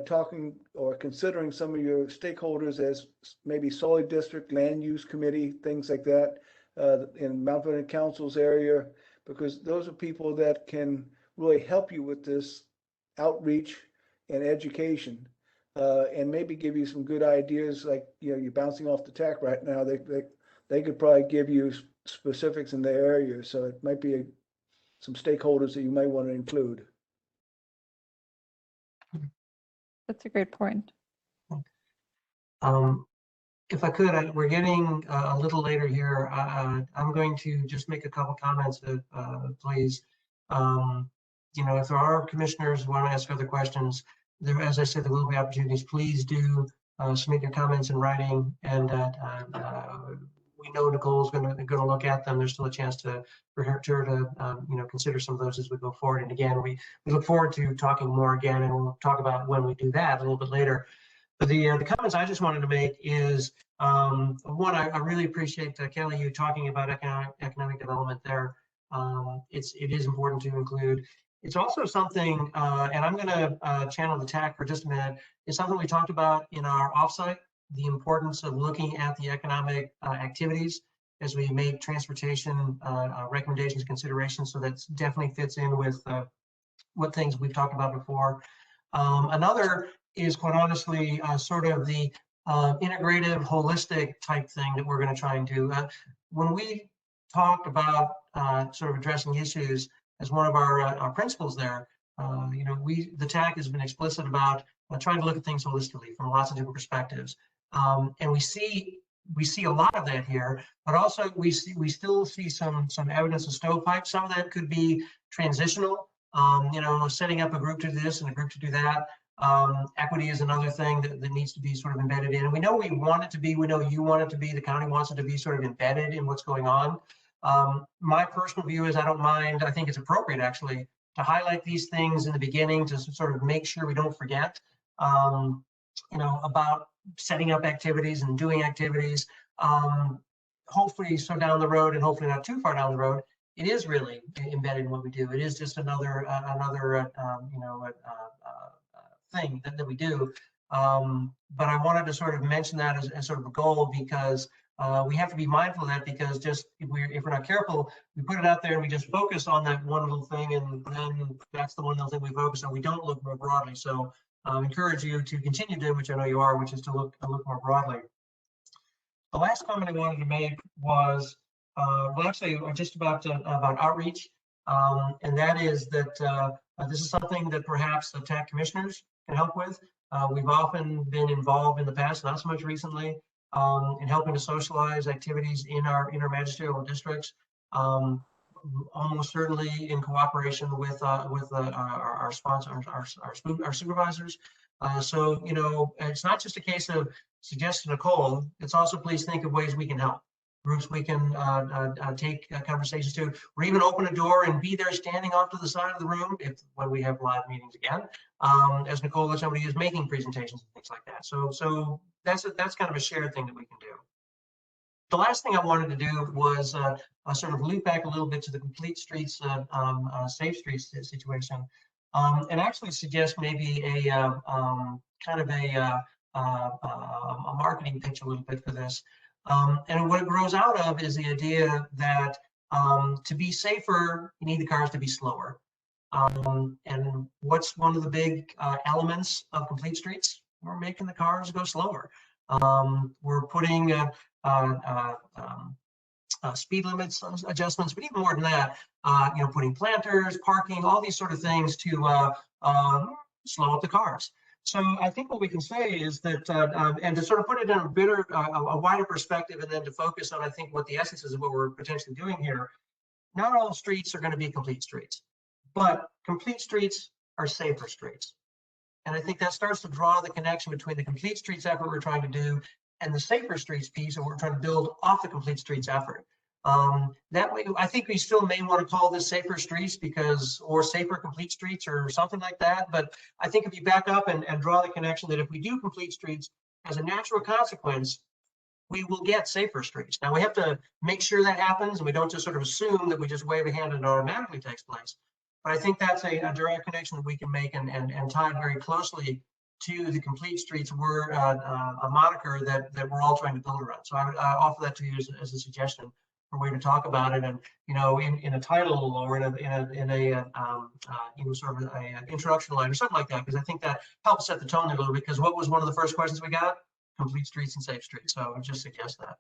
talking or considering some of your stakeholders as maybe solid district, land use committee, things like that in Mount Vernon Council's area, because those are people that can really help you with this outreach and education, and maybe give you some good ideas. Like, you know, you're bouncing off the TAC right now. They could probably give you specifics in their area. So it might be some stakeholders that you might want to include. That's a great point. If I could, we're getting a little later here. I'm going to just make a couple comments, please. You know, if there are commissioners who want to ask other questions, there, as I said, there will be opportunities. Please do submit your comments in writing, and we know Nicole's going to look at them. There's still a chance for her to you know, consider some of those as we go forward. And again, we look forward to talking more again, and we'll talk about when we do that a little bit later. But the comments I just wanted to make is, one, I really appreciate, Kelly, you talking about economic development there. It is important to include. It's also something, and I'm going to channel the TAC for just a minute. It's something we talked about in our offsite, the importance of looking at the economic activities as we make transportation recommendations, considerations. So that definitely fits in with what things we've talked about before. Another is, quite honestly, sort of the integrative, holistic type thing that we're going to try and do. When we talked about sort of addressing issues as one of our principles there, you know, the TAC has been explicit about trying to look at things holistically from lots of different perspectives, and we see a lot of that here. But also we still see some evidence of stovepipes. Some of that could be transitional. You know, setting up a group to do this and a group to do that. Equity is another thing that needs to be sort of embedded in. And we know we want it to be, we know you want it to be, the county wants it to be sort of embedded in what's going on. My personal view is I don't mind, I think it's appropriate actually to highlight these things in the beginning to sort of make sure we don't forget, you know, about setting up activities and doing activities. Hopefully, so down the road, and hopefully not too far down the road, it is really embedded in what we do. It is just another you know, thing that we do. But I wanted to sort of mention that as sort of a goal, because we have to be mindful of that, because just if we're not careful, we put it out there and we just focus on that one little thing, and then that's the one little thing we focus on. We don't look more broadly. So I encourage you to continue doing, which I know you are, which is to look more broadly. The last comment I wanted to make was, well, actually, just about outreach, and that is that this is something that perhaps the TAC commissioners can help with. We've often been involved in the past, not so much recently, in helping to socialize activities in our magisterial districts, almost certainly in cooperation with our sponsors, our supervisors. So, you know, it's not just a case of suggest to Nicole, it's also please think of ways we can help. Groups we can take conversations to, or even open a door and be there standing off to the side of the room when we have live meetings again, as Nicole or somebody is making presentations and things like that. So that's kind of a shared thing that we can do. The last thing I wanted to do was sort of loop back a little bit to the complete streets, safe streets situation, and actually suggest maybe a kind of a marketing pitch a little bit for this. And what it grows out of is the idea that to be safer, you need the cars to be slower. And what's one of the big elements of complete streets? We're making the cars go slower. We're putting speed limits adjustments, but even more than that, you know, putting planters, parking, all these sort of things to slow up the cars. So I think what we can say is that, and to sort of put it in a wider perspective, and then to focus on, I think, what the essence is of what we're potentially doing here. Not all streets are going to be complete streets, but complete streets are safer streets. And I think that starts to draw the connection between the complete streets effort we're trying to do and the safer streets piece that we're trying to build off the complete streets effort. That way, I think we still may want to call this safer streets or safer complete streets or something like that. But I think if you back up and draw the connection that if we do complete streets, as a natural consequence, we will get safer streets. Now we have to make sure that happens, and we don't just sort of assume that we just wave a hand and it automatically takes place. But I think that's a direct connection that we can make and tie very closely to the complete streets word, a moniker that we're all trying to build around. So I would offer that to you as a suggestion. way to talk about it. And, you know, in a title or in you know, sort of an introduction line or something like that, because I think that helps set the tone a little bit, because what was one of the first questions we got? Complete streets and safe streets. So I would just suggest that.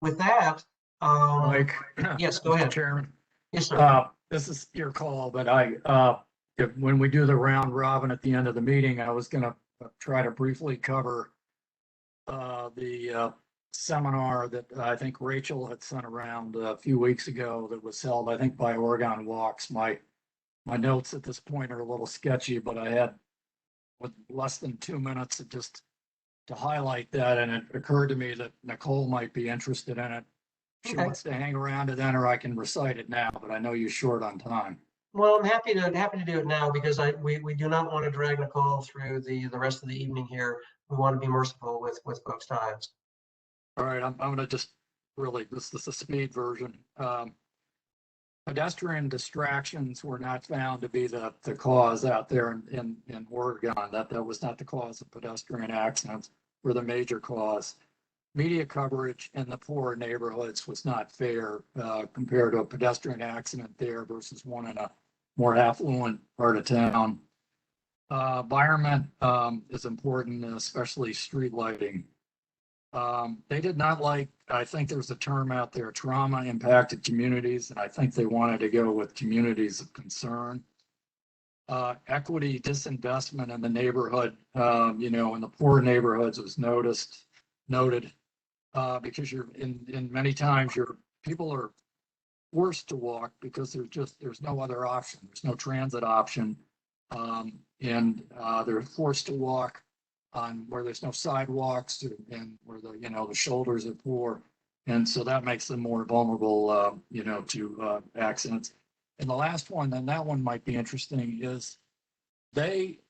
With that, Mike. yes, go Mr. ahead. Chairman. Yes, sir. This is your call, but when we do the round robin at the end of the meeting, I was gonna try to briefly cover the seminar that I think Rachel had sent around a few weeks ago that was held, I think, by Oregon Walks. My notes at this point are a little sketchy, but I had with less than 2 minutes to highlight that, and it occurred to me that Nicole might be interested in it. She Okay. wants to hang around to then, or I can recite it now, but I know you're short on time. Well, I'm happy to do it now, because we do not want to drag Nicole through the rest of the evening here. We want to be merciful with folks' times. All right, I'm gonna just really, this is the speed version. Pedestrian distractions were not found to be the cause out there in Oregon. That was not the cause of pedestrian accidents, were the major cause. Media coverage in the poor neighborhoods was not fair compared to a pedestrian accident there versus one in a more affluent part of town. Environment is important, especially street lighting. They did not like, I think there's a term out there, trauma impacted communities, and I think they wanted to go with communities of concern. Equity disinvestment in the neighborhood, you know, in the poor neighborhoods was noted, because you're in many times people are forced to walk because there's no other option. There's no transit option. And they're forced to walk on where there's no sidewalks and where the shoulders are poor. And so that makes them more vulnerable, you know, to accidents. And the last one, and that one might be interesting, is they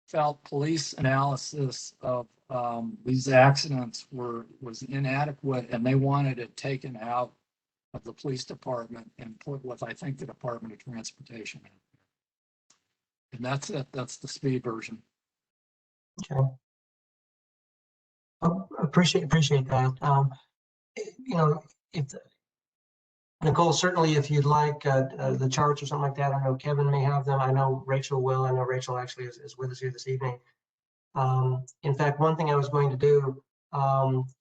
felt police analysis of these accidents was inadequate, and they wanted it taken out of the police department and put with, I think, the Department of Transportation. And that's it. That's the speed version. Okay. Appreciate that. You know, Nicole, certainly if you'd like the charts or something like that, I know Kevin may have them. I know Rachel will. I know Rachel actually is with us here this evening. In fact, one thing I was going to do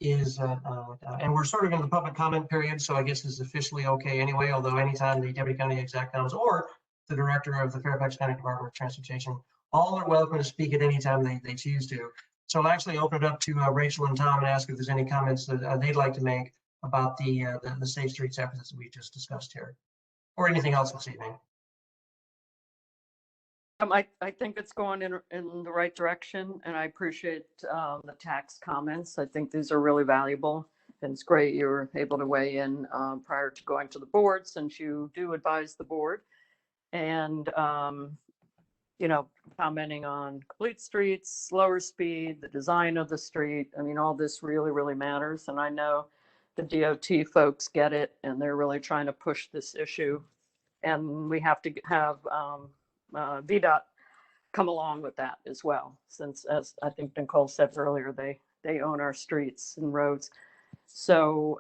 is, and we're sort of in the public comment period, so I guess this is officially okay anyway, although anytime the Deputy County Exec comes or the Director of the Fairfax County Department of Transportation, all are welcome to speak at any time they choose to. So I'll actually open it up to Rachel and Tom and ask if there's any comments that they'd like to make about the Safe Streets efforts that we just discussed here, or anything else this evening. I think it's going in the right direction, and I appreciate the tax comments. I think these are really valuable, and it's great you were able to weigh in prior to going to the board, since you do advise the board. And you know, commenting on complete streets, slower speed, the design of the street. I mean, all this really, really matters. And I know the DOT folks get it, and they're really trying to push this issue. And we have to have VDOT come along with that as well, since, as I think Nicole said earlier, they own our streets and roads. So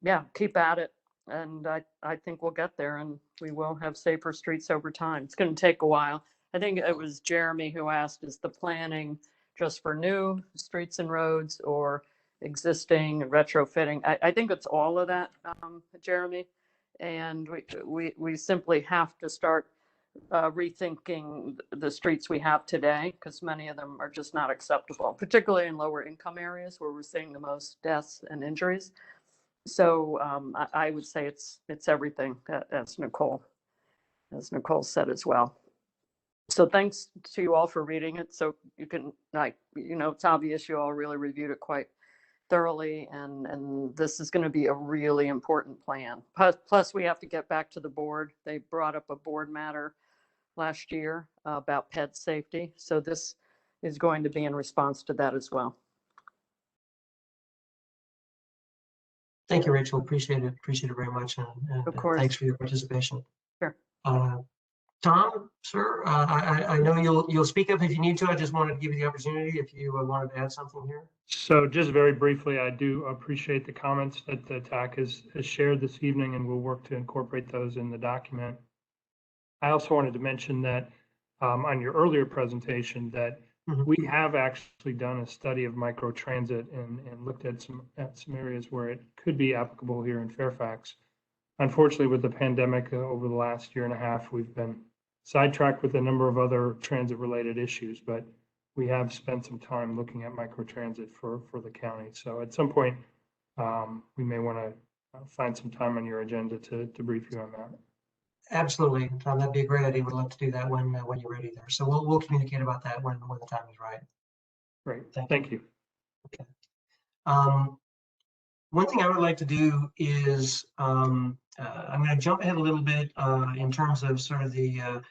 yeah, keep at it. And I think we'll get there, and we will have safer streets over time. It's going to take a while. I think it was Jeremy who asked, is the planning just for new streets and roads or existing and retrofitting? I think it's all of that, Jeremy. And we simply have to start rethinking the streets we have today, because many of them are just not acceptable, particularly in lower income areas where we're seeing the most deaths and injuries. So I would say it's everything, as Nicole said as well. So thanks to you all for reading it. So you can, like, you know, it's obvious you all really reviewed it quite thoroughly, and this is going to be a really important plan. Plus we have to get back to the board. They brought up a board matter last year about pet safety. So this is going to be in response to that as well. Thank you, Rachel. Appreciate it very much. And of course. Thanks for your participation. Sure. Tom, sir, I know you'll speak up if you need to. I just wanted to give you the opportunity if you wanted to add something here. So just very briefly, I do appreciate the comments that the TAC has shared this evening, and we'll work to incorporate those in the document. I also wanted to mention that on your earlier presentation that we have actually done a study of microtransit and looked at some areas where it could be applicable here in Fairfax. Unfortunately, with the pandemic over the last year and a half, we've been sidetracked with a number of other transit-related issues, but we have spent some time looking at microtransit for the county. So at some point, we may want to find some time on your agenda to brief you on that. Absolutely, Tom, that'd be a great idea. We'd love to do that when you're ready there. So we'll communicate about that when the time is right. Great, thank you. Okay. One thing I would like to do is I'm going to jump ahead a little bit in terms of sort of the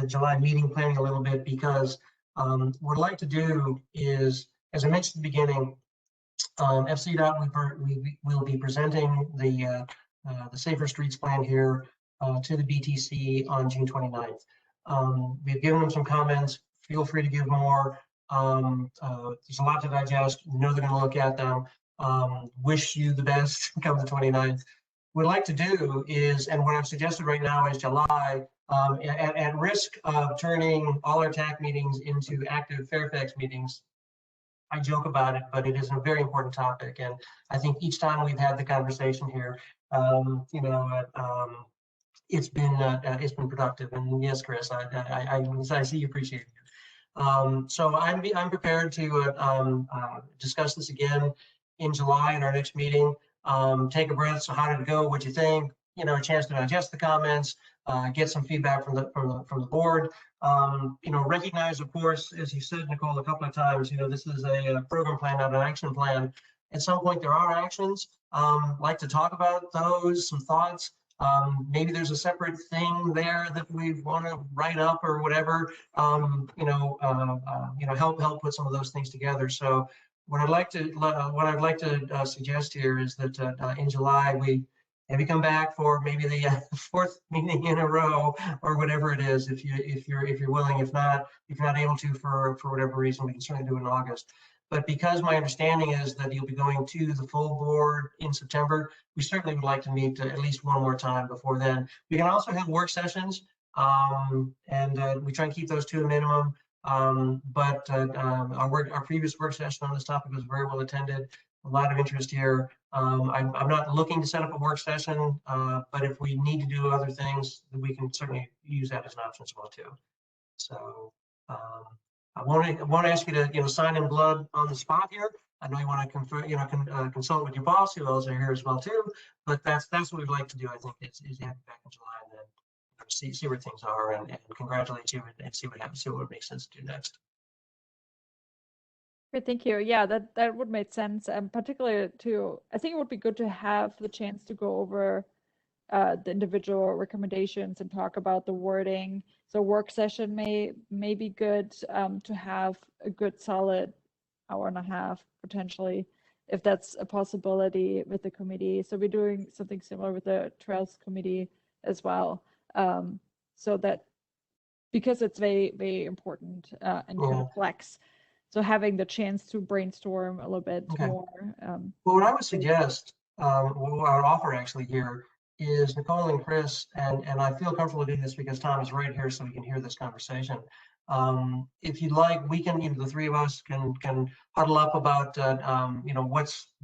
July meeting planning a little bit, because what I'd like to do is, as I mentioned at the beginning, FCDOT, we will be presenting the Safer Streets Plan here to the BTC on June 29th. We've given them some comments. Feel free to give more. There's a lot to digest. We know they're going to look at them. Wish you the best come the 29th. What I'd like to do is, and what I've suggested right now is July, at risk of turning all our TAC meetings into active Fairfax meetings. I joke about it, but it is a very important topic. And I think each time we've had the conversation here, it's been productive. And yes, Chris, I see you appreciate it. So I'm prepared to discuss this again in July in our next meeting. Take a breath. So how did it go? What'd you think? A chance to digest the comments, get some feedback from the board. Recognize, of course, as you said, Nicole, a couple of times, this is a program plan, not an action plan. At some point, there are actions. Like to talk about those, some thoughts. Maybe there's a separate thing there that we want to write up or whatever. Help put some of those things together. So what I'd like to suggest here is that in July we maybe come back for maybe the fourth meeting in a row or whatever it is, if you're willing. If you're not able to for whatever reason, we can certainly do it in August. But because my understanding is that you'll be going to the full board in September, we certainly would like to meet at least one more time before then. We can also have work sessions, and we try and keep those to a minimum. But our previous work session on this topic was very well attended. A lot of interest here. I'm not looking to set up a work session, but if we need to do other things, we can certainly use that as an option as well too. So I won't ask you to sign in blood on the spot here. I know you want to consult with your boss, who else are here as well too. But that's what we'd like to do. I think is have you back in July and then see where things are and congratulate you and see what happens. See what makes sense to do next. Great, thank you. Yeah, that would make sense. Particularly I think it would be good to have the chance to go over the individual recommendations and talk about the wording. So work session may be good to have a good solid hour and a half potentially, if that's a possibility with the committee. So we're doing something similar with the Trails Committee as well. So that, because it's very, very important and complex. So having the chance to brainstorm a little bit more. Well, what I would suggest, what I would offer actually here is Nicole and Chris, and I feel comfortable doing this because Tom is right here so we can hear this conversation. If you'd like, we can, the three of us can huddle up about,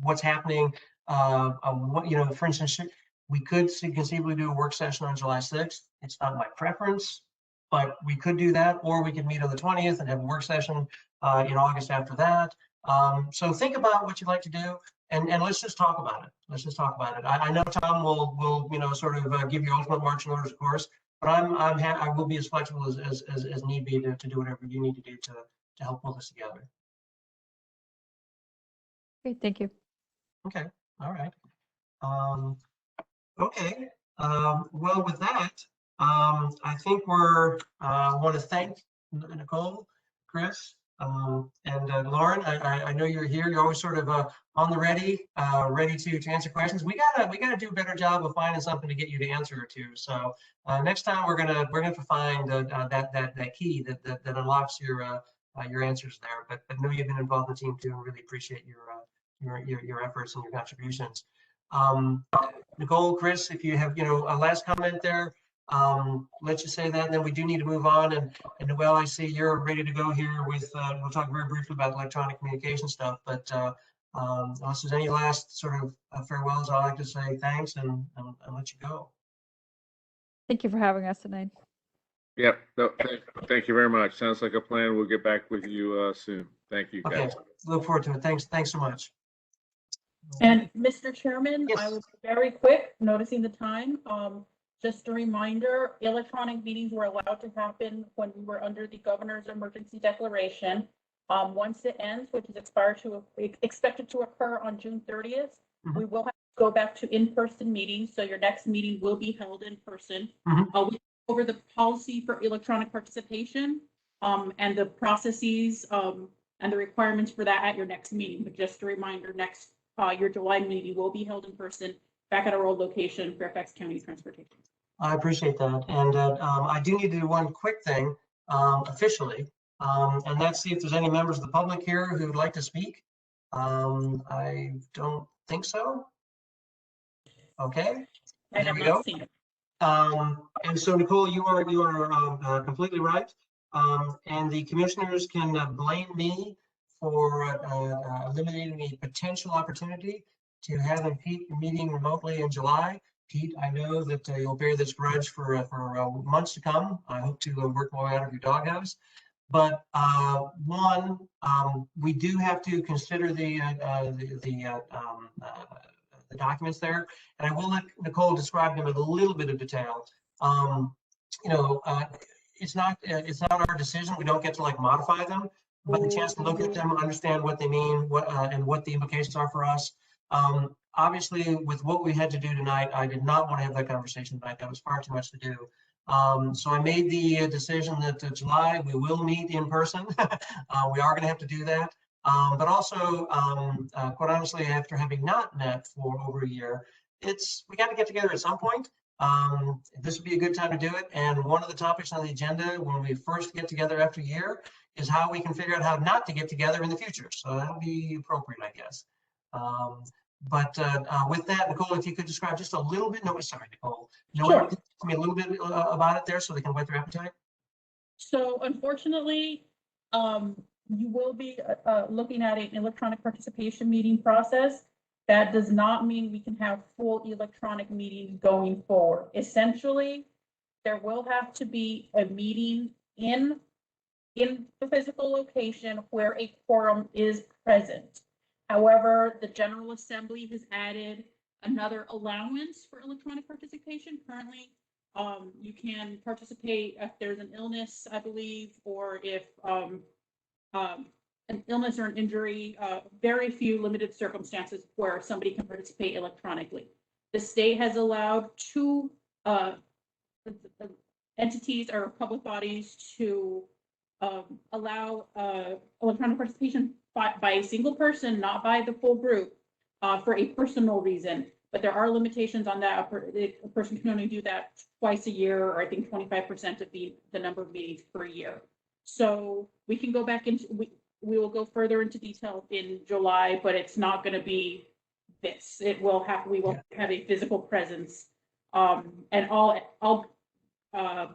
what's happening. For instance, we could conceivably do a work session on July 6th. It's not my preference, but we could do that, or we could meet on the 20th and have a work session in August after that. So think about what you'd like to do, and let's just talk about it. Let's just talk about it. I know Tom will sort of give you ultimate marching orders, of course, but I will be as flexible as need be to do whatever you need to do to help pull this together. Okay, thank you. Okay, all right. Okay. Well, with that, I think I want to thank Nicole, Chris, And Lauren, I know you're here. You're always sort of on the ready, ready to answer questions. We gotta do a better job of finding something to get you to answer or two. So next time we're gonna have to find that key that unlocks your answers there. But know you've been involved in the team too, and really appreciate your efforts and your contributions. Nicole, Chris, if you have a last comment there. Let's just say that, and then we do need to move on. And Noelle, I see you're ready to go here with, we'll talk very briefly about electronic communication stuff, but unless there's any last sort of farewells, I'd like to say thanks and let you go. Thank you for having us tonight. Yep. No, thank you very much. Sounds like a plan. We'll get back with you soon. Thank you, guys. Okay. Look forward to it. Thanks so much. And Mr. Chairman, Yes. I will be very quick, noticing the time. Just a reminder, electronic meetings were allowed to happen when we were under the governor's emergency declaration. Once it ends, which is expected to occur on June 30th, we will have to go back to in-person meetings. So your next meeting will be held in person. We'll go over the policy for electronic participation and the processes and the requirements for that at your next meeting. But just a reminder, your July meeting will be held in person back at our old location, Fairfax County Transportation. I appreciate that. And I do need to do one quick thing officially, and that's see if there's any members of the public here who would like to speak. I don't think so. Okay. I There have we not go. seen it. And so, Nicole, you are completely right. And the commissioners can blame me for eliminating a potential opportunity to have a meeting remotely in July. Pete, I know that you'll bear this grudge for months to come. I hope to work my way out of your doghouse. But one, we do have to consider the documents there, and I will let Nicole describe them in a little bit of detail. It's not our decision. We don't get to modify them, but the chance to look at them, understand what they mean, and what the implications are for us. Obviously, with what we had to do tonight, I did not want to have that conversation tonight. That was far too much to do. So I made the decision that July we will meet in person. We are going to have to do that. But also, quite honestly, after having not met for over a year, we got to get together at some point. This would be a good time to do it. And one of the topics on the agenda when we first get together after a year is how we can figure out how not to get together in the future. So that'll be appropriate, I guess. But with that, Nicole, if you could describe just a little bit, Nicole, Sure. Tell me a little bit about it there so they can whet their appetite. So unfortunately, you will be looking at an electronic participation meeting process. That does not mean we can have full electronic meetings going forward. Essentially, there will have to be a meeting in the physical location where a quorum is present. However, the General Assembly has added another allowance for electronic participation. Currently, you can participate if there's an illness, I believe, or if an illness or an injury, very few limited circumstances where somebody can participate electronically. The state has allowed two entities or public bodies to allow electronic participation by a single person, not by the full group, for a personal reason. But there are limitations on that. A person can only do that twice a year, or I think 25% of the number of meetings per year. So we can go back into, we will go further into detail in July, but it's not going to be this. We will have a physical presence, and all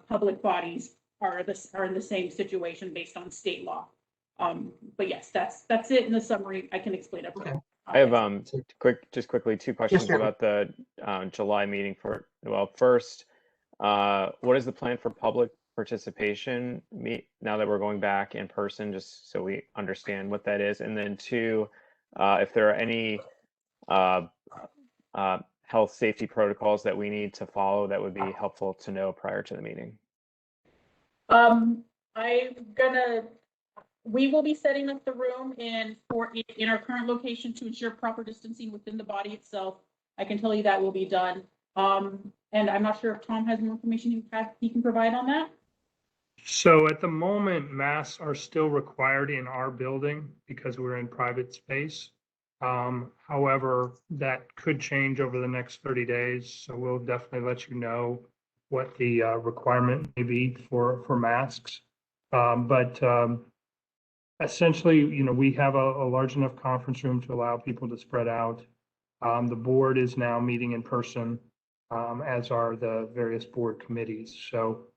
public bodies are in the same situation based on state law. But yes, that's it in the summary. I can explain it. Okay. I have quickly two questions about the July meeting. First, what is the plan for public participation now that we're going back in person, just so we understand what that is? And then two, if there are any health safety protocols that we need to follow that would be helpful to know prior to the meeting. We will be setting up the room in our current location to ensure proper distancing within the body itself. I can tell you that will be done. And I'm not sure if Tom has more information he can provide on that. So at the moment, masks are still required in our building because we're in private space. However, that could change over the next 30 days. So we'll definitely let you know what the requirement may be for masks. But essentially, you know, we have a large enough conference room to allow people to spread out. The board is now meeting in person, as are the various board committees. So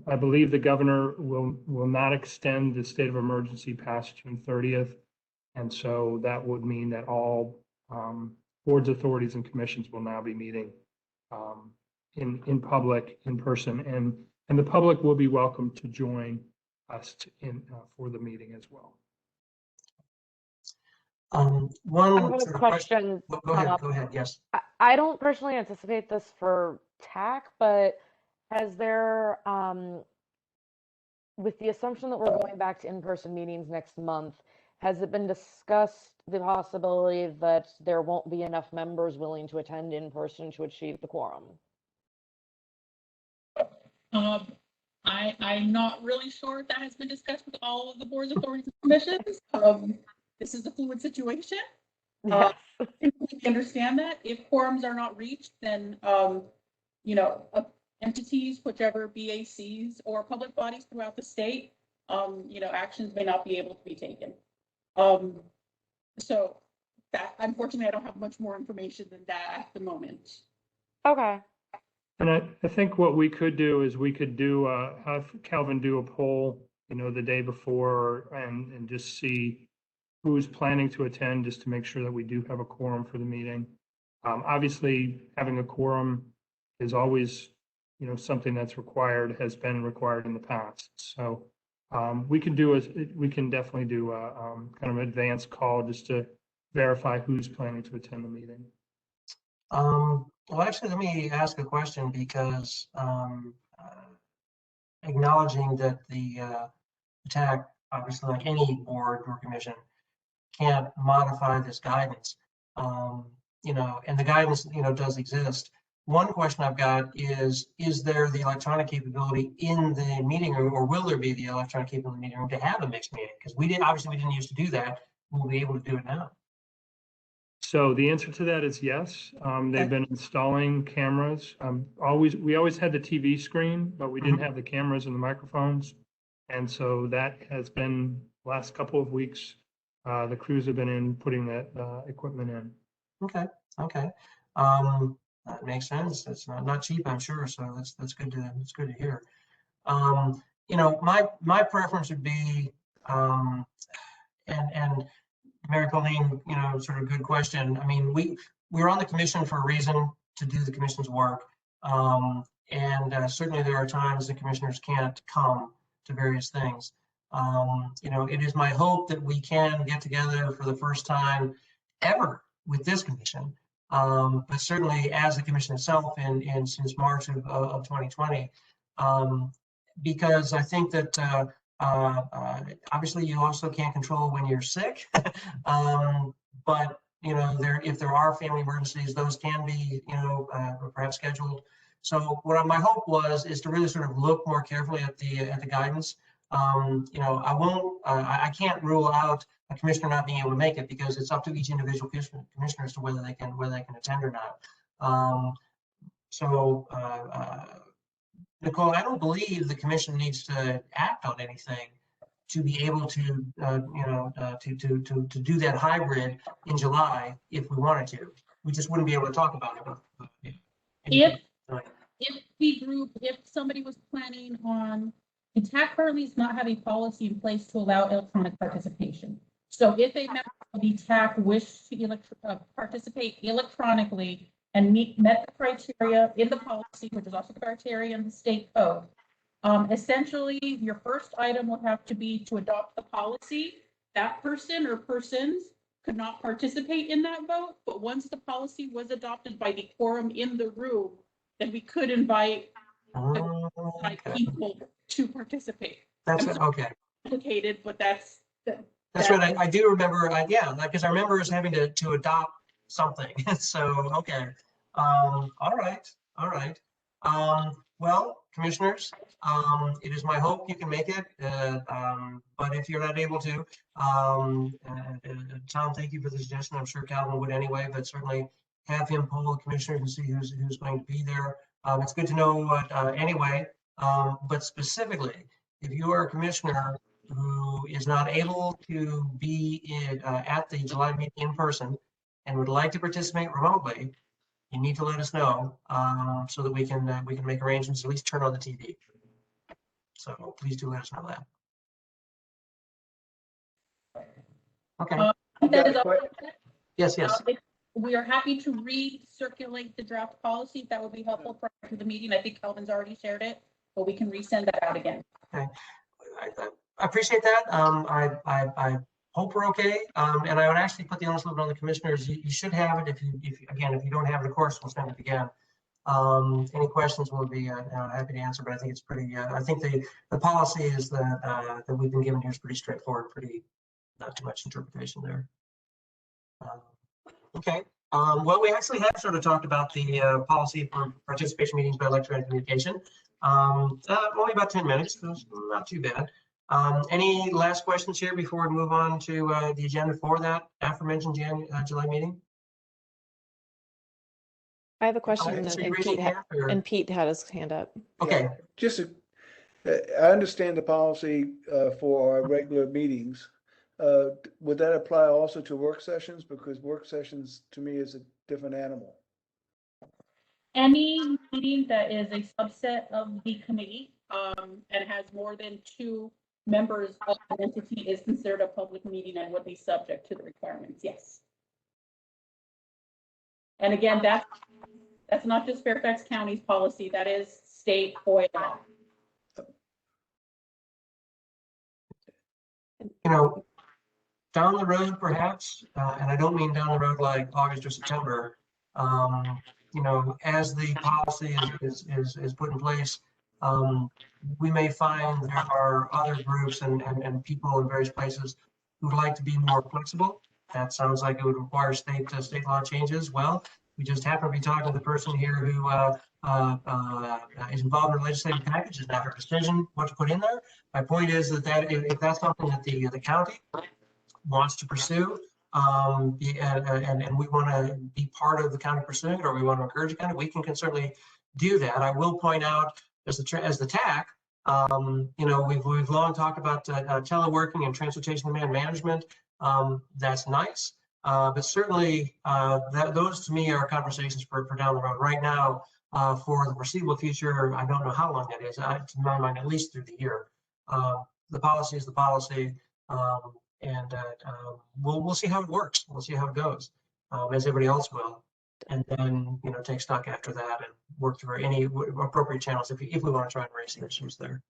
I believe the governor will not extend the state of emergency past June 30th. And so that would mean that all boards, authorities, and commissions will now be meeting in public, in person, and the public will be welcome to join us for the meeting as well. One I have a sort of question. Go ahead, yes. I don't personally anticipate this for TAC, but has there, with the assumption that we're going back to in-person meetings next month, has it been discussed the possibility that there won't be enough members willing to attend in person to achieve the quorum? I'm not really sure if that has been discussed with all of the boards, authorities, and commissions. This is a fluid situation. Yes. We understand that if quorums are not reached, then you know, entities, whichever BACs or public bodies throughout the state, you know, actions may not be able to be taken. So that, unfortunately, I don't have much more information than that at the moment. Okay. And I think what we could do is we could do have Calvin do a poll, you know, the day before and just see who's planning to attend, just to make sure that we do have a quorum for the meeting. Obviously, having a quorum is always, you know, something that's required, has been required in the past. So we can definitely do a kind of advanced call just to verify who's planning to attend the meeting. Well, actually, let me ask a question, because acknowledging that the TAC, obviously, like any board or commission, can't modify this guidance, you know, and the guidance, you know, does exist. One question I've got is there the electronic capability in the meeting room, or will there be the electronic capability in the meeting room to have a mixed meeting? Because obviously we didn't used to do that. We'll be able to do it now. So the answer to that is yes. They've been installing cameras. We always had the TV screen, but we didn't have the cameras and the microphones. And so that has been last couple of weeks. The crews have been in putting that equipment in. Okay. That makes sense. It's not cheap, I'm sure. So that's good to hear. You know, my preference would be, and Mary Pauline, you know, sort of good question. I mean, we're on the commission for a reason, to do the commission's work. And certainly there are times the commissioners can't come to various things. You know, it is my hope that we can get together for the first time ever with this commission. But certainly as the commission itself and since March of 2020, because I think that obviously you also can't control when you're sick, but you know, if there are family emergencies, those can be, you know, perhaps scheduled. So what my hope is to really sort of look more carefully at the guidance. You know, I can't rule out a commissioner not being able to make it, because it's up to each individual commissioner as to whether they can attend or not. Nicole, I don't believe the commission needs to act on anything to be able to, you know, to do that hybrid in July if we wanted to. We just wouldn't be able to talk about it. If somebody was planning on, the TAC currently does not have a policy in place to allow electronic participation. So if a member of the TAC wished to participate electronically and met the criteria in the policy, which is also the criteria in the state code, essentially your first item would have to be to adopt the policy. That person or persons could not participate in that vote, but once the policy was adopted by the quorum in the room, then we could invite people to participate. That's okay. Complicated, but that's right. I do remember. Yeah, because I remember us having to adopt something. So okay. All right. Well, commissioners, it is my hope you can make it, but if you're not able to, Tom, thank you for the suggestion. I'm sure Calvin would anyway, but certainly have him poll the commissioners and see who's going to be there. It's good to know anyway, but specifically, if you are a commissioner who is not able to be at the July meeting in person and would like to participate remotely, you need to let us know so that we can make arrangements, at least turn on the TV. So please do let us know that. Okay. That is all. Yes, yes. We are happy to recirculate the draft policy. That would be helpful prior to the meeting. I think Kelvin's already shared it, but we can resend that out again. Okay. I appreciate that. I hope we're okay. And I would actually put the onus a little bit on the commissioners. You should have it. If you don't have it, of course, we'll send it again. Any questions we'll be happy to answer, but I think it's pretty, I think the policy is that we've been given here is pretty straightforward, pretty, not too much interpretation there. Okay. Well, we actually have sort of talked about the policy for participation meetings by electronic communication. Only about 10 minutes, so it's not too bad. Any last questions here before we move on to the agenda for that aforementioned July meeting? I have a question, So and Pete had his hand up. Okay. Yeah, just, I understand the policy for our regular meetings. Would that apply also to work sessions? Because work sessions to me is a different animal. Any meeting that is a subset of the committee and has more than 2 members of an entity is considered a public meeting and would be subject to the requirements. Yes. And again, that's not just Fairfax County's policy. That is state FOIA law. You know, down the road, perhaps, and I don't mean down the road like August or September. You know, as the policy is put in place, we may find there are other groups and people in various places who would like to be more flexible. That sounds like it would require state law changes. Well, we just happen to be talking to the person here who is involved in the legislative package. It's not her decision what to put in there. My point is that if that's something that the county wants to pursue, and we want to be part of the county pursuing it, or we want to encourage the county, we can certainly do that. I will point out as the TAC, you know, we've long talked about teleworking and transportation demand management. That's nice, but certainly those to me are conversations for down the road. Right now, for the foreseeable future, I don't know how long that is. To my mind, at least through the year. The policy is the policy. And we'll see how it works. We'll see how it goes, as everybody else will, and then take stock after that and work through any appropriate channels if we want to try and raise the issues there.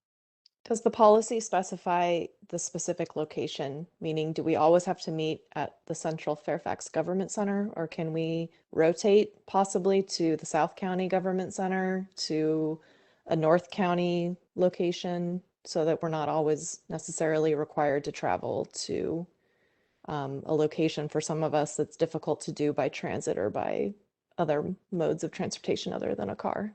Does the policy specify the specific location? Meaning, do we always have to meet at the Central Fairfax Government Center, or can we rotate possibly to the South County Government Center, to a North County location, so that we're not always necessarily required to travel to a location for some of us that's difficult to do by transit or by other modes of transportation other than a car?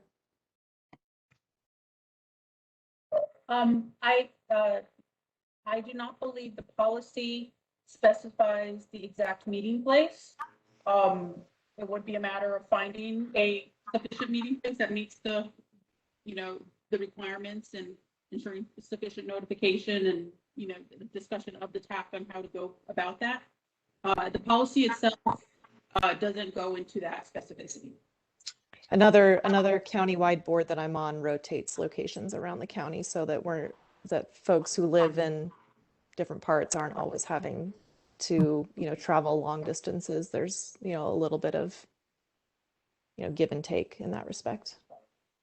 I do not believe the policy specifies the exact meeting place. It would be a matter of finding a sufficient meeting place that meets the requirements and ensuring sufficient notification and the discussion of the TAC on how to go about that. The policy itself doesn't go into that specificity. Another countywide board that I'm on rotates locations around the county so that folks who live in different parts aren't always having to travel long distances. There's a little bit of give and take in that respect.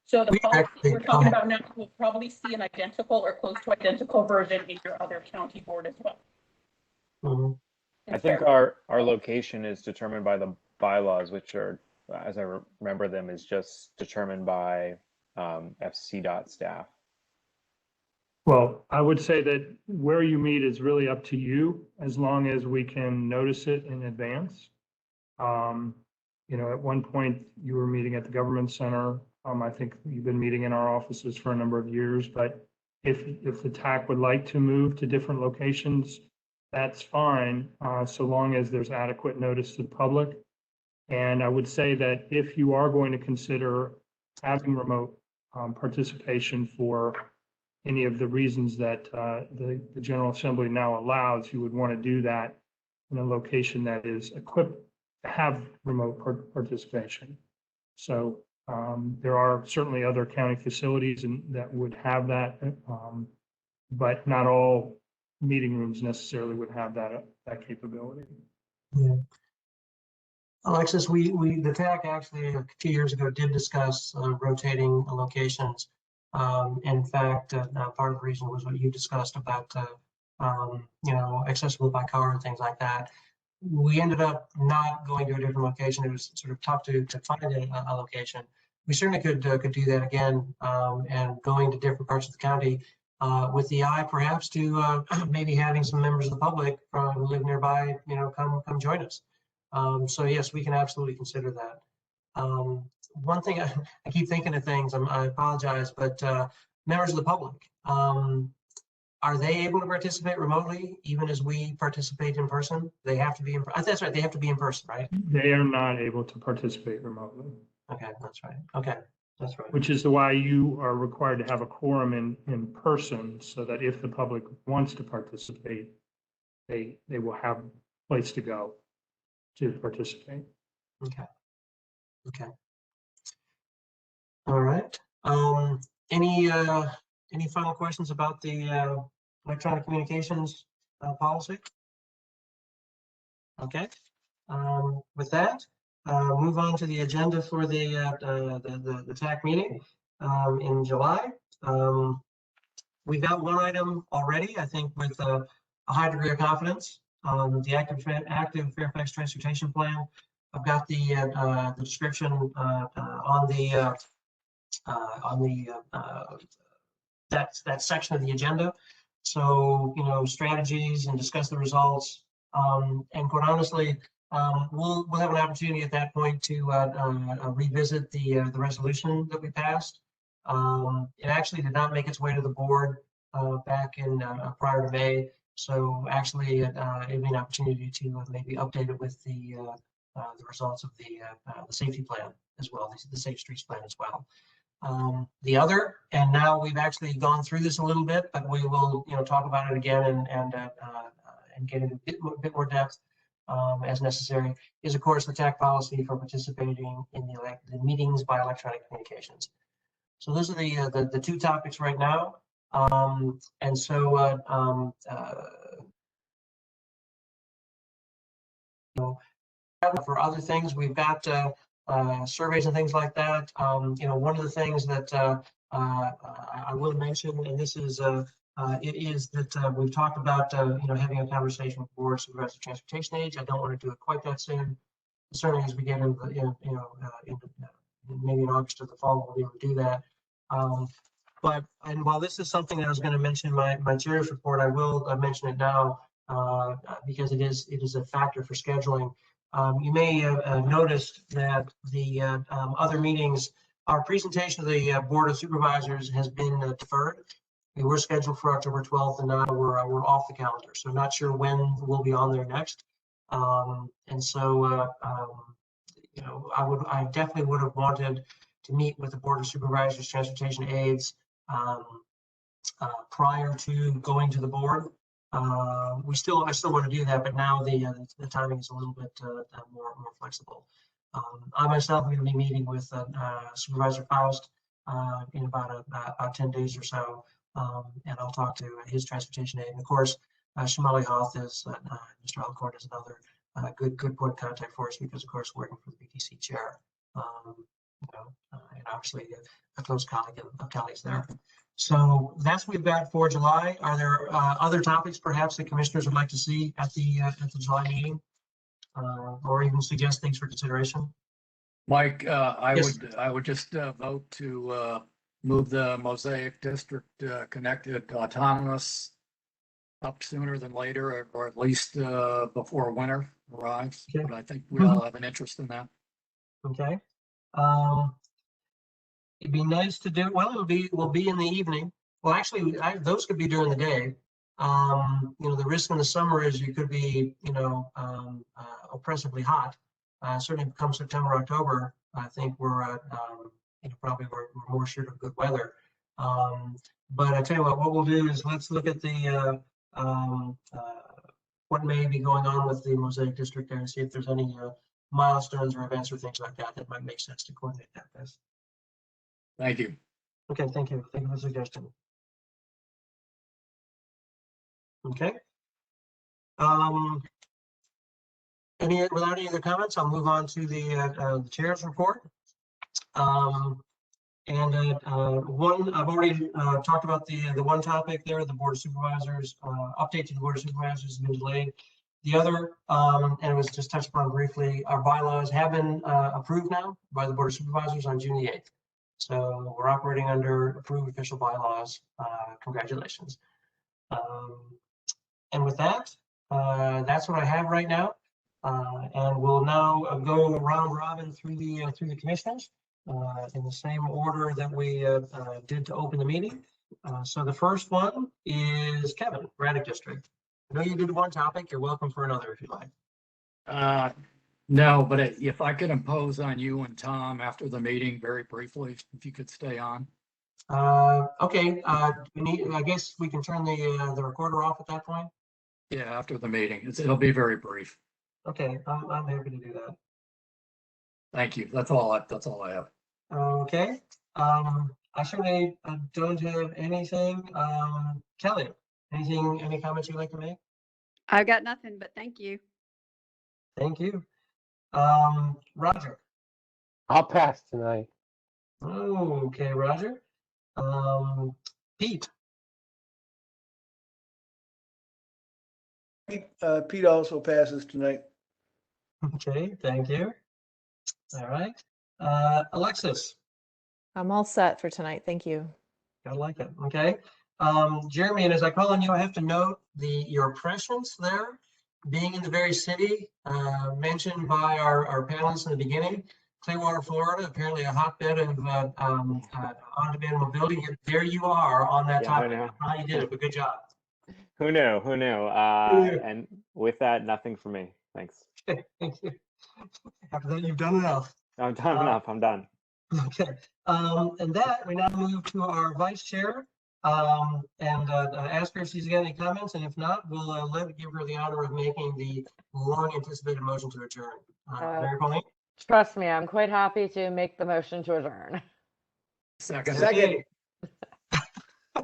So the policy we're talking about now will probably see an identical or close to identical version in your other county board as well. I think our location is determined by the bylaws, which are, as I remember them, is just determined by FC.dot staff. Well, I would say that where you meet is really up to you, as long as we can notice it in advance. At one point you were meeting at the government center. I think you've been meeting in our offices for a number of years, but if the TAC would like to move to different locations, that's fine, so long as there's adequate notice to the public. And I would say that if you are going to consider having remote participation for any of the reasons that the General Assembly now allows, you would want to do that in a location that is equipped to have remote participation. So there are certainly other county facilities that would have that, but not all meeting rooms necessarily would have that capability. Yeah. Alexis, the TAC actually 2 years ago did discuss rotating locations. In fact, part of the reason was what you discussed about, accessible by car and things like that. We ended up not going to a different location. It was sort of tough to find a location. We certainly could do that again, and going to different parts of the county with the eye perhaps to maybe having some members of the public who live nearby, come join us. So yes, we can absolutely consider that. One thing I keep thinking of things, I apologize, but members of the public, are they able to participate remotely even as we participate in person? They have to be in, that's right, they have to be in person, right? They are not able to participate remotely. Okay, that's right. Okay, that's right. Which is why you are required to have a quorum in person, so that if the public wants to participate, they will have a place to go to participate. Okay. Okay. All right. Any final questions about the electronic communications policy? Okay. With that, move on to the agenda for the TAC meeting in July. We've got one item already, I think, with a high degree of confidence. The active Fairfax transportation plan. I've got the description on that section of the agenda. So, strategies and discuss the results. And quite honestly, we'll have an opportunity at that point to revisit the resolution that we passed. It actually did not make its way to the board back in prior to May. So actually, it'd be an opportunity to maybe update it with the results of the safety plan as well, the Safe Streets plan as well. The other, and now we've actually gone through this a little bit, but we will, talk about it again and get into a bit more depth as necessary, is of course the TAC policy for participating in the meetings by electronic communications. So those are the two topics right now. And so for other things, we've got surveys and things like that. One of the things that I will mention, and this is it is that we've talked about having a conversation with board supervisor transportation age. I don't want to do it quite that soon. Certainly, as we get into maybe in August or the fall, we'll be able to do that. And while this is something that I was going to mention in my chair's report, I will mention it now because it is a factor for scheduling. You may have noticed that the other meetings, our presentation to the Board of Supervisors has been deferred. We were scheduled for October 12th, and now we're off the calendar. So not sure when we'll be on there next. And so, I definitely would have wanted to meet with the Board of Supervisors, transportation aides prior to going to the board. I still want to do that, but now the timing is a little bit more flexible. I myself am going to be meeting with Supervisor Faust in about 10 days or so, and I'll talk to his transportation aide. And of course, Shamali Hoth is Mr. Alcourt is another good point of contact for us because, of course, working for the BTC chair, and obviously a close colleague of Kelly's there. So that's what we've got for July. Are there other topics perhaps that commissioners would like to see at the July meeting, or even suggest things for consideration? Mike, Yes. I would just vote to move the Mosaic District connected autonomous up sooner than later, or at least before winter arrives. Okay. But I think we all have an interest in that. Okay. It'd be nice to do, well, will be in the evening. Well, actually, those could be during the day. You know, the risk in the summer is you could be, you know, oppressively hot. Certainly come September, October, I think we're at, you know, probably we're more sure of good weather. But I tell you what we'll do is let's look at the, what may be going on with the Mosaic District there and see if there's any milestones or events or things like that that might make sense to coordinate that best. Thank you. Okay, thank you. Thank you for the suggestion. Okay. Without any other comments, I'll move on to the chair's report. One, I've already talked about the one topic there, the Board of Supervisors, update to the Board of Supervisors has been delayed. The other, and it was just touched upon briefly, our bylaws have been approved now by the Board of Supervisors on June the 8th. So we're operating under approved official bylaws. Congratulations. And with that, that's what I have right now. And we'll now go round robin through the commissioners in the same order that we did to open the meeting. So the first one is Kevin, Braddock District. I know you did one topic. You're welcome for another if you like. No, but if I could impose on you and Tom after the meeting very briefly, if you could stay on. Okay. I guess we can turn the recorder off at that point. Yeah, after the meeting. It'll be very brief. Okay, I'm happy to do that. Thank you. That's all I have. Okay. I certainly don't have anything. Kelly, any comments you'd like to make? I've got nothing, but thank you. Thank you. Roger. I'll pass tonight. Oh, okay, Roger. Pete. Pete also passes tonight. Okay, thank you. All right. Alexis. I'm all set for tonight. Thank you. I like it. Okay. Jeremy, and as I call on you, I have to note your presence there, being in the very city mentioned by our panelists in the beginning. Clearwater, Florida, apparently a hotbed of on-demand mobility. There you are on that topic. I don't know how you did it, but good job. Who knew? Who knew? And with that, nothing for me. Thanks. Thank you. After that, you've done enough. I'm done enough. I'm done. Okay. And that we now move to our vice chair and ask her if she's got any comments. And if not, we'll give her the honor of making the long anticipated motion to adjourn. Mary Pauline? Trust me, I'm quite happy to make the motion to adjourn. Second.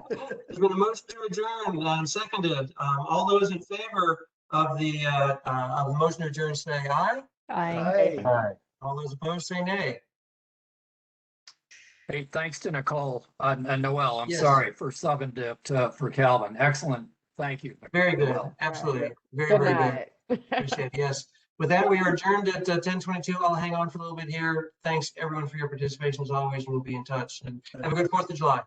There's been a motion to adjourn, seconded. All those in favor of the motion to adjourn say aye. Aye. Aye. All those opposed say nay. Hey, thanks to Nicole and Noel. I'm Yes. sorry for subbing for Calvin. Excellent. Thank you. Very good. Noel. Absolutely. Very, Good very good. night. Appreciate it. Yes. With that, we are adjourned at 10:22. I'll hang on for a little bit here. Thanks everyone for your participation as always, and we'll be in touch. And have a good 4th of July.